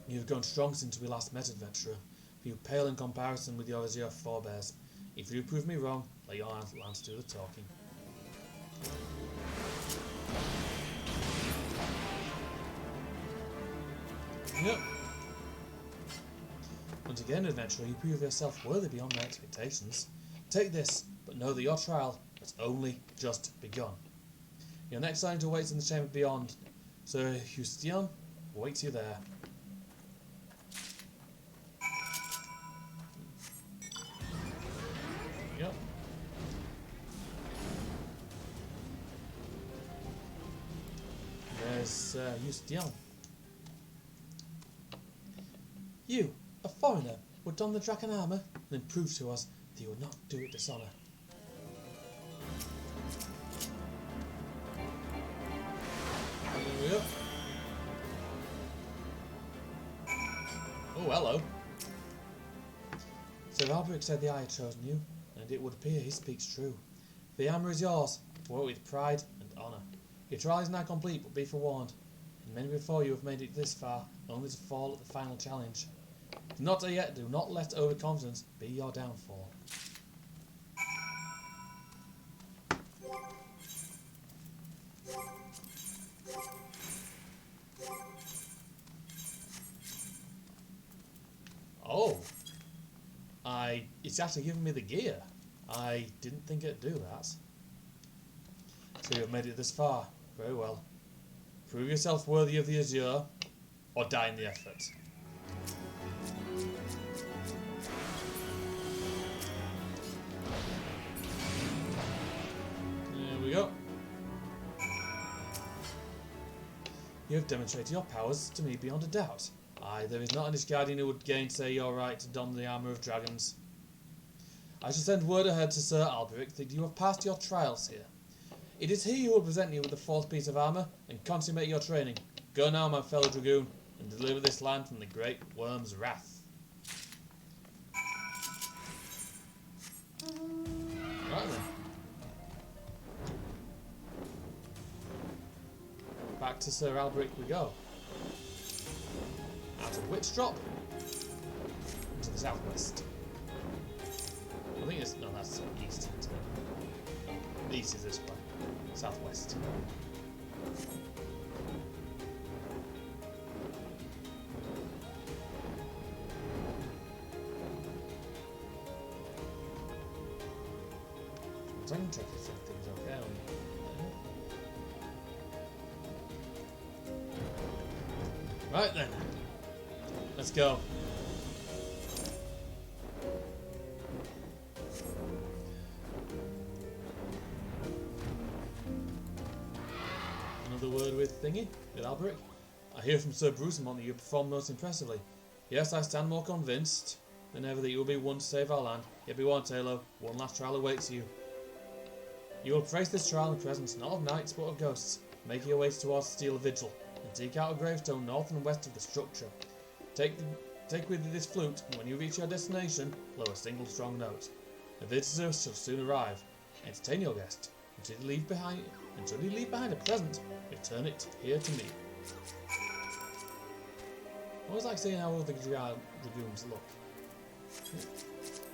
You have grown strong since we last met, adventurer, for you pale in comparison with your Azure forebears. If you prove me wrong, let your lance do the talking. Yep. Once again, adventurer, you prove yourself worthy beyond my expectations. Take this, but know that your trial has only just begun. Your next assignment awaits in the chamber beyond. Sir Hustian awaits you there. Yep. There's Hustian. You, a foreigner, would don the dragon armour and then prove to us that you would not do it dishonour. There we go. Oh, hello. Sir Alberic said the eye had chosen you, and it would appear he speaks true. The armour is yours, for it with pride and honour. Your trial is now complete, but be forewarned. And many before you have made it this far, only to fall at the final challenge. Do not let overconfidence be your downfall. Oh. It's actually giving me the gear. I didn't think it'd do that. So you've made it this far. Very well. Prove yourself worthy of the azure, or die in the effort. There we go. You have demonstrated your powers to me beyond a doubt. Aye, there is not an Ishgardian who would gainsay your right to don the armour of dragons. I shall send word ahead to Sir Alberic that you have passed your trials here. It is he who will present you with the fourth piece of armour and consummate your training. Go now, my fellow dragoon, and deliver this land from the great worm's wrath. Right then. Back to Sir Alberic we go. Out of which drop? To the southwest. I think it's... no, that's east. The east is this way. Southwest. I can check if everything's okay on there. Right then. Let's go. Another word with Thingy, with Alberic. I hear from Sir Brucemont that you performed most impressively. Yes, I stand more convinced than ever that you will be one to save our land. Yet be warned, Taylor, one last trial awaits you. You will face this trial in the presence not of knights but of ghosts. Make your way towards Steel Vigil, and take out a gravestone north and west of the structure. Take with you this flute, and when you reach your destination, blow a single strong note. A visitor shall soon arrive. Entertain your guest, and should he leave behind a present, return it here to me. I always like seeing how other dragoons look.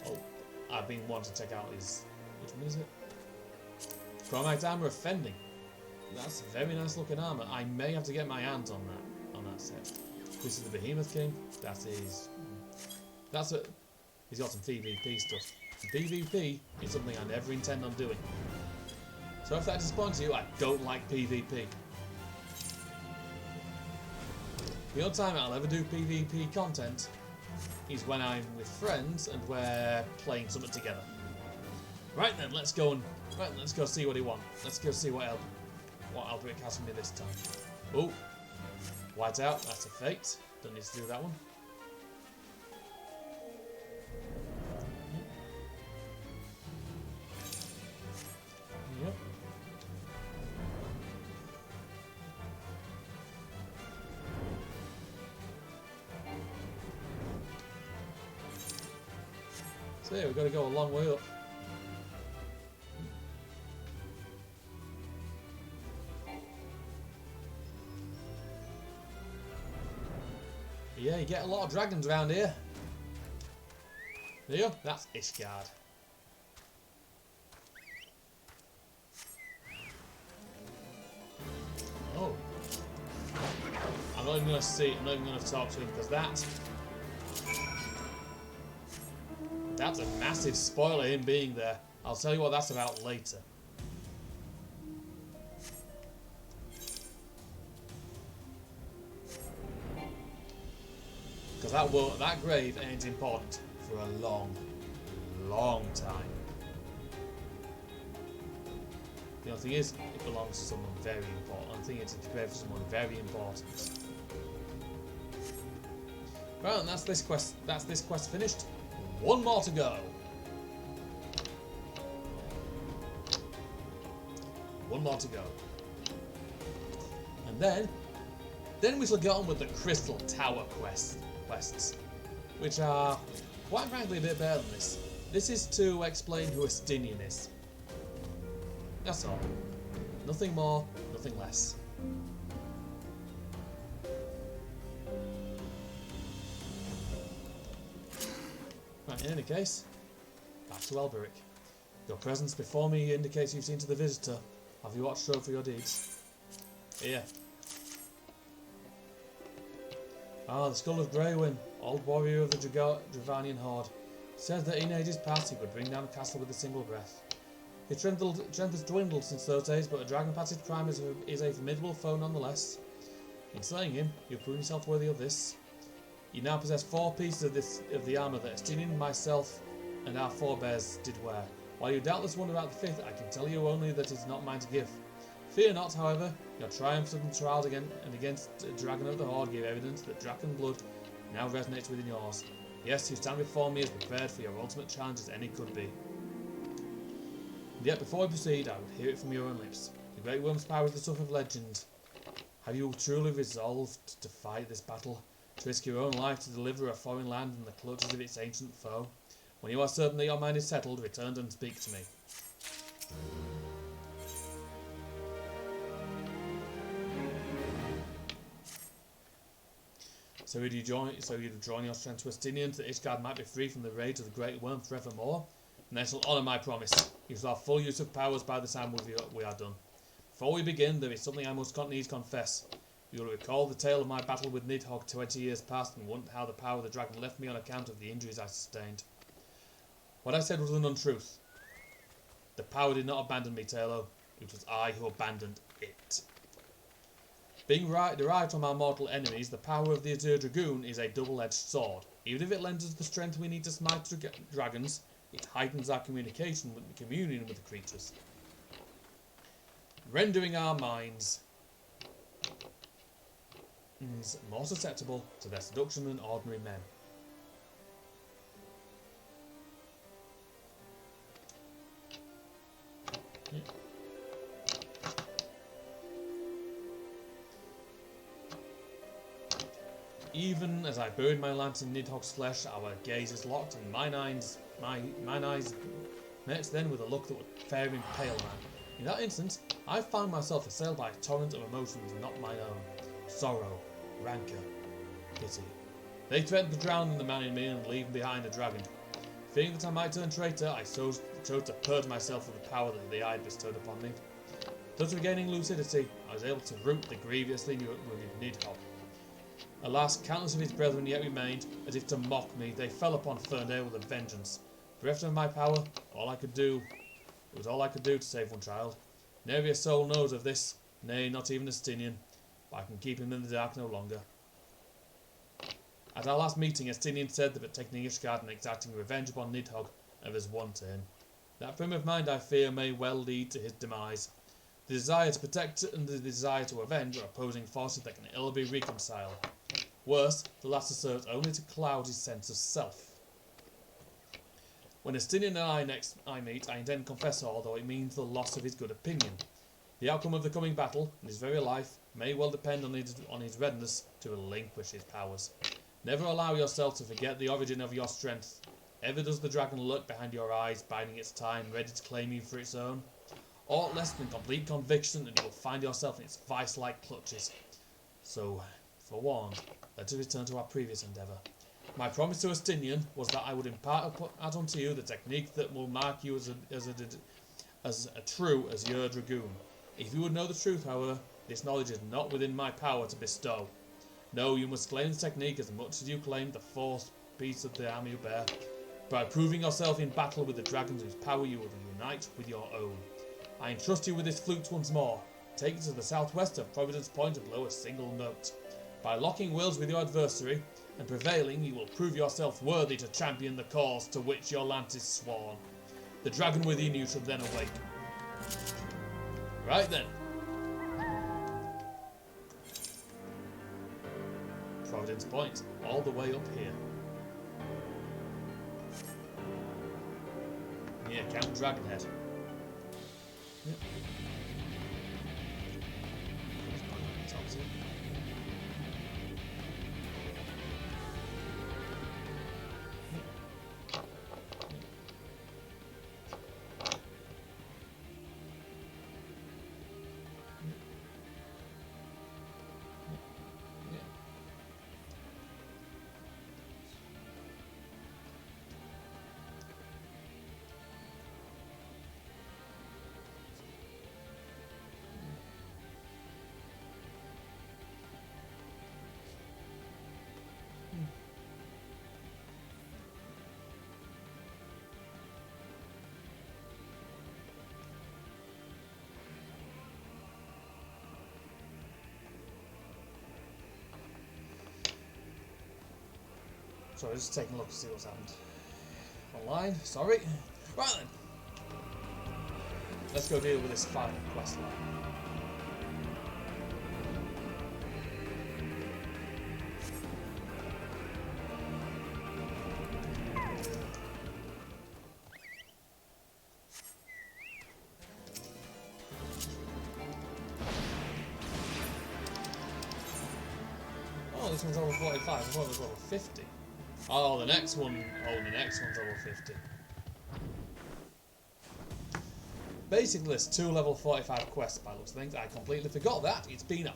Oh, I've been wanting to check out his... which one is it? Chromite armour of Fending. That's a very nice looking armour. I may have to get my hands on that set. This is the Behemoth King. He's got some PvP stuff. PvP is something I never intend on doing. So if that disappoints you, I don't like PvP. The only time I'll ever do PvP content is when I'm with friends and we're playing something together. Right then, let's go see what he wants. Let's go see what Alberic has for me this time. Oh, white out. That's a fate. Don't need to do that one. Yep. So yeah, we've got to go a long way up. Yeah, you get a lot of dragons around here. There you go, that's Ishgard. Oh. I'm not even going to talk to him because that's a massive spoiler, him being there. I'll tell you what that's about later. Because that grave ain't important for a long, long time. The only thing is, it belongs to someone very important. I think it's a grave for someone very important. Right, and that's this quest finished. One more to go. One more to go. And then we shall get on with the Crystal Tower quests, which are, quite frankly, a bit better than this. This is to explain who Estinian is. That's all. Nothing more, nothing less. Right, in any case, back to Alberic. Your presence before me indicates you've seen to the visitor. Have you watched over your deeds? Here. Ah, the skull of Greywin, old warrior of the Dravanian horde. Says that in ages past he could bring down a castle with a single breath. His strength has dwindled since those days, but a dragon passage prime is a formidable foe nonetheless. In slaying him, you've proven yourself worthy of this. You now possess 4 pieces of the armour that Estinian, myself, and our forebears did wear. While you doubtless wonder about the 5th, I can tell you only that it is not mine to give. Fear not, however, your triumphs and trials against Dragon of the Horde give evidence that Draken blood now resonates within yours. Yes, you stand before me as prepared for your ultimate challenge as any could be. And yet, before we proceed, I would hear it from your own lips. The Great Worm's power is the stuff of legend. Have you truly resolved to fight this battle? To risk your own life to deliver a foreign land from the clutches of its ancient foe? When you are certain that your mind is settled, return and speak to me. So you'd join your strength to Estinian, that Ishgard might be free from the rage of the Great Worm forevermore? And I shall honour my promise. You shall have full use of powers by the time we are done. Before we begin, there is something I must needs confess. You will recall the tale of my battle with Nidhogg 20 years past and wonder how the power of the dragon left me on account of the injuries I sustained. What I said was an untruth. The power did not abandon me, Taylor. It was I who abandoned it. Being derived from our mortal enemies, the power of the Azure Dragoon is a double-edged sword. Even if it lends us the strength we need to smite dragons, it heightens our communion with the creatures, rendering our minds more susceptible to their seduction than ordinary men. Yeah. Even as I buried my lance in Nidhogg's flesh, our gazes locked, and mine eyes met then with a look that would fair impale a man. In that instant, I found myself assailed by a torrent of emotions not mine own. Sorrow, rancour, pity. They threatened to drown the man in me and leave behind a dragon. Fearing that I might turn traitor, I chose to purge myself of the power that the eye had bestowed upon me. Thus regaining lucidity, I was able to root the grievously wounded Nidhogg. Alas, countless of his brethren yet remained, as if to mock me. They fell upon Ferndale with a vengeance. Bereft of my power, it was all I could do to save one child. Nary a soul knows of this, nay, not even Estinian, but I can keep him in the dark no longer. At our last meeting, Estinian said that taking Ishgard and exacting revenge upon Nidhogg of his one turn. That frame of mind, I fear, may well lead to his demise. The desire to protect and the desire to avenge are opposing forces that can ill be reconciled. Worse, the latter serves only to cloud his sense of self. When Estinian and I next meet, I intend to confess all, though it means the loss of his good opinion. The outcome of the coming battle, and his very life, may well depend on his readiness to relinquish his powers. Never allow yourself to forget the origin of your strength. Ever does the dragon lurk behind your eyes, biding its time, ready to claim you for its own? Aught less than complete conviction that you will find yourself in its vice-like clutches. So, forewarned, let us return to our previous endeavour. My promise to Estinian was that I would impart unto you the technique that will mark you as a true Azure Dragoon. If you would know the truth, however, this knowledge is not within my power to bestow. No, you must claim the technique as much as you claim the 4th piece of the armour you bear, by proving yourself in battle with the dragons whose power you will unite with your own. I entrust you with this flute once more. Take it to the southwest of Providence Point and blow a single note. By locking wills with your adversary and prevailing, you will prove yourself worthy to champion the cause to which your lance is sworn. The dragon within you shall then awake. Right then. Providence Point, all the way up here. Near Camp Dragonhead. Yep. Sorry, just taking a look to see what's happened. Online, sorry. Right then. Let's go deal with this final quest line. Oh, this one's level 45. I thought it was level 50. Oh, the next one. Oh, the next one's level 50. Basically, there's 2 level 45 quests by the looks of things. I completely forgot that. It's been a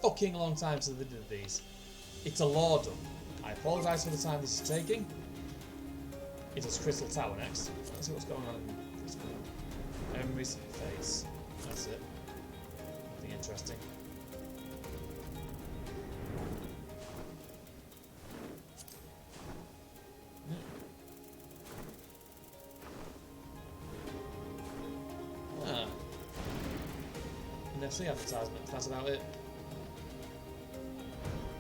fucking long time since we did these. It's a lordom. I apologise for the time this is taking. It is Crystal Tower next. Let's see what's going on in Crystal Tower. Emery's face. That's it. Nothing interesting. NFC advertisement, that's about it.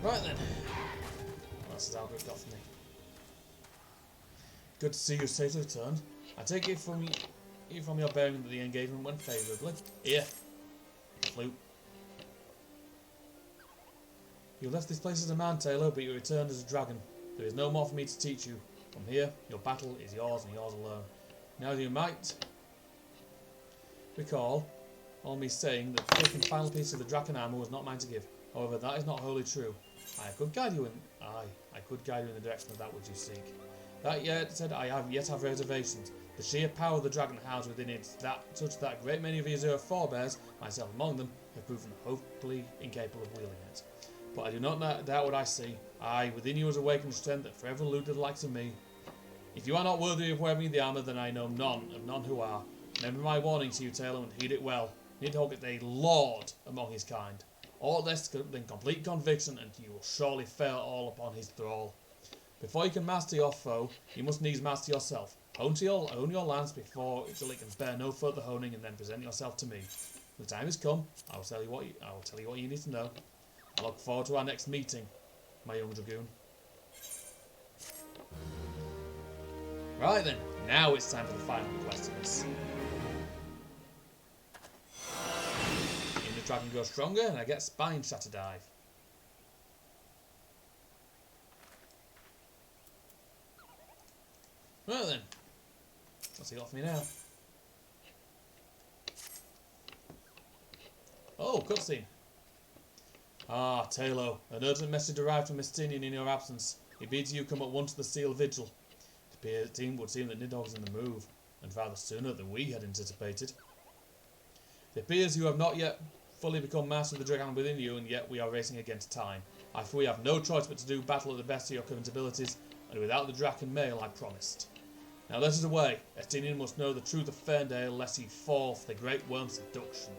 Right then. Well, that's how good got for me. Good to see you safely returned. I take it from your bearing that the engagement went favourably. Here. Flute. You left this place as a man, Taylor, but you returned as a dragon. There is no more for me to teach you. From here, your battle is yours and yours alone. Now you might recall all me saying that the fifth and final piece of the dragon armour was not mine to give. However, that is not wholly true. I could guide you in the direction of that which you seek. That yet said, I have reservations. The sheer power of the dragon housed within it, such that a great many of his forebears, myself among them, have proven hopefully incapable of wielding it. But I do not doubt what I see. Within you is awakened strength that forever eluded the likes of me. If you are not worthy of wearing the armour, then I know none who are. Remember my warning to you, Taylor, and heed it well. Nidhogg is a lord among his kind. Aught less than complete conviction, and you will surely fail all upon his thrall. Before you can master your foe, you must needs master yourself. Own your lance till it can bear no further honing, and then present yourself to me. The time has come. I will tell you what you need to know. I look forward to our next meeting, my young dragoon. Right then, now it's time for the final quest of this. Dragon grows stronger and I get spine shatter dive. Right then. What's he got for me now? Oh, cutscene. Ah, Taylor, an urgent message arrived from Mistinian in your absence. He bids you come at once to the Seal Vigil. It would seem that Nidhogg's in the move, and rather sooner than we had anticipated. It appears you have not yet fully become master of the dragon within you, and yet we are racing against time. We have no choice but to do battle at the best of your current abilities, and without the dragon mail I promised. Now let us away. Estinian must know the truth of Ferndale, lest he fall for the great worm's seduction.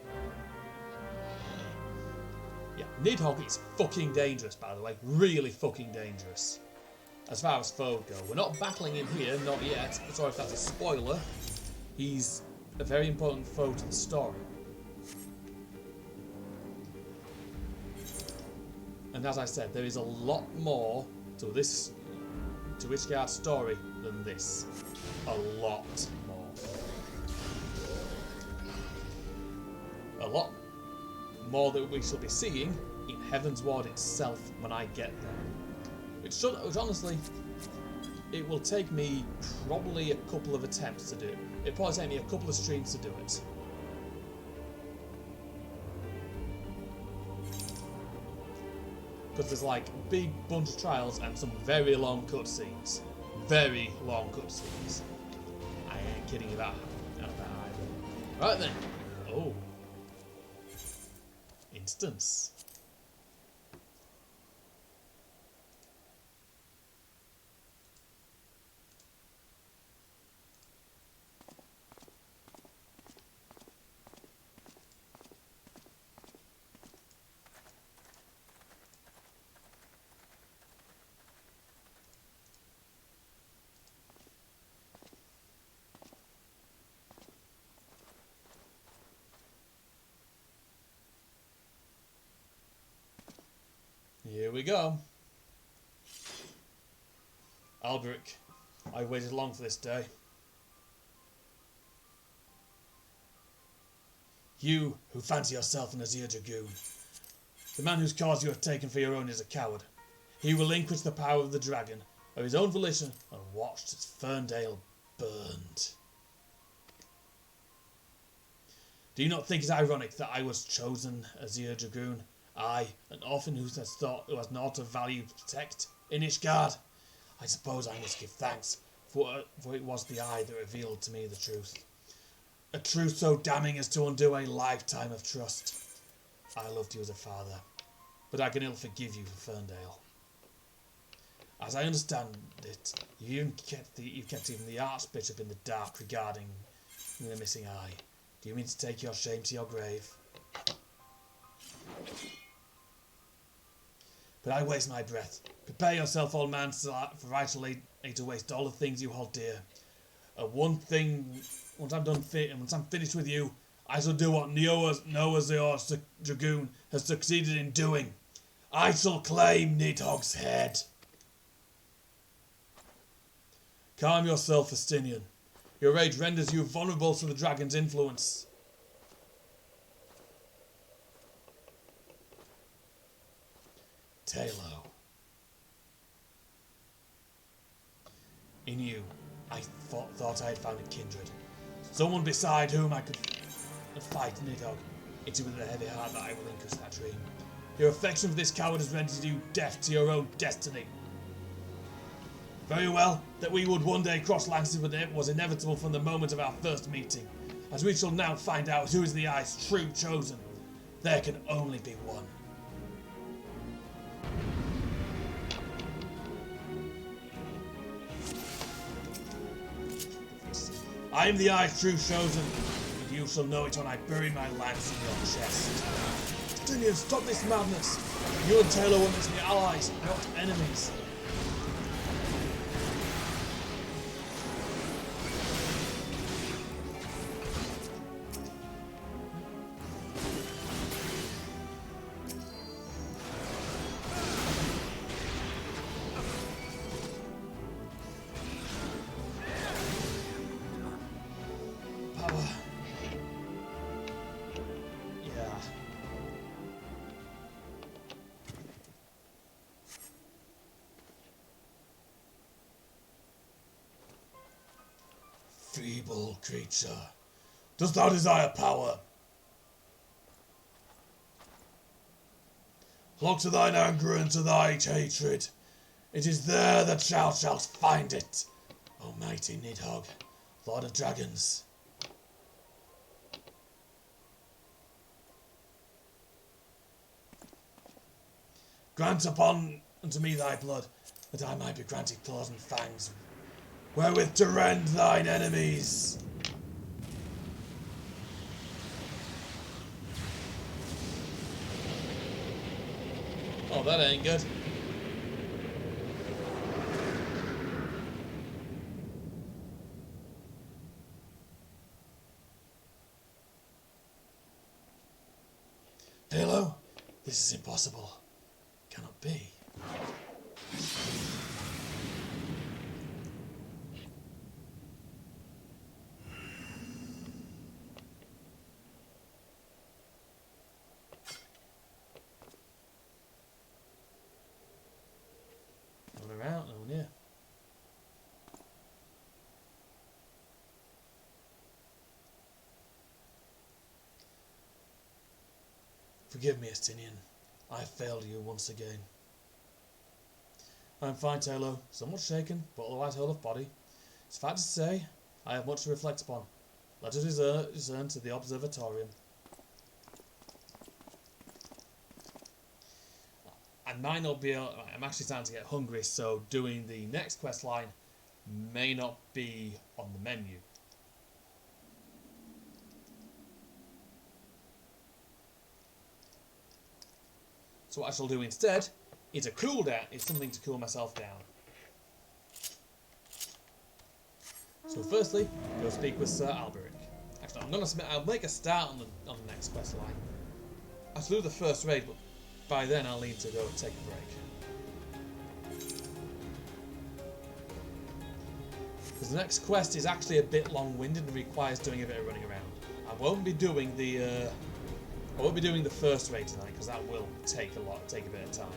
Yeah, Nidhogg is fucking dangerous, by the way. Really fucking dangerous. As far as foes go. We're not battling him here, not yet. Sorry if that's a spoiler. He's a very important foe to the story. And as I said, there is a lot more to Ishgard's story than this. A lot more. A lot more that we shall be seeing in Heaven's Ward itself when I get there. Which honestly, it will take me probably a couple of attempts to do it. It'll probably take me a couple of streams to do it. Because there's like a big bunch of trials and some very long cutscenes. Very long cutscenes. I ain't kidding about that either. Right then. Oh. Instance. Here we go. Alberic, I waited long for this day. You, who fancy yourself an Azir Dragoon, the man whose cause you have taken for your own is a coward. He relinquished the power of the dragon of his own volition and watched as Ferndale burned. Do you not think it ironic that I was chosen Azir Dragoon? I, an orphan who has naught of value to protect in Ishgard? I suppose I must give thanks, for it was the eye that revealed to me the truth. A truth so damning as to undo a lifetime of trust. I loved you as a father, but I can ill forgive you for Ferndale. As I understand it, you kept even the Archbishop in the dark regarding the missing eye. Do you mean to take your shame to your grave? But I waste my breath. Prepare yourself, old man, for I shall lay to waste all the things you hold dear. Once I'm finished with you, I shall do what Azir Dragoon has succeeded in doing. I shall claim Nidhogg's head. Calm yourself, Festinian. Your rage renders you vulnerable to the dragon's influence. Talo. In you, I thought I had found a kindred. Someone beside whom I could fight Nidhogg. It is with a heavy heart that I relinquish that dream. Your affection for this coward has rendered you deaf to your own destiny. Very well, that we would one day cross lances with it was inevitable from the moment of our first meeting, as we shall now find out who is the Eye's true chosen. There can only be one. I am the Eye's true chosen, and you shall know it when I bury my lance in your chest. Festinian, stop this madness! You and Taylor want us to be allies, not enemies. Feeble creature, dost thou desire power? Flock to thine anger and to thy hatred. It is there that thou shalt find it, O mighty Nidhogg, Lord of Dragons. Grant unto me thy blood, that I might be granted claws and fangs, wherewith to rend thine enemies. Oh, that ain't good. Halo, this is impossible. Cannot be. Around, no near. Forgive me, Estinian. I failed you once again. I am fine, Taylor. Somewhat shaken, but otherwise whole of body. It's fact to say, I have much to reflect upon. Let us return to the observatorium. I might not be able, I'm actually starting to get hungry, so doing the next quest line may not be on the menu. So what I shall do instead is a cooldown. It's something to cool myself down. So firstly, go speak with Sir Alberic. Actually, I'll make a start on the next quest line. I shall do the first raid, but by then I'll need to go and take a break. Because the next quest is actually a bit long-winded and requires doing a bit of running around. I won't be doing the first raid tonight because that will take a bit of time.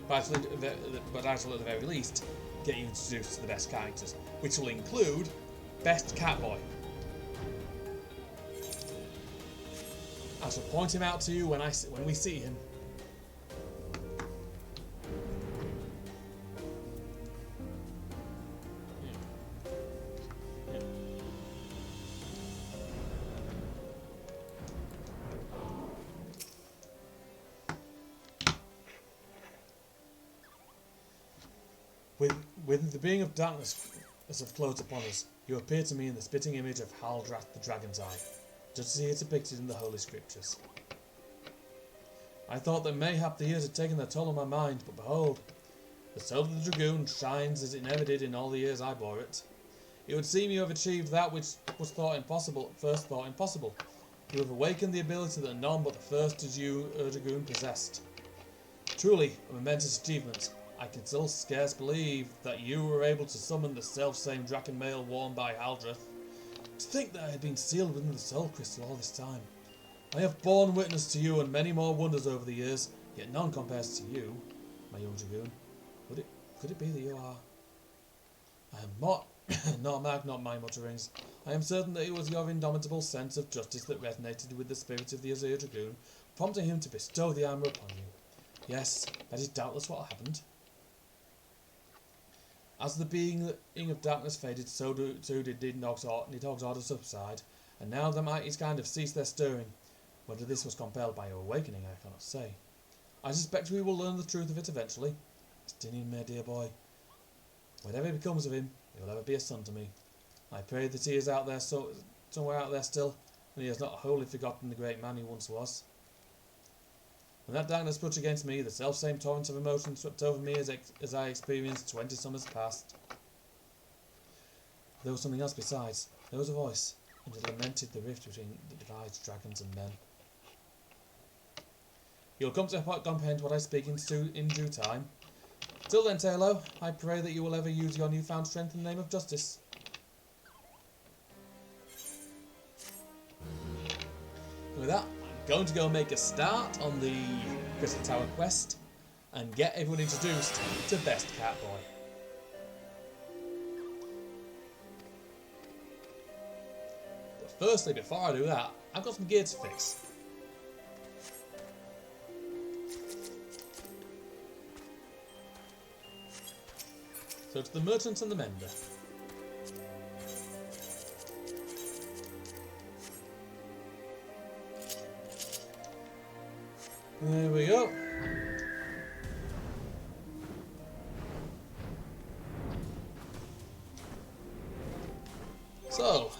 But I shall at the very least get you introduced to the best characters, which will include Best Catboy. I shall point him out to you when we see him. With the being of darkness as have closed upon us, you appear to me in the spitting image of Haldrath the Dragon's Eye, just as he is depicted in the Holy Scriptures. I thought that mayhap the years had taken their toll on my mind, but behold, the soul of the dragoon shines as it never did in all the years I bore it. It would seem you have achieved that which was first thought impossible. You have awakened the ability that none but the first dragoon possessed. Truly, a momentous achievement. I can still scarce believe that you were able to summon the self-same dragon mail worn by Haldrath. To think that I had been sealed within the soul crystal all this time. I have borne witness to you and many more wonders over the years, yet none compares to you, my young dragoon. Could it be that you are? I am not my mutterings. I am certain that it was your indomitable sense of justice that resonated with the spirit of the Azure Dragoon, prompting him to bestow the armour upon you. Yes, that is doubtless what happened. As the being of darkness faded, so did Nidhogg's order subside, and now the mighties kind of ceased their stirring. Whether this was compelled by your awakening, I cannot say. I suspect we will learn the truth of it eventually. Stinian, my dear boy. Whatever becomes of him, he will ever be a son to me. I pray that he is out there, somewhere out there still, and he has not wholly forgotten the great man he once was. When that darkness pushed against me, the self-same torrent of emotion swept over me as I experienced 20 summers past. There was something else besides. There was a voice, and it lamented the rift between the divides dragons and men. You'll come to comprehend what I speak in due time. Till then, Taylor, I pray that you will ever use your newfound strength in the name of justice. And with that, going to go make a start on the Crystal Tower quest and get everyone introduced to Best Catboy. But firstly, before I do that, I've got some gear to fix. So to the Merchant and the Mender. There we go. So.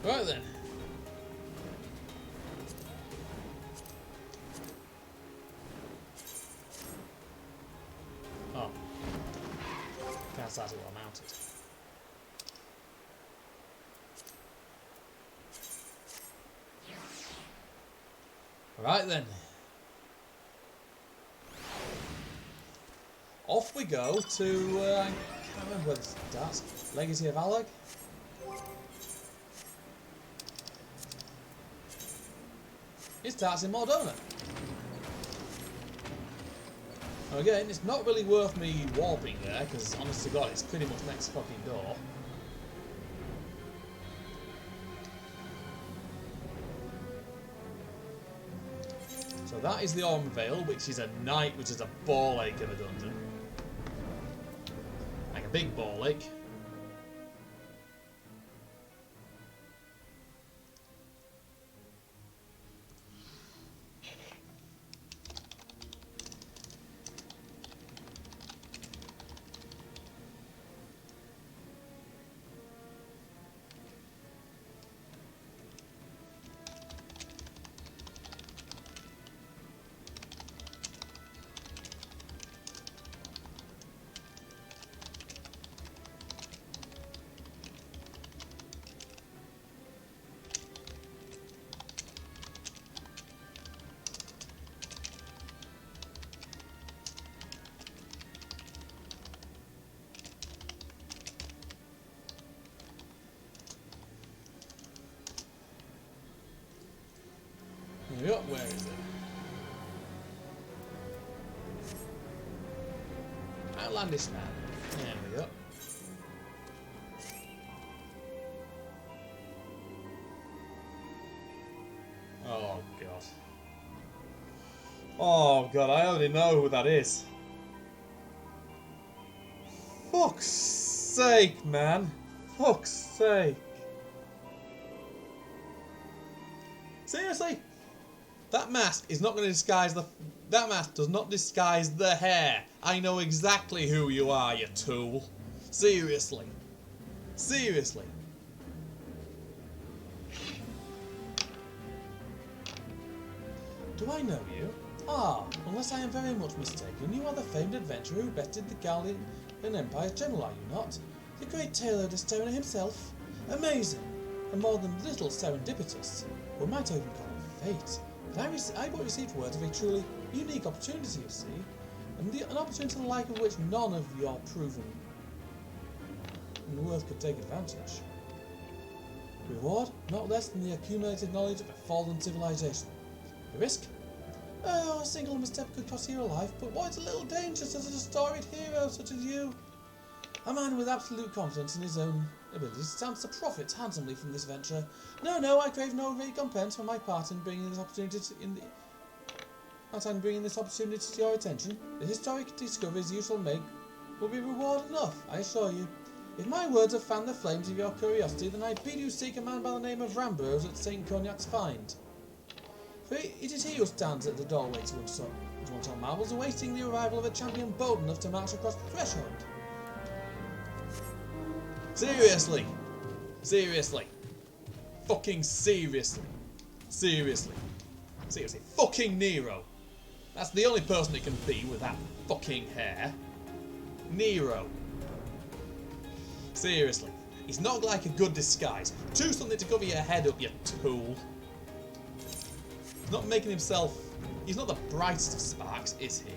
Right then. Oh. Can't start it while mounted. Right then. Off we go to, I can't remember where this starts. Legacy of Alleg? It starts in Mordona. Now again, it's not really worth me warping there, because honest to God, it's pretty much next fucking door. So that is the Orm Vale, which is a ball ache of a dungeon. Like a big ball ache. Where is it? Outlandish man. There we go. Oh god. Oh god, I already know who that is. Fuck's sake, man. Fuck's sake. Seriously? That mask is not going to disguise the... That mask does not disguise the hair. I know exactly who you are, you tool. Seriously. Seriously. Do I know you? Ah, unless I am very much mistaken, you are the famed adventurer who bested the Gallian Empire's general, are you not? The great Taylor de Stoner himself? Amazing! And more than little serendipitous. We might even call it fate. But I but received word of a truly unique opportunity, you see, and an opportunity the like of which none of your proven worth could take advantage. Reward? Not less than the accumulated knowledge of a fallen civilization. The risk? Oh, a single misstep could cost you your life, but why it's a little dangerous as a storied hero such as you? A man with absolute confidence in his own abilities stands to profit handsomely from this venture. No, I crave no recompense for my part in bringing this opportunity to your attention. The historic discoveries you shall make will be reward enough, I assure you. If my words have fanned the flames of your curiosity, then I bid you seek a man by the name of Rambrose at St. Cognac's Find. For it is he who stands at the doorway to untold marvels, awaiting the arrival of a champion bold enough to march across the threshold. Seriously. Seriously. Fucking seriously. Seriously. Seriously. Fucking Nero. That's the only person it can be with that fucking hair. Nero. Seriously. He's not like a good disguise. Choose something to cover your head up, you tool. He's not making himself... He's not the brightest of sparks, is he?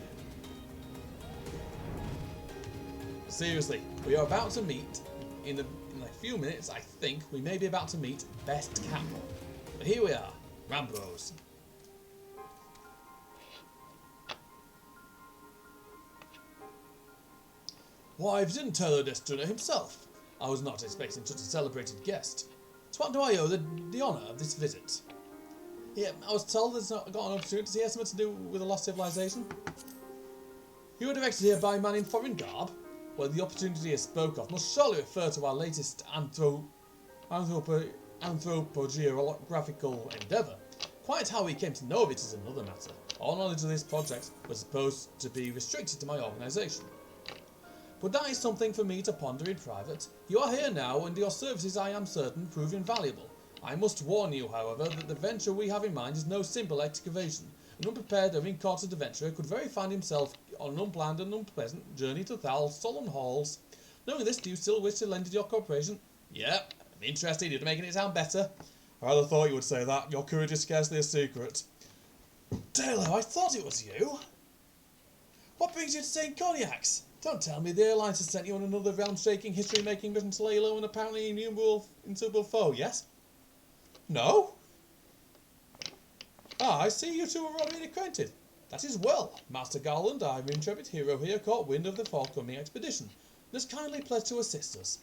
Seriously. We are about to meet... In a few minutes, I think, we may be about to meet Best Catmull. But here we are. Rambrose. Why, if didn't Taylor de Stoner himself. I was not expecting such a celebrated guest. To what do I owe the honour of this visit? Yeah, I was told there's not got an opportunity here, something to do with a lost civilization. You were directed here by a man in foreign garb? Well, the opportunity I spoke of must surely refer to our latest anthropogeographical endeavour. Quite how we came to know of it is another matter. All knowledge of this project was supposed to be restricted to my organisation. But that is something for me to ponder in private. You are here now, and your services, I am certain, prove invaluable. I must warn you, however, that the venture we have in mind is no simple excavation. An unprepared or incarcerated adventurer could very find himself on an unplanned and unpleasant journey to Thal's solemn halls. Knowing this, do you still wish to lend your cooperation? Yep, I'm interested. You're making it sound better. I rather thought you would say that. Your courage is scarcely a secret. Taylor, I thought it was you. What brings you to St. Cognac's? Don't tell me the Alliance has sent you on another realm-shaking, history-making mission to lay low an apparently insuperable foe, yes? No? Ah, I see you two are already acquainted. That is well. Master Garland, our intrepid hero here, caught wind of the forthcoming expedition, and has kindly pledged to assist us.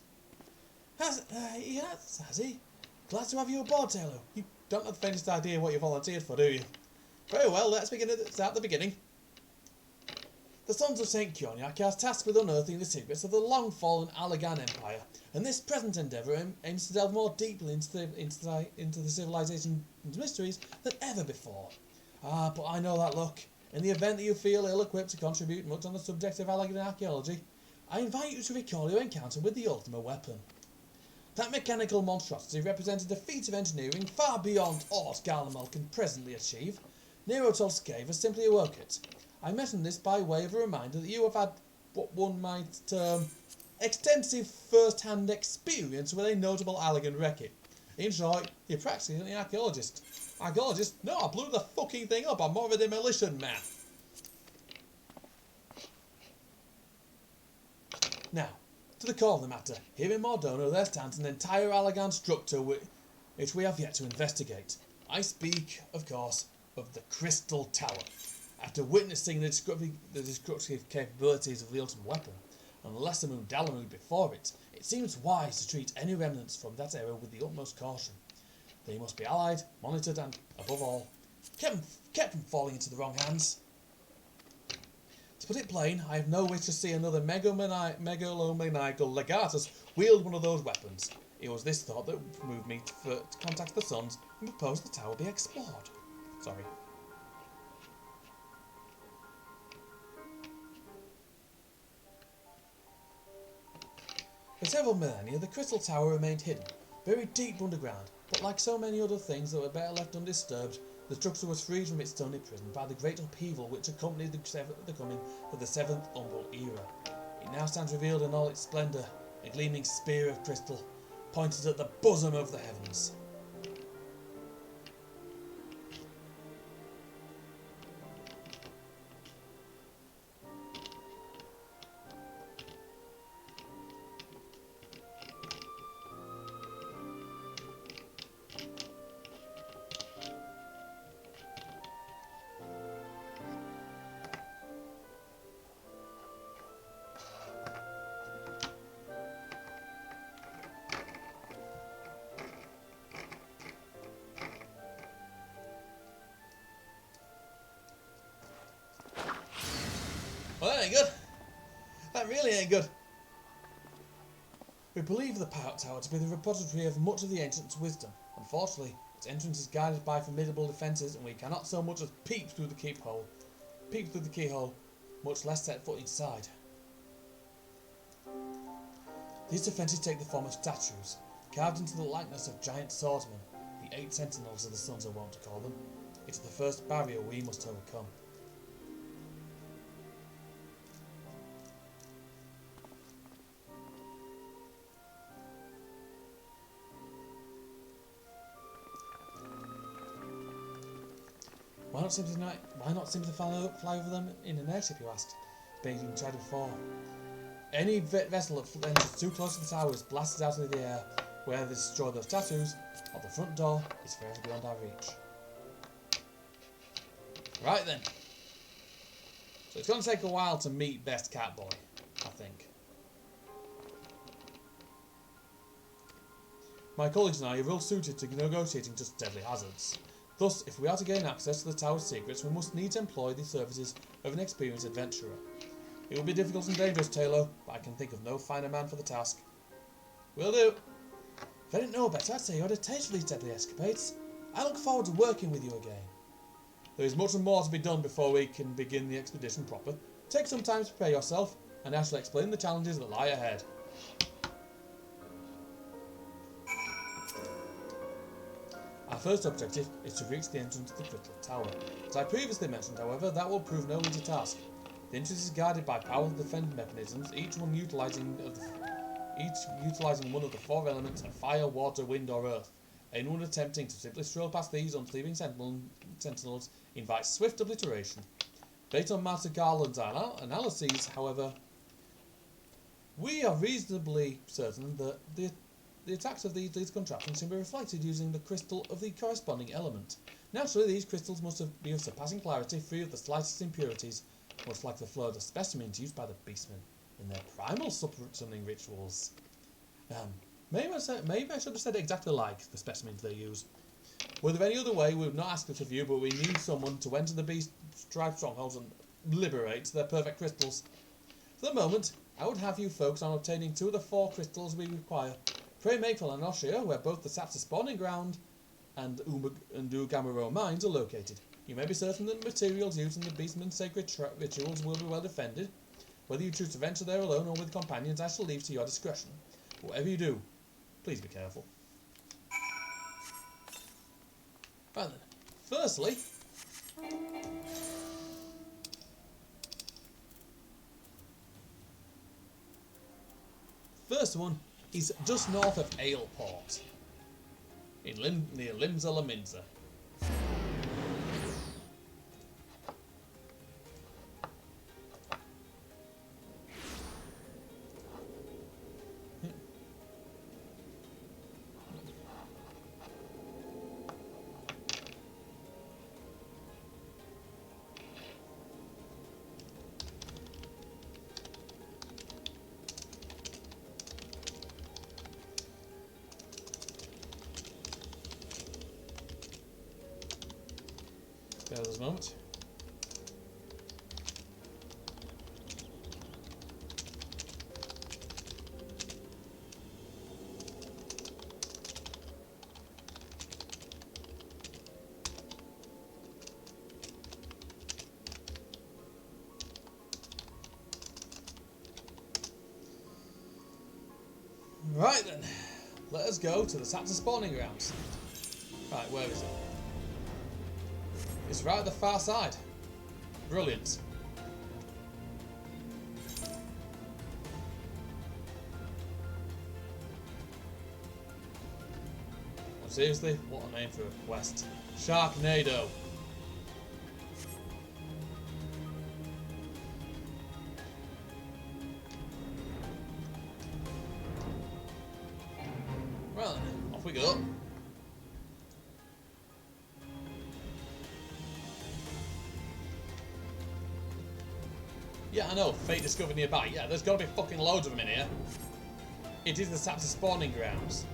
Has he? Glad to have you aboard, Taylor. You don't have the faintest idea what you volunteered for, do you? Very well, let's begin at the beginning. The Sons of St. Cognac are tasked with unearthing the secrets of the long-fallen Allegan Empire, and this present endeavour aims to delve more deeply into the civilization's mysteries than ever before. Ah, but I know that look. In the event that you feel ill-equipped to contribute much on the subject of Allegan archaeology, I invite you to recall your encounter with the ultimate weapon. That mechanical monstrosity represented a feat of engineering far beyond aught Garlemald can presently achieve. Nero Tolskeva simply awoke it. I mention this by way of a reminder that you have had what one might term extensive first-hand experience with a notable Allegan wreckage. In short, you're practically an archaeologist. Archaeologist? No, I blew the fucking thing up. I'm more of a demolition man. Now, to the core of the matter. Here in Mordona there stands an entire Allegan structure which we have yet to investigate. I speak, of course, of the Crystal Tower. After witnessing the destructive capabilities of the ultimate weapon, and the lesser moon Dalamud before it, it seems wise to treat any remnants from that era with the utmost caution. They must be allied, monitored, and, above all, kept from falling into the wrong hands. To put it plain, I have no wish to see another megalomaniacal legatus wield one of those weapons. It was this thought that moved me to contact the Sons and propose the tower be explored. Sorry. For several millennia, the Crystal Tower remained hidden, buried deep underground, but like so many other things that were better left undisturbed, the structure was freed from its stony prison by the great upheaval which accompanied the coming of the Seventh Umbral Era. It now stands revealed in all its splendour, a gleaming spear of crystal, pointed at the bosom of the heavens. Well, that ain't good. That really ain't good. We believe the Pout Tower to be the repository of much of the ancients' wisdom. Unfortunately, its entrance is guarded by formidable defences, and we cannot so much as peep through the keyhole, much less set foot inside. These defences take the form of statues, carved into the likeness of giant swordsmen, the 8 sentinels of the Sons are wont to call them. It is the first barrier we must overcome. Why not simply fly over them in an airship, you asked? Being tried before. Any vessel that enters too close to the tower is blasted out into the air, where they destroy those tattoos, or the front door is forever beyond our reach. Right then. So it's going to take a while to meet Best Catboy, I think. My colleagues and I are well suited to negotiating just deadly hazards. Thus, if we are to gain access to the tower's secrets, we must needs employ the services of an experienced adventurer. It will be difficult and dangerous, Taylor, but I can think of no finer man for the task. Will do. If I didn't know better, I'd say you had a taste for these deadly escapades. I look forward to working with you again. There is much more to be done before we can begin the expedition proper. Take some time to prepare yourself, and I shall explain the challenges that lie ahead. Our first objective is to reach the entrance to the Crystal Tower. As I previously mentioned, however, that will prove no easy task. The entrance is guarded by powerful defense mechanisms, each utilising one of the 4 elements of fire, water, wind or earth. Anyone attempting to simply stroll past these unbelieving sentinels invites swift obliteration. Based on Master Garland's analyses, however, we are reasonably certain that the attacks of these contraptions can be reflected using the crystal of the corresponding element. Naturally, these crystals must be of surpassing clarity, free of the slightest impurities, much like the flow of the specimens used by the beastmen in their primal summoning rituals. Maybe I should have said exactly like the specimens they use. Were there any other way, we would not ask it of you, but we need someone to enter the beast tribe strongholds and liberate their perfect crystals. For the moment, I would have you focus on obtaining 2 of the 4 crystals we require. Pray make for Lanoshia, where both the Sapsa spawning ground and Ugamaro mines are located. You may be certain that the materials used in the beastmen's sacred rituals will be well defended. Whether you choose to venture there alone or with companions, I shall leave to your discretion. But whatever you do, please be careful. Right then, first one is just north of Aleport, near Limsa Laminza. a moment. Right then, let us go to the Saptor spawning grounds. Right, where is it? It's right at the far side. Brilliant. Oh, seriously? What a name for a quest. Sharknado. Well then, off we go. Yeah, I know, fate discovered nearby. Yeah, there's gotta be fucking loads of them in here. It is the Saptor spawning grounds,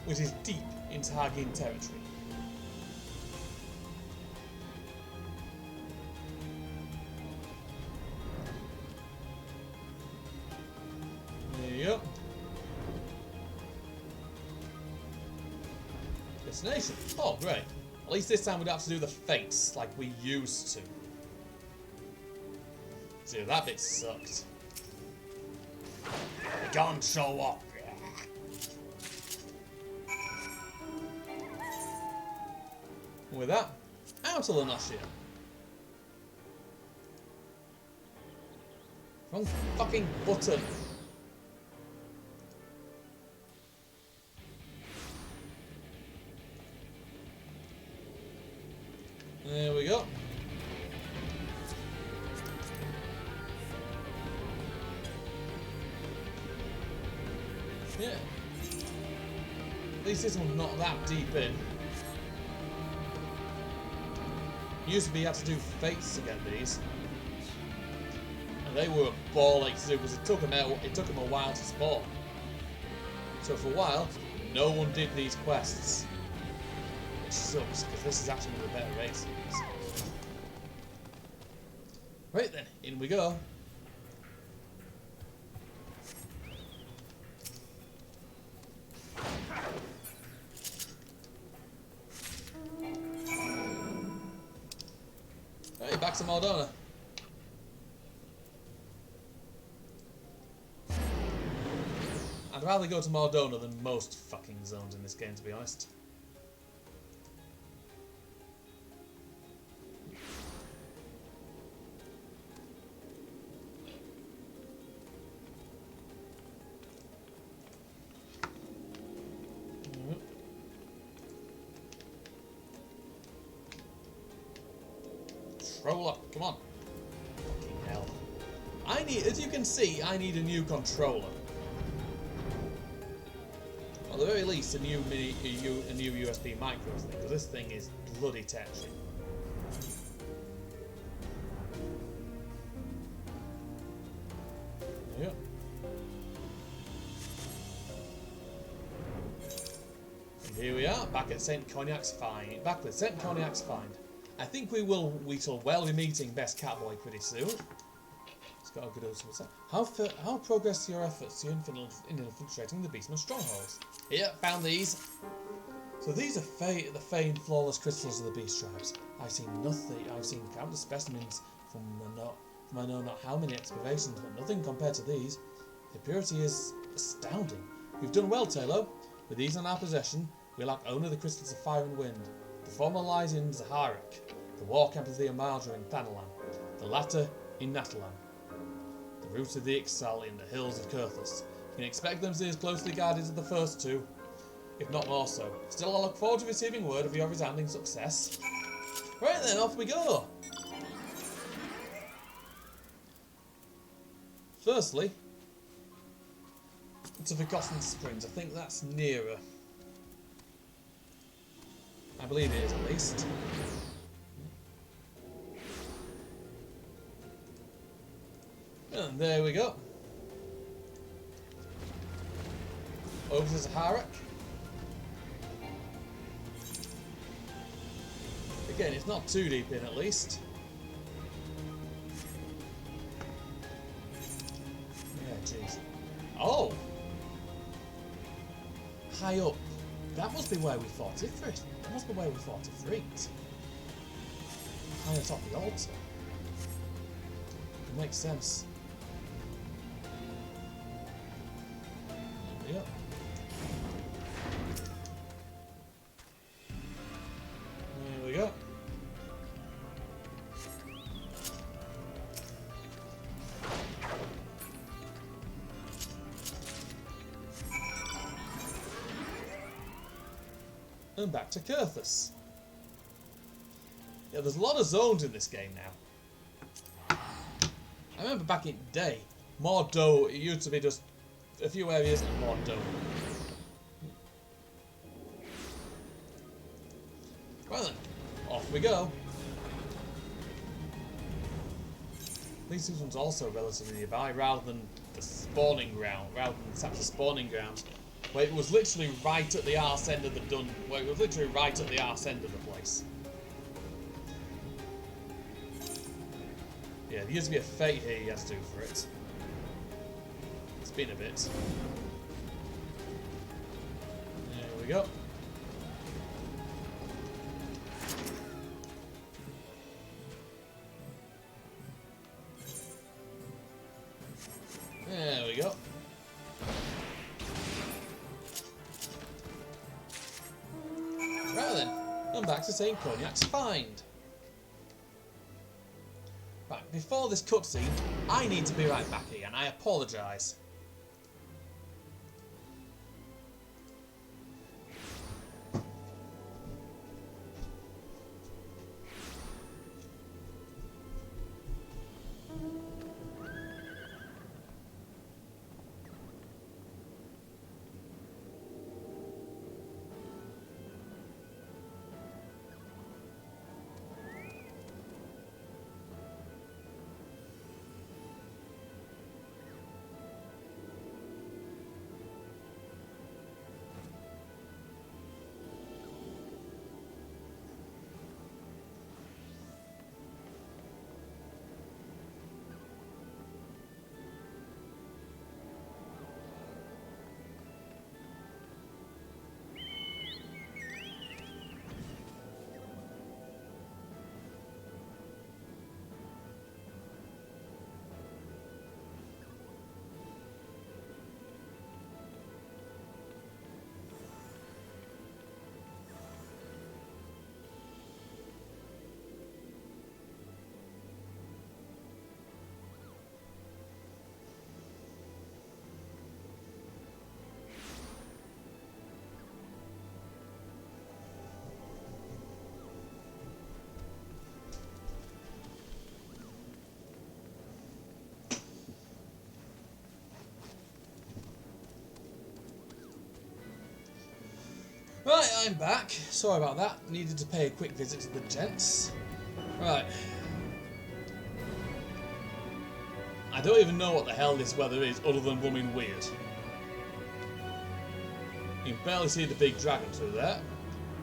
which is deep in Targin territory. There you go. Destination. Oh, great. At least this time we don't have to do the fates like we used to. See, that bit sucked. They can't show up. With that, out of Lenosia. Wrong fucking button. There we go. Yeah. At least this one's not that deep in. Used to be you had to do fates to get these. And they were a ball ache to do because it took them a while to spawn. So for a while, no one did these quests. Which sucks, because this is actually one of the better races. Right then, in we go. Hey, back to Maldona. I'd rather go to Maldona than most fucking zones in this game, to be honest. Roll up, come on. Fucking hell. As you can see, I need a new controller. Or at the very least, a new USB micro thing, because this thing is bloody tetchy. Yeah. And here we are, back at St. Cognac's Find. Back with St. Cognac's Find. I think we shall well be meeting Best Catboy pretty soon. It's got a good old How progress your efforts in infiltrating the Beastman's strongholds? Yeah, found these. So these are the famed flawless crystals of the beast tribes. I've seen countless specimens from I know not how many excavations, but nothing compared to these. The purity is astounding. You've done well, Taylor. With these in our possession, we lack only the crystals of fire and wind. The former lies in Zaharak, the war camp of the Amadra in Thanalan, the latter in Natalan. The roots of the Ixal in the hills of Kurthus. You can expect them to be as closely guarded as the first two, if not more so. Still, I look forward to receiving word of your resounding success. Right then, off we go! Firstly, to Forgotten Springs. I think that's nearer. I believe it is, at least. And there we go. Over to Zaharak. Again, it's not too deep in at least. Yeah, jeez. Oh! High up. That must be where we fought Ifrit. That must be where we fought Ifrit. High atop the altar. It makes sense. There we go. There we go. And back to Kurthus. Yeah, there's a lot of zones in this game now. I remember back in the day, Mordo, it used to be just a few areas in Mordo. Well then, off we go. These ones also relatively nearby, rather than the spawning ground, rather than the spawning ground. Where it was literally right at the arse end of the where it was literally right at the arse end of the place. Yeah, there used to be a fate here you had to do for it. It's been a bit. There we go. There we go. Right then, I'm back to St. Cognac's Find. Right, before this cutscene, I need to be right back again. I apologise. Right, I'm back. Sorry about that. Needed to pay a quick visit to the gents. Right. I don't even know what the hell this weather is other than blooming weird. You can barely see the big dragon through there.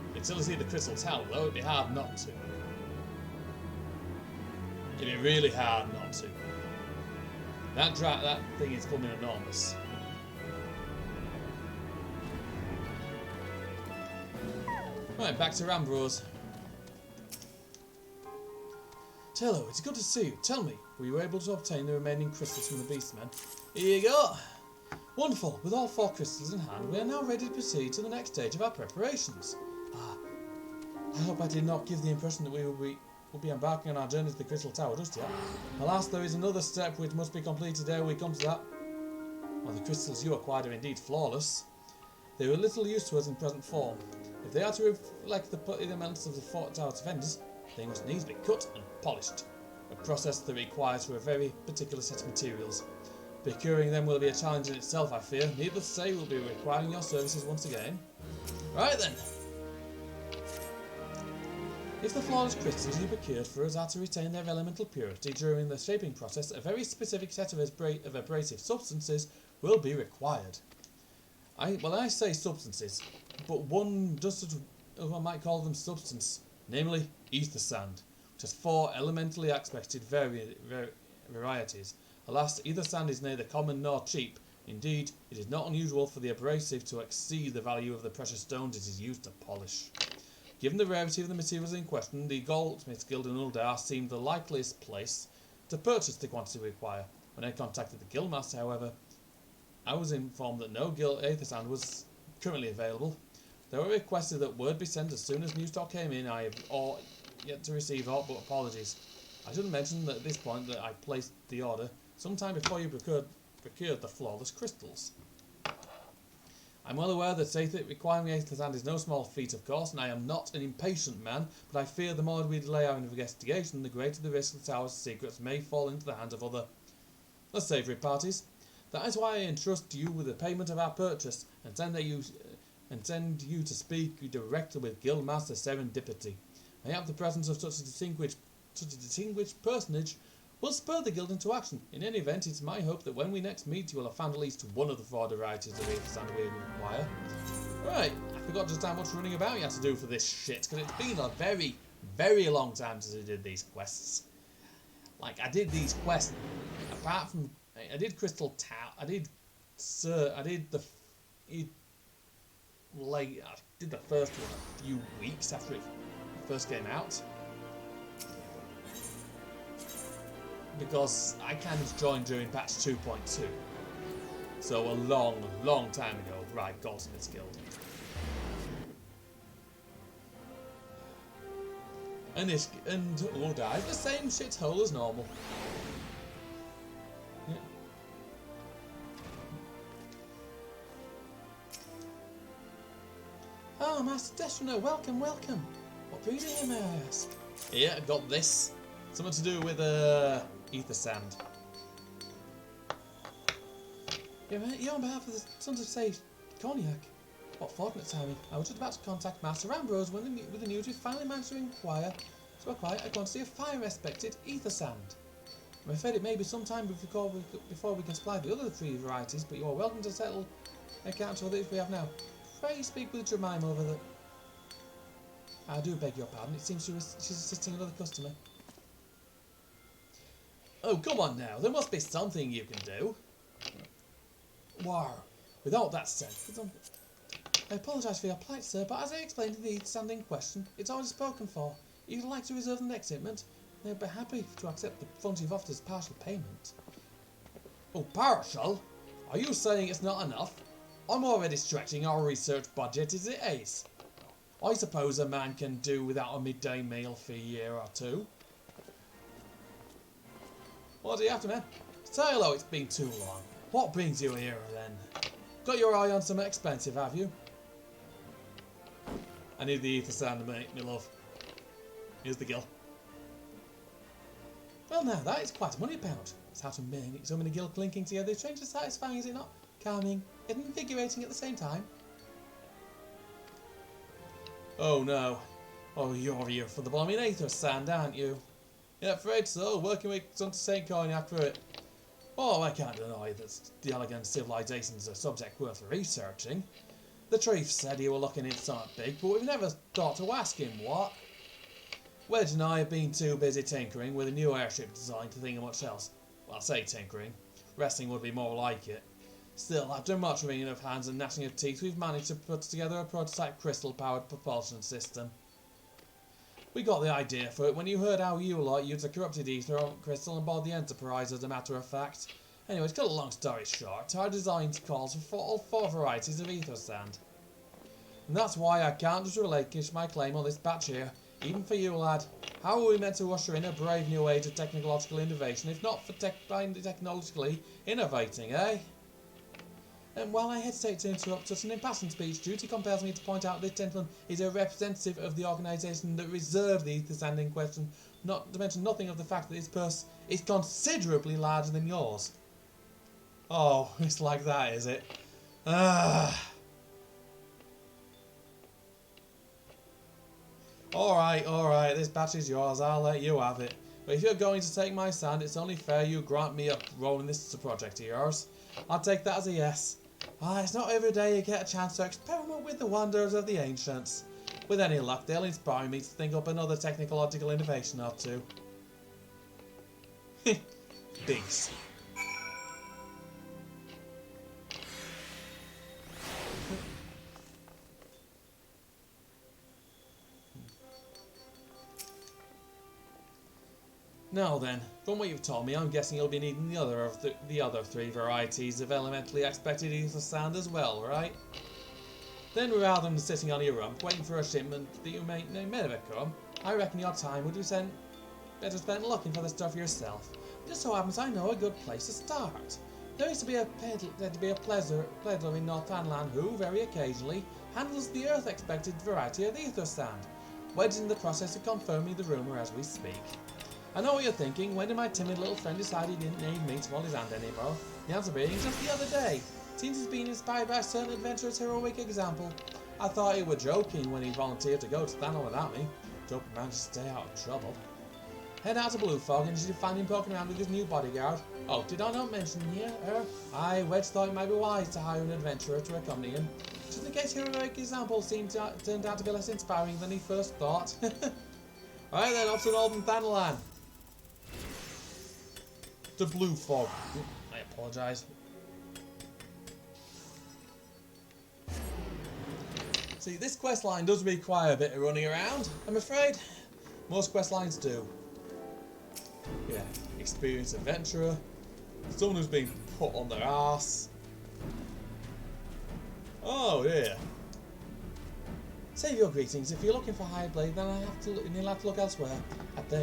You can still see the crystal tower though, it'd be hard not to. It'd be really hard not to. That thing is becoming enormous. Right, back to Rambrose. Tello, it's good to see you. Tell me, were you able to obtain the remaining crystals from the Beastmen? Here you go. Wonderful. With all 4 crystals in hand, we are now ready to proceed to the next stage of our preparations. I hope I did not give the impression that we will be embarking on our journey to the Crystal Tower just yet. Alas, there is another step which must be completed ere we come to that. While the crystals you acquired are indeed flawless, they were little use to us in present form. If they are to reflect the elements of the Fort Tower defenders, they must needs be cut and polished, a process that requires for a very particular set of materials. Procuring them will be a challenge in itself, I fear. Needless to say, we'll be requiring your services once again. Right then. If the flawless crystals you procured for us are to retain their elemental purity during the shaping process, a very specific set of abrasive substances will be required. I say substances, but one just sort of, I might call them substance namely ether sand, which has 4 elementally expected varieties. Alas, ether sand is neither common nor cheap. Indeed, it is not unusual for the abrasive to exceed the value of the precious stones it is used to polish. Given the rarity of the materials in question, the Goldsmiths Guild in Uldar seemed the likeliest place to purchase the quantity we require. When I contacted the Guildmaster, however, I was informed that no ether sand was currently available. They were requested that word be sent as soon as new stock came in. I have yet to receive aught but apologies. I should mention that at this point that I placed the order sometime before you procured the flawless crystals. I'm well aware that requiring ether sand is no small feat, of course, and I am not an impatient man, but I fear the more we delay our investigation, the greater the risk that our secrets may fall into the hands of other savoury parties. That is why I entrust you with the payment of our purchase, and send you to speak directly with Guildmaster Serendipity. Mayhap the presence of such a distinguished personage will spur the guild into action. In any event, it's my hope that when we next meet, you will have found at least one of the 4 varieties of ether sand we require. Right, I forgot just how much running about you had to do for this shit, because it's been a very, very long time since I did these quests. Like, I did these quests, apart from, I did Crystal Tower, I did the first one a few weeks after it first came out. Because I kind of joined during patch 2.2. So a long, long time ago. Right, Goldsmiths Guild. And Uldar is the same shithole as normal. Yeah. Oh, Master Destro, welcome, welcome. What brings you here, may I ask? Yeah, I got this. Something to do with ether sand. You're on behalf of the Sons of Sage Cognac. What fortunate timing. I was just about to contact Master Ambrose with the news we finally managed to acquire a quantity of fire-respected ether sand. I'm afraid it may be some time before we can supply the other 3 varieties, but you are welcome to settle account for these we have now. Pray speak with Jemima over the... I do beg your pardon, it seems she's assisting another customer. Oh, come on now, there must be something you can do. Wow, without that said, I apologise for your plight, sir, but as I explained to the ether in question, it's already spoken for. If you'd like to reserve the next shipment, they'd be happy to accept the funds you've offered as partial payment. Oh, partial? Are you saying it's not enough? I'm already stretching our research budget as it is. I suppose a man can do without a midday meal for a year or 2. What do you have to, man? Say hello, it's been too long. What brings you here, then? Got your eye on something expensive, have you? I need the ether sand, mate, me love. Here's the gill. Well now, that is quite a money pound. It's how to make so many gill clinking together. Strangely satisfying, is it not? Calming and invigorating at the same time. Oh no. Oh, you're here for the blooming ether sand, aren't you? Yeah, afraid so. Working with Sons of St. Cognac for it. Oh, I can't deny that the elegant civilization is a subject worth researching. The chief said he were looking into something big, but we've never thought to ask him what. Wedge and I have been too busy tinkering with a new airship design to think of much else. Well, I say tinkering. Wrestling would be more like it. Still, after much wringing of hands and gnashing of teeth, we've managed to put together a prototype crystal-powered propulsion system. We got the idea for it when you heard how you lot used a corrupted ether crystal on board the Enterprise, as a matter of fact. Anyway, to cut a long story short, our design calls for all 4 varieties of ether sand. And that's why I can't just relinquish my claim on this batch here, even for you, lad. How are we meant to usher in a brave new age of technological innovation if not for technologically innovating, eh? And while I hesitate to interrupt such an impassioned speech, duty compels me to point out this gentleman is a representative of the organisation that reserved the ether sand in question, not to mention nothing of the fact that his purse is considerably larger than yours. Oh, it's like that, is it? Alright, this batch is yours, I'll let you have it. But if you're going to take my sand, it's only fair you grant me a role in this project of yours. I'll take that as a yes. It's not every day you get a chance to experiment with the wonders of the ancients. With any luck, they'll inspire me to think up another technological innovation or two. Beast. Now then, from what you've told me, I'm guessing you'll be needing the other three varieties of elementally expected ether sand as well, right? Then rather than sitting on your rump, waiting for a shipment that you may never come, I reckon your time would be better spent looking for the stuff yourself. It just so happens I know a good place to start. There used to be a peddler in Northumberland who, very occasionally, handles the earth-expected variety of ether sand. Wed's in the process of confirming the rumour as we speak. I know what you're thinking. When did my timid little friend decide he didn't need me to hold his hand anymore? The answer being just the other day. Seems he's been inspired by a certain adventurer's heroic example. I thought he were joking when he volunteered to go to Thanel without me. Joke managed to stay out of trouble. Head out to Blue Fog and you should find him poking around with his new bodyguard. Oh, did I not mention here? Wedge thought it might be wise to hire an adventurer to accompany him, just in case heroic example turned out to be less inspiring than he first thought. Alright then, off to Northern Thaneland. The Blue Fog. I apologise. See, this questline does require a bit of running around, I'm afraid. Most questlines do. Yeah, experienced adventurer, someone who's been put on their arse. Oh yeah. Save your greetings. If you're looking for high blade, then you'll have to look elsewhere. After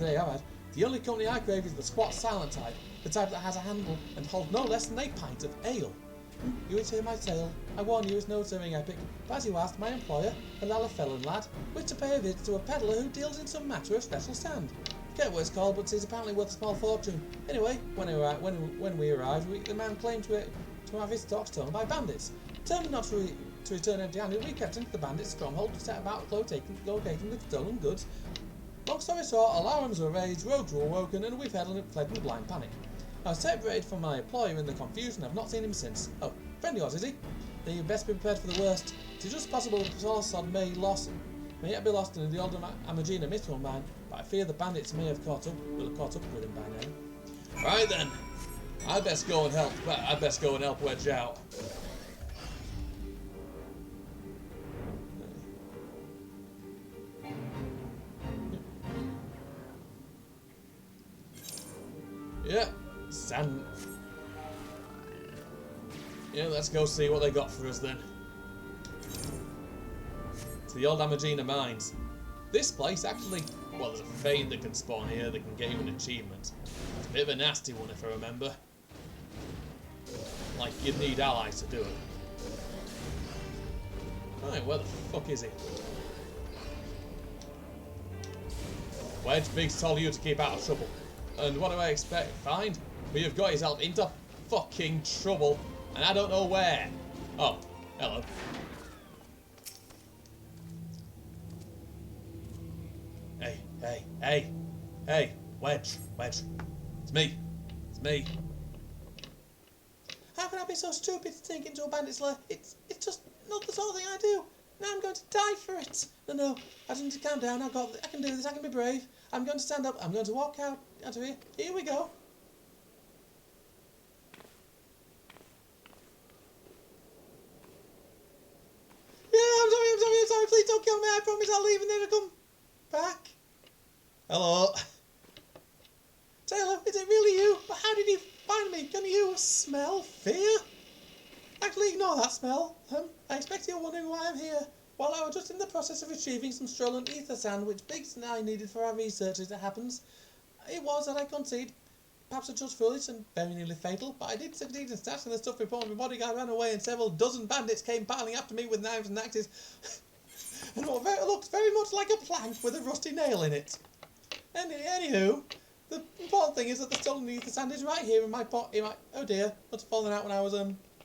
they are, the only company I crave is the squat silent type, the type that has a handle and holds no less than 8 pints of ale. You would hear my tale. I warn you, it's no serving epic, but as you asked, my employer, a Lalafellan lad, wished to pay a visit to a peddler who deals in some matter of special sand. Forget what it's called, but it's apparently worth a small fortune. Anyway, when we arrived, the man claimed to have his stock stolen by bandits. Determined not to return empty-handed, we kept into the bandits' stronghold to set about locating the stolen goods. Long story short, alarms were raised, rogues were awoken, and we fled in blind panic. I was separated from my employer in the confusion. I've not seen him since. Oh, friend of yours, is he? Then you'd best be prepared for the worst. It is just possible that the Sorsod may yet be lost in the old Amagina Mithril mine, but I fear the bandits will have caught up with him by now. Right then, I'd best go and help Wedge out. Yeah, sand. Yeah, let's go see what they got for us then. It's the old Amagina mines. This place actually, well, there's a fade that can spawn here that can get you an achievement. It's a bit of a nasty one if I remember. Like, you'd need allies to do it. Right, where the fuck is he? Wedge Biggs told you to keep out of trouble. And what do I expect? Find? We have got yourself into fucking trouble, and I don't know where. Oh, hello. Hey, Wedge. It's me. How can I be so stupid to sneak into a bandit's lair? It's just not the sort of thing I do. Now I'm going to die for it. No, I just need to calm down. I can do this. I can be brave. I'm going to stand up. I'm going to walk out of here. Here we go. Yeah, I'm sorry. Please don't kill me. I promise I'll leave and never come back. Hello. Taylor, is it really you? But how did you find me? Can you smell fear? Actually, ignore that smell. I expect you're wondering why I'm here. While I was just in the process of retrieving some stolen ether sand which Biggs and I needed for our research as it happens, it was that I concede. Perhaps it's just foolish and very nearly fatal, but I did succeed in stashing the stuff before my bodyguard ran away and several dozen bandits came piling after me with knives and axes. And what looked very much like a plank with a rusty nail in it. Anywho, the important thing is that the stolen ether sand is right here in my pot. Oh dear, must have fallen out when I was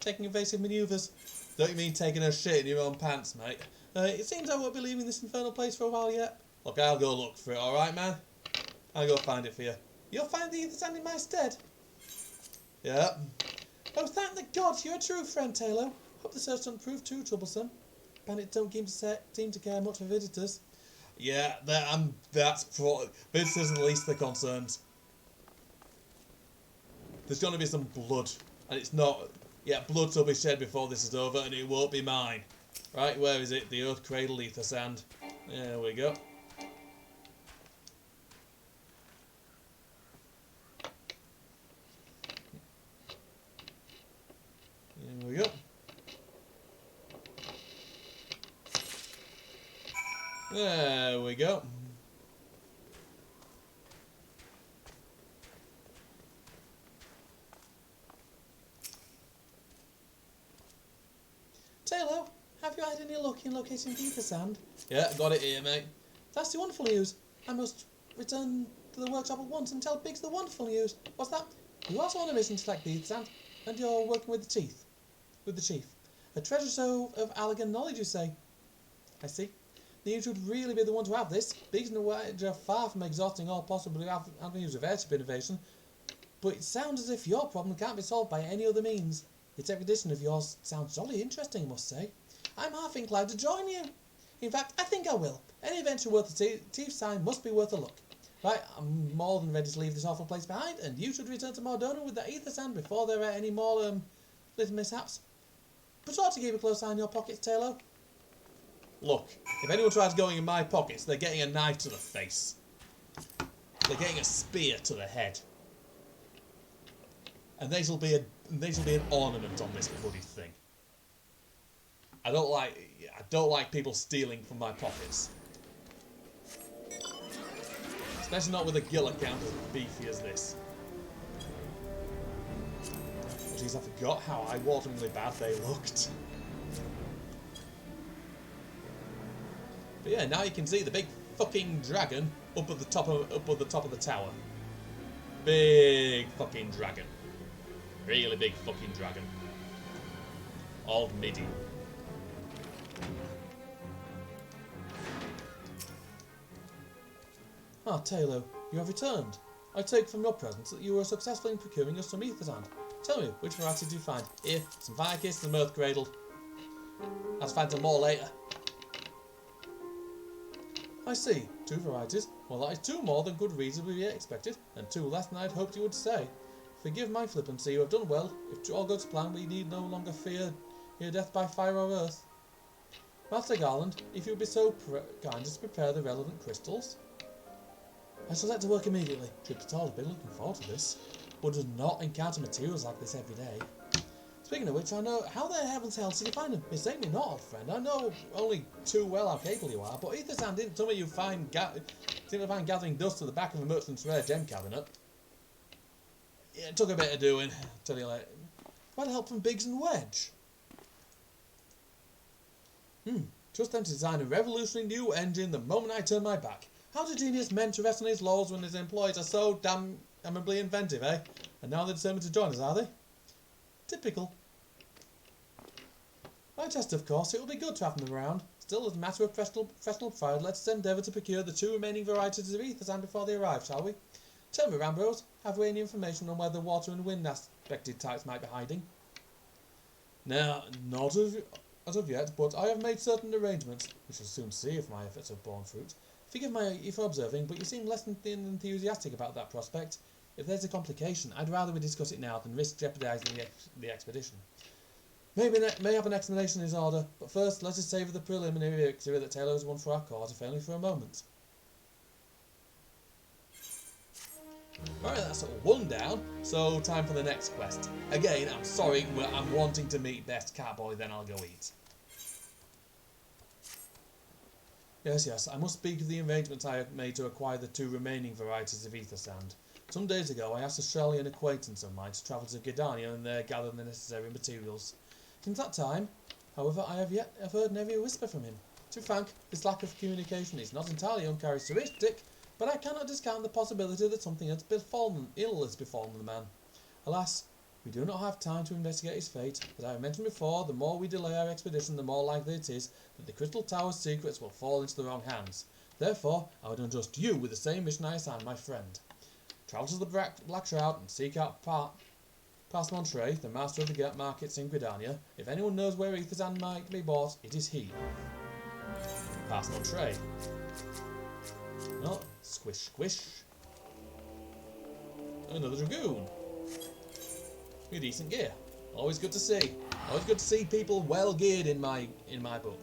taking evasive manoeuvres. Don't you mean taking a shit in your own pants, mate? It seems I won't be leaving this infernal place for a while yet. Look, I'll go look for it, alright, man? I'll go find it for you. You'll find the ether sand in my stead? Yeah. Oh, thank the gods, you're a true friend, Taylor. Hope the search doesn't prove too troublesome. Bandits don't seem to care much for visitors. Yeah, visitors are the least of their concerns. There's going to be some blood, and it's not. Yeah, blood will be shed before this is over, and it won't be mine. Right, where is it? The earth cradle ether sand. There we go. There we go. There we go. Taylor, have you had any luck in locating the ether sand? Yeah, got it here, mate. That's the wonderful news. I must return to the workshop at once and tell Biggs the wonderful news. What's that? You also on a mission to collect the ether sand, and you're working with the chief. A treasure trove of elegant knowledge, you say? I see. You should really be the one to have this. Biggs and Wedge are far from exhausting all possible avenues of airship innovation, but it sounds as if your problem can't be solved by any other means. This expedition of yours sounds jolly interesting, I must say. I'm half inclined to join you. In fact, I think I will. Any adventure worth a thief's time must be worth a look. Right, I'm more than ready to leave this awful place behind, and you should return to Mordona with the ether sand before there are any more little mishaps. But ought to keep a close eye on your pockets, Taylor. Look, if anyone tries going in my pockets, they're getting a knife to the face. They're getting a spear to the head. And this'll be an ornament on this bloody thing. I don't like people stealing from my pockets. Especially not with a gill account as beefy as this. Oh, jeez, I forgot how eye-wateringly bad they looked. But yeah, now you can see the big fucking dragon up at the top of the tower. Big fucking dragon. Really big fucking dragon. Old midi. Ah, Taylor, you have returned. I take from your presence that you were successful in procuring us some ether sand. Tell me, which variety did you find? Here, some fire kiss and earth cradle. I'll find some more later. I see. 2 varieties. Well, that is 2 more than could reasonably be expected, and 2 less than I had hoped you would say. Forgive my flippancy, you have done well. If all goes to plan, we need no longer fear death by fire or earth. Master Garland, if you would be so kind as to prepare the relevant crystals. I shall set to work immediately. Truth be told, I've been looking forward to this. One does not encounter materials like this every day. Speaking of which, I know how the heavens hell did you find them? Mistake me not, old friend. I know only too well how capable you are, but ether sand isn't something you find gathering dust to the back of a merchant's rare gem cabinet. Yeah, it took a bit of doing. Tell you later. Quite help from Biggs and Wedge. Trust them to design a revolutionary new engine the moment I turn my back. How do genius men to rest on his laurels when his employees are so damnably inventive, eh? And now they're determined to join us, are they? Typical. My test, of course, it will be good to have them around. Still, as a matter of professional pride, let us endeavour to procure the 2 remaining varieties of ether sand before they arrive, shall we? Tell me, Rambrose, have we any information on where the water and wind aspected types might be hiding? Now, not as of yet, but I have made certain arrangements. We shall soon see if my efforts have borne fruit. Forgive me for observing, but you seem less than enthusiastic about that prospect. If there's a complication, I'd rather we discuss it now than risk jeopardising the expedition. May have an explanation in his order, but first let us savour the preliminary victory that Taylor has won for our cause, if only for a moment. Alright, that's 1 down, so time for the next quest. Again, I'm sorry, I'm wanting to meet Best Catboy, then I'll go eat. Yes, I must speak of the arrangements I have made to acquire the 2 remaining varieties of ether sand. Some days ago I asked a Australian acquaintance of mine to travel to Gidania and there gather the necessary materials. Since that time, however, I have heard never a whisper from him. To be frank, this lack of communication is not entirely uncharacteristic, but I cannot discount the possibility that something has befallen the man. Alas, we do not have time to investigate his fate. As I have mentioned before, the more we delay our expedition, the more likely it is that the Crystal Tower's secrets will fall into the wrong hands. Therefore, I would entrust you with the same mission I assigned my friend. Travel to the Black Shroud and seek out Pass Montre, the master of the gap markets in Gridania. If anyone knows where ether sand might be bought, it is he. Pass Montre. Oh, squish, squish. Another dragoon. With decent gear. Always good to see. Always good to see people well geared in my book.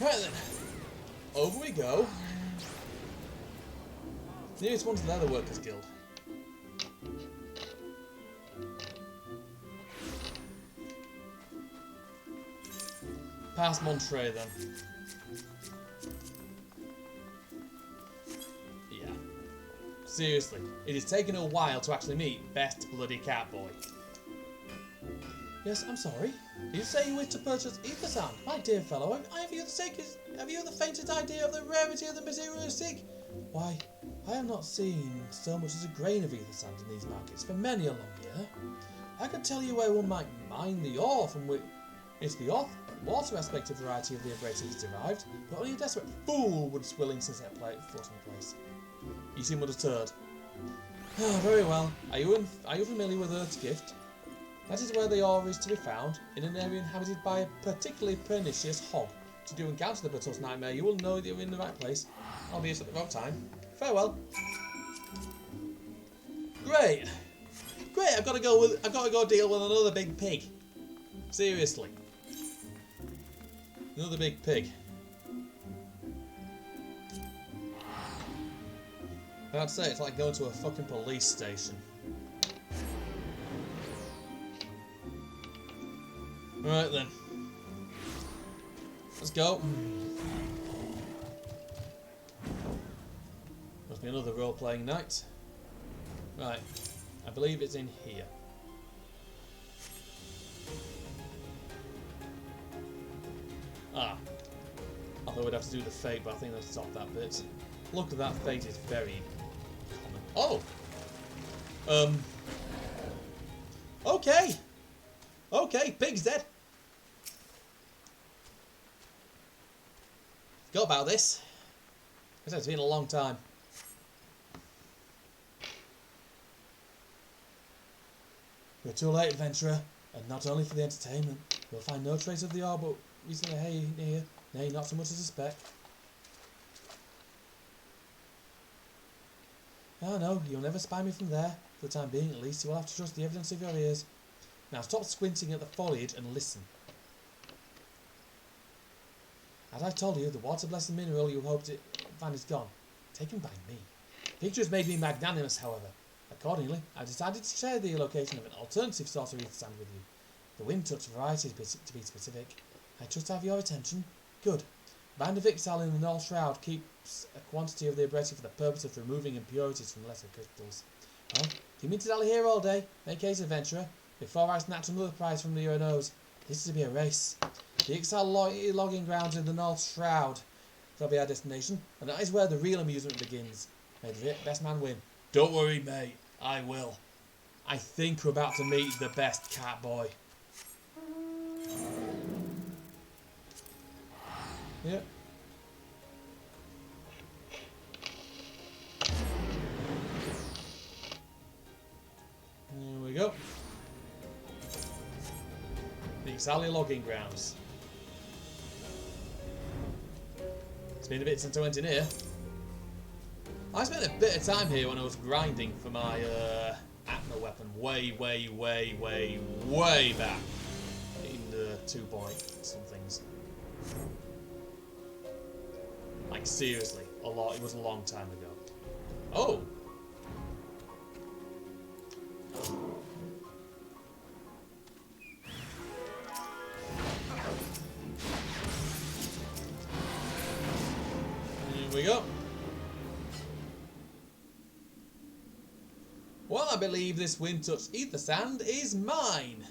Right then, over we go. Nearest one's the Leather Workers Guild. Past Montre then. Yeah. Seriously, it has taken a while to actually meet Best Bloody Catboy. Yes, I'm sorry. Did you say you wish to purchase ether sand? My dear fellow, have you the faintest idea of the rarity of the material you seek? Why, I have not seen so much as a grain of ether sand in these markets for many a long year. I could tell you where one might mine the ore from which the water aspect of variety of the abrasive is derived, but only a desperate fool would be willing to set foot in the place. You seem undeterred. Oh, very well. Are you familiar with Earth's Gift? That is where the ore is to be found, in an area inhabited by a particularly pernicious hog. Should you encounter the Batos Nightmare, you will know that you're in the right place. I'll be at the wrong time. Farewell. Great. I've got to go deal with another big pig. Seriously. Another big pig. I'd say it's like going to a fucking police station. Right then. Let's go. Must be another role-playing night. Right. I believe it's in here. Ah. I thought we'd have to do the fate, but I think let's stop that bit. Look at that fate is very common. Oh! Okay! Okay, pig's dead. Forgot about this. It's been a long time. You're too late, adventurer, and not only for the entertainment. You'll find no trace of the ore, but recently hay near. Nay, not so much as a speck. Oh no, you'll never spy me from there. For the time being, at least, you will have to trust the evidence of your ears. Now stop squinting at the foliage and listen. As I told you, the water-blessed mineral you hoped to find is gone. Taken by me. Pictures made me magnanimous, however. Accordingly, I decided to share the location of an alternative source of ether sand with you. The wind touch variety, to be specific. I trust I have your attention. Good. Band of Ixal in the North Shroud keeps a quantity of the abrasive for the purpose of removing impurities from lesser crystals. Well, do you mean to dally here all day? Make haste, adventurer, before I snatch another prize from your nose. This is to be a race. The Ixal logging grounds in the North Shroud shall be our destination, and that is where the real amusement begins. May the best man win. Don't worry, mate. I will. I think we're about to meet the best cat boy. Yep. There we go. The Ixalia logging grounds. It's been a bit since I went in here. I spent a bit of time here when I was grinding for my Atma weapon way back in the 2-point-somethings. Like seriously, a lot. It was a long time ago. Oh. Here we go. Well, I believe this wind-touched ether sand is mine.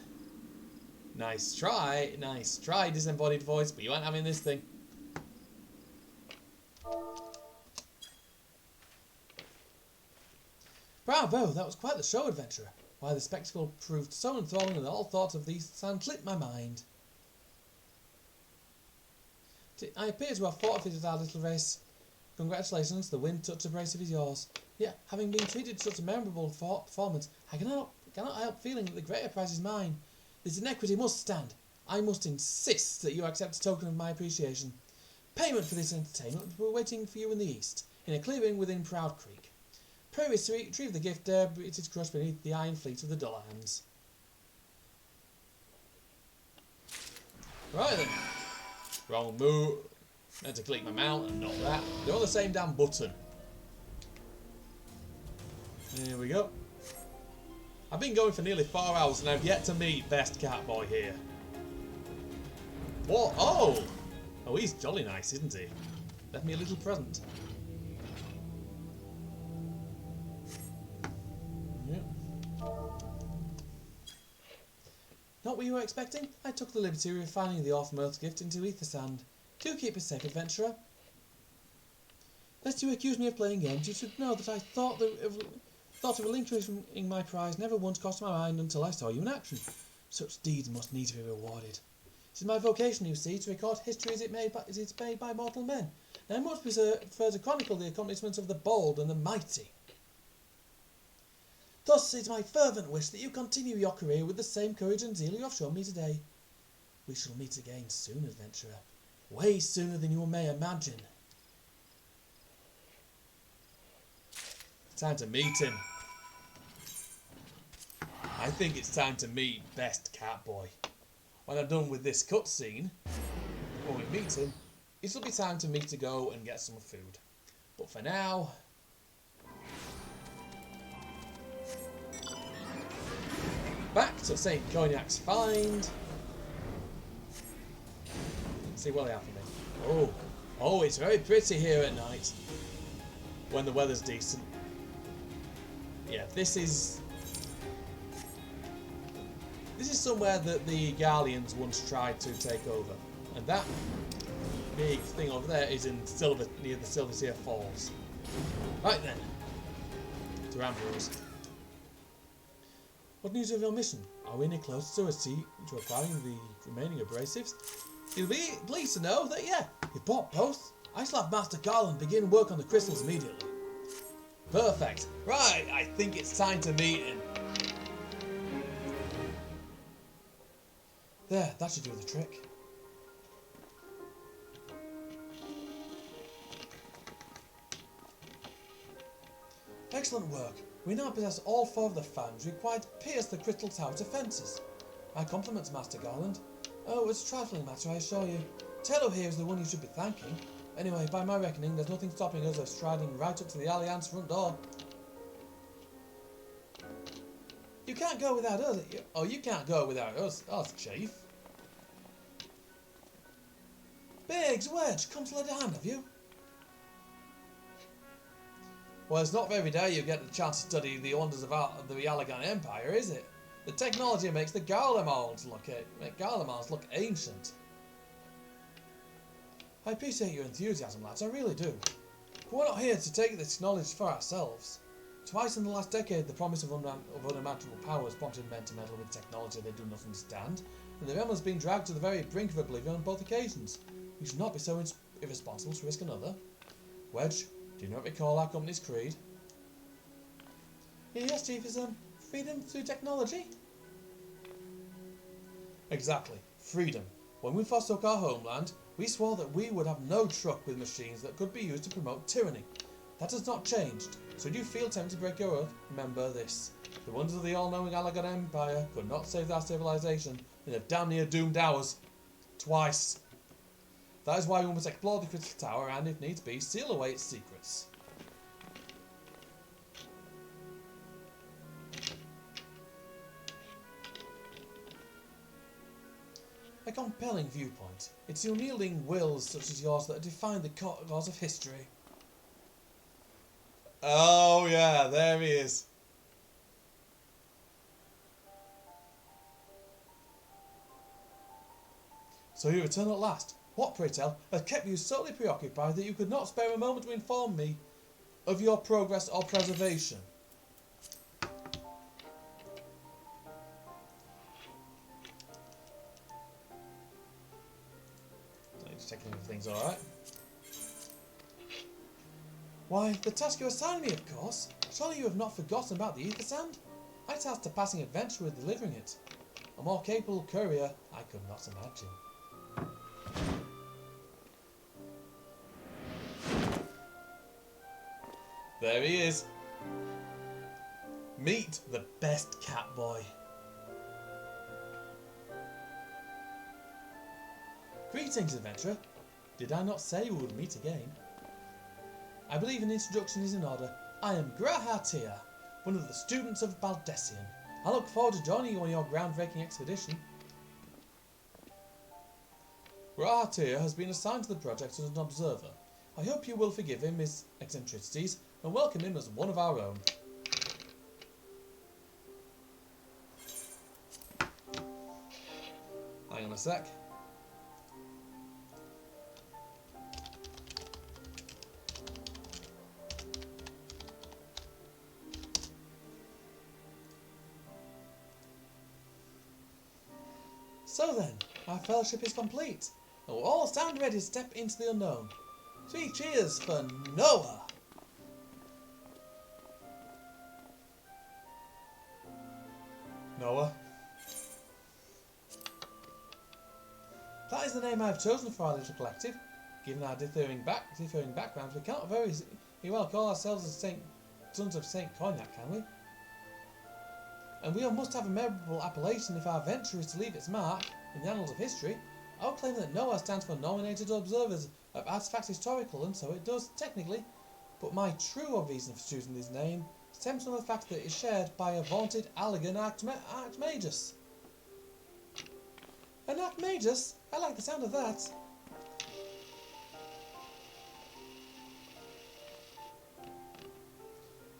Nice try, disembodied voice, but you ain't having this thing. Bravo, that was quite the show, adventurer. Why, the spectacle proved so enthralling that all thoughts of these sounds lit my mind. I appear to have forfeited our little race. Congratulations, the wind touch abrasive is yours. Yet, having been treated to such a memorable performance, I cannot help feeling that the greater prize is mine. This inequity must stand. I must insist that you accept a token of my appreciation. Payment for this entertainment will be waiting for you in the east, in a clearing within Proud Creek. Pray retrieve the gift ere it is crushed beneath the iron fleet of the Dullahans. Right then. Wrong move. Meant to click my mount and not that. They're on the same damn button. Here we go. I've been going for nearly 4 hours and I've yet to meet Best Catboy here. What? Oh! Oh, he's jolly nice, isn't he? Left me a little present. Not what you were expecting? I took the liberty of refining the off-Earth gift into ether sand. Do keep it safe, adventurer. Lest you accuse me of playing games, you should know that I thought of relinquishing my prize never once crossed my mind until I saw you in action. Such deeds must need to be rewarded. It is my vocation, you see, to record history as it is made by mortal men, and I much prefer to chronicle the accomplishments of the bold and the mighty. Thus it is my fervent wish that you continue your career with the same courage and zeal you have shown me today. We shall meet again soon, adventurer. Way sooner than you may imagine. Time to meet him. I think it's time to meet Best Catboy. When I'm done with this cutscene, when we meet him, it'll be time for me to go and get some food. But for now... back to St. Cognac's Find. Let's see what they have for me. Oh, it's very pretty here at night. When the weather's decent. Yeah, this is somewhere that the Garleans once tried to take over. And that big thing over there is in near the Silverseer Falls. Right then. To Ambrose. What news of your mission? Are we any closer to acquiring the remaining abrasives? You'll be pleased to know that, yeah, we've bought both. I shall have Master Garland begin work on the crystals immediately. Perfect. Right, I think it's time to meet him. There, that should do the trick. Excellent work. We now possess all 4 of the fans required to pierce the Crystal Tower defences. My compliments, Master Garland. Oh, it's a trifling matter, I assure you. Taylor here is the one you should be thanking. Anyway, by my reckoning, there's nothing stopping us of striding right up to the Alliance front door. You can't go without us. Oh, you can't go without us, Chief. Biggs, Wedge, come to lend a hand, have you? Well, it's not every day you get the chance to study the wonders of the Allagan Empire, is it? The technology makes the Garlemals look ancient. I appreciate your enthusiasm, lads, I really do. But we're not here to take this knowledge for ourselves. Twice in the last decade, the promise of unimaginable powers prompted men to meddle with technology they do not understand, and the realm has been dragged to the very brink of oblivion on both occasions. We should not be so irresponsible to risk another. Wedge, do you not recall our company's creed? Yes, Chief, is freedom through technology? Exactly, freedom. When we forsook our homeland, we swore that we would have no truck with machines that could be used to promote tyranny. That has not changed, so if you feel tempted to break your oath, remember this. The wonders of the all-knowing Allagan Empire could not save our civilization in the damn near doomed hours. Twice. That is why we must explore the Crystal Tower and, if needs be, seal away its secrets. A compelling viewpoint. It's the unyielding wills such as yours that define the cause of history. Oh yeah, there he is. So you return at last. What, pray tell, has kept you solely preoccupied that you could not spare a moment to inform me of your progress or preservation? Just checking if everything's alright. Why, the task you assigned me, of course. Surely you have not forgotten about the ether sand? I tasked a passing adventurer with delivering it. A more capable courier I could not imagine. There he is. Meet the best cat boy. Greetings, adventurer. Did I not say we would meet again? I believe an introduction is in order. I am Grahatir, one of the students of Baldessian. I look forward to joining you on your groundbreaking expedition. Grahatir has been assigned to the project as an observer. I hope you will forgive him his eccentricities and welcome him as one of our own. Hang on a sec. So then, our fellowship is complete, and we'll all stand ready to step into the unknown. 3 cheers for Noah! Noah? That is the name I have chosen for our little collective. Given our differing backgrounds, we cannot very well call ourselves the sons of Saint Cognac, can we? And we must have a memorable appellation if our venture is to leave its mark in the annals of history. I would claim that Noah stands for Nominated Observers of Artifacts Historical, and so it does, technically. But my true reason for choosing this name stems from the fact that it is shared by a vaunted Allegan Archmagus. An Archmagus? I like the sound of that.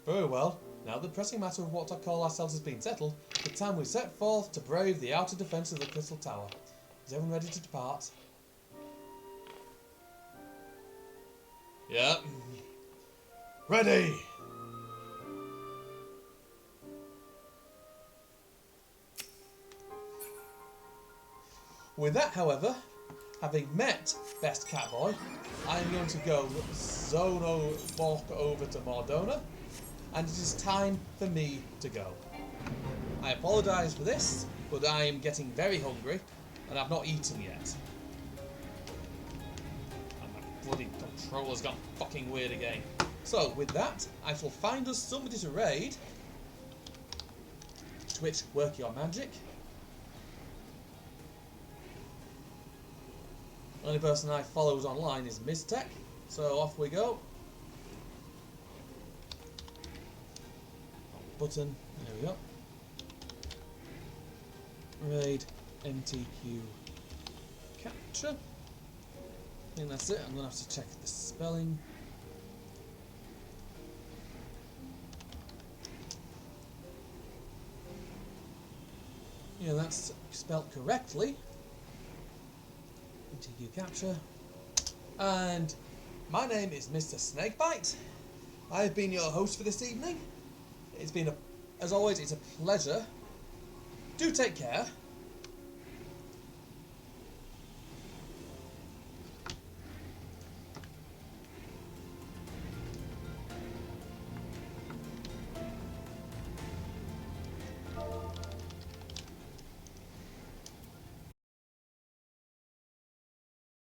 Very well. Now the pressing matter of what I call ourselves has been settled, it's time we set forth to brave the outer defence of the Crystal Tower. Is everyone ready to depart? Yeah. Ready! With that, however, having met Best Catboy, I am going to go walk over to Mordona, and it is time for me to go. I apologise for this, but I am getting very hungry, and I've not eaten yet. And my bloody controller's gone fucking weird again. So, with that, I shall find us somebody to raid. Twitch, work your magic. The only person I follow online is Mistech, so off we go. Button, there we go. Raid MTQ capture. I think that's it. I'm gonna have to check the spelling. Yeah, that's spelled correctly. MTQ capture. And my name is Mr. Snakebite. I've been your host for this evening. It's been as always, it's a pleasure. Do take care.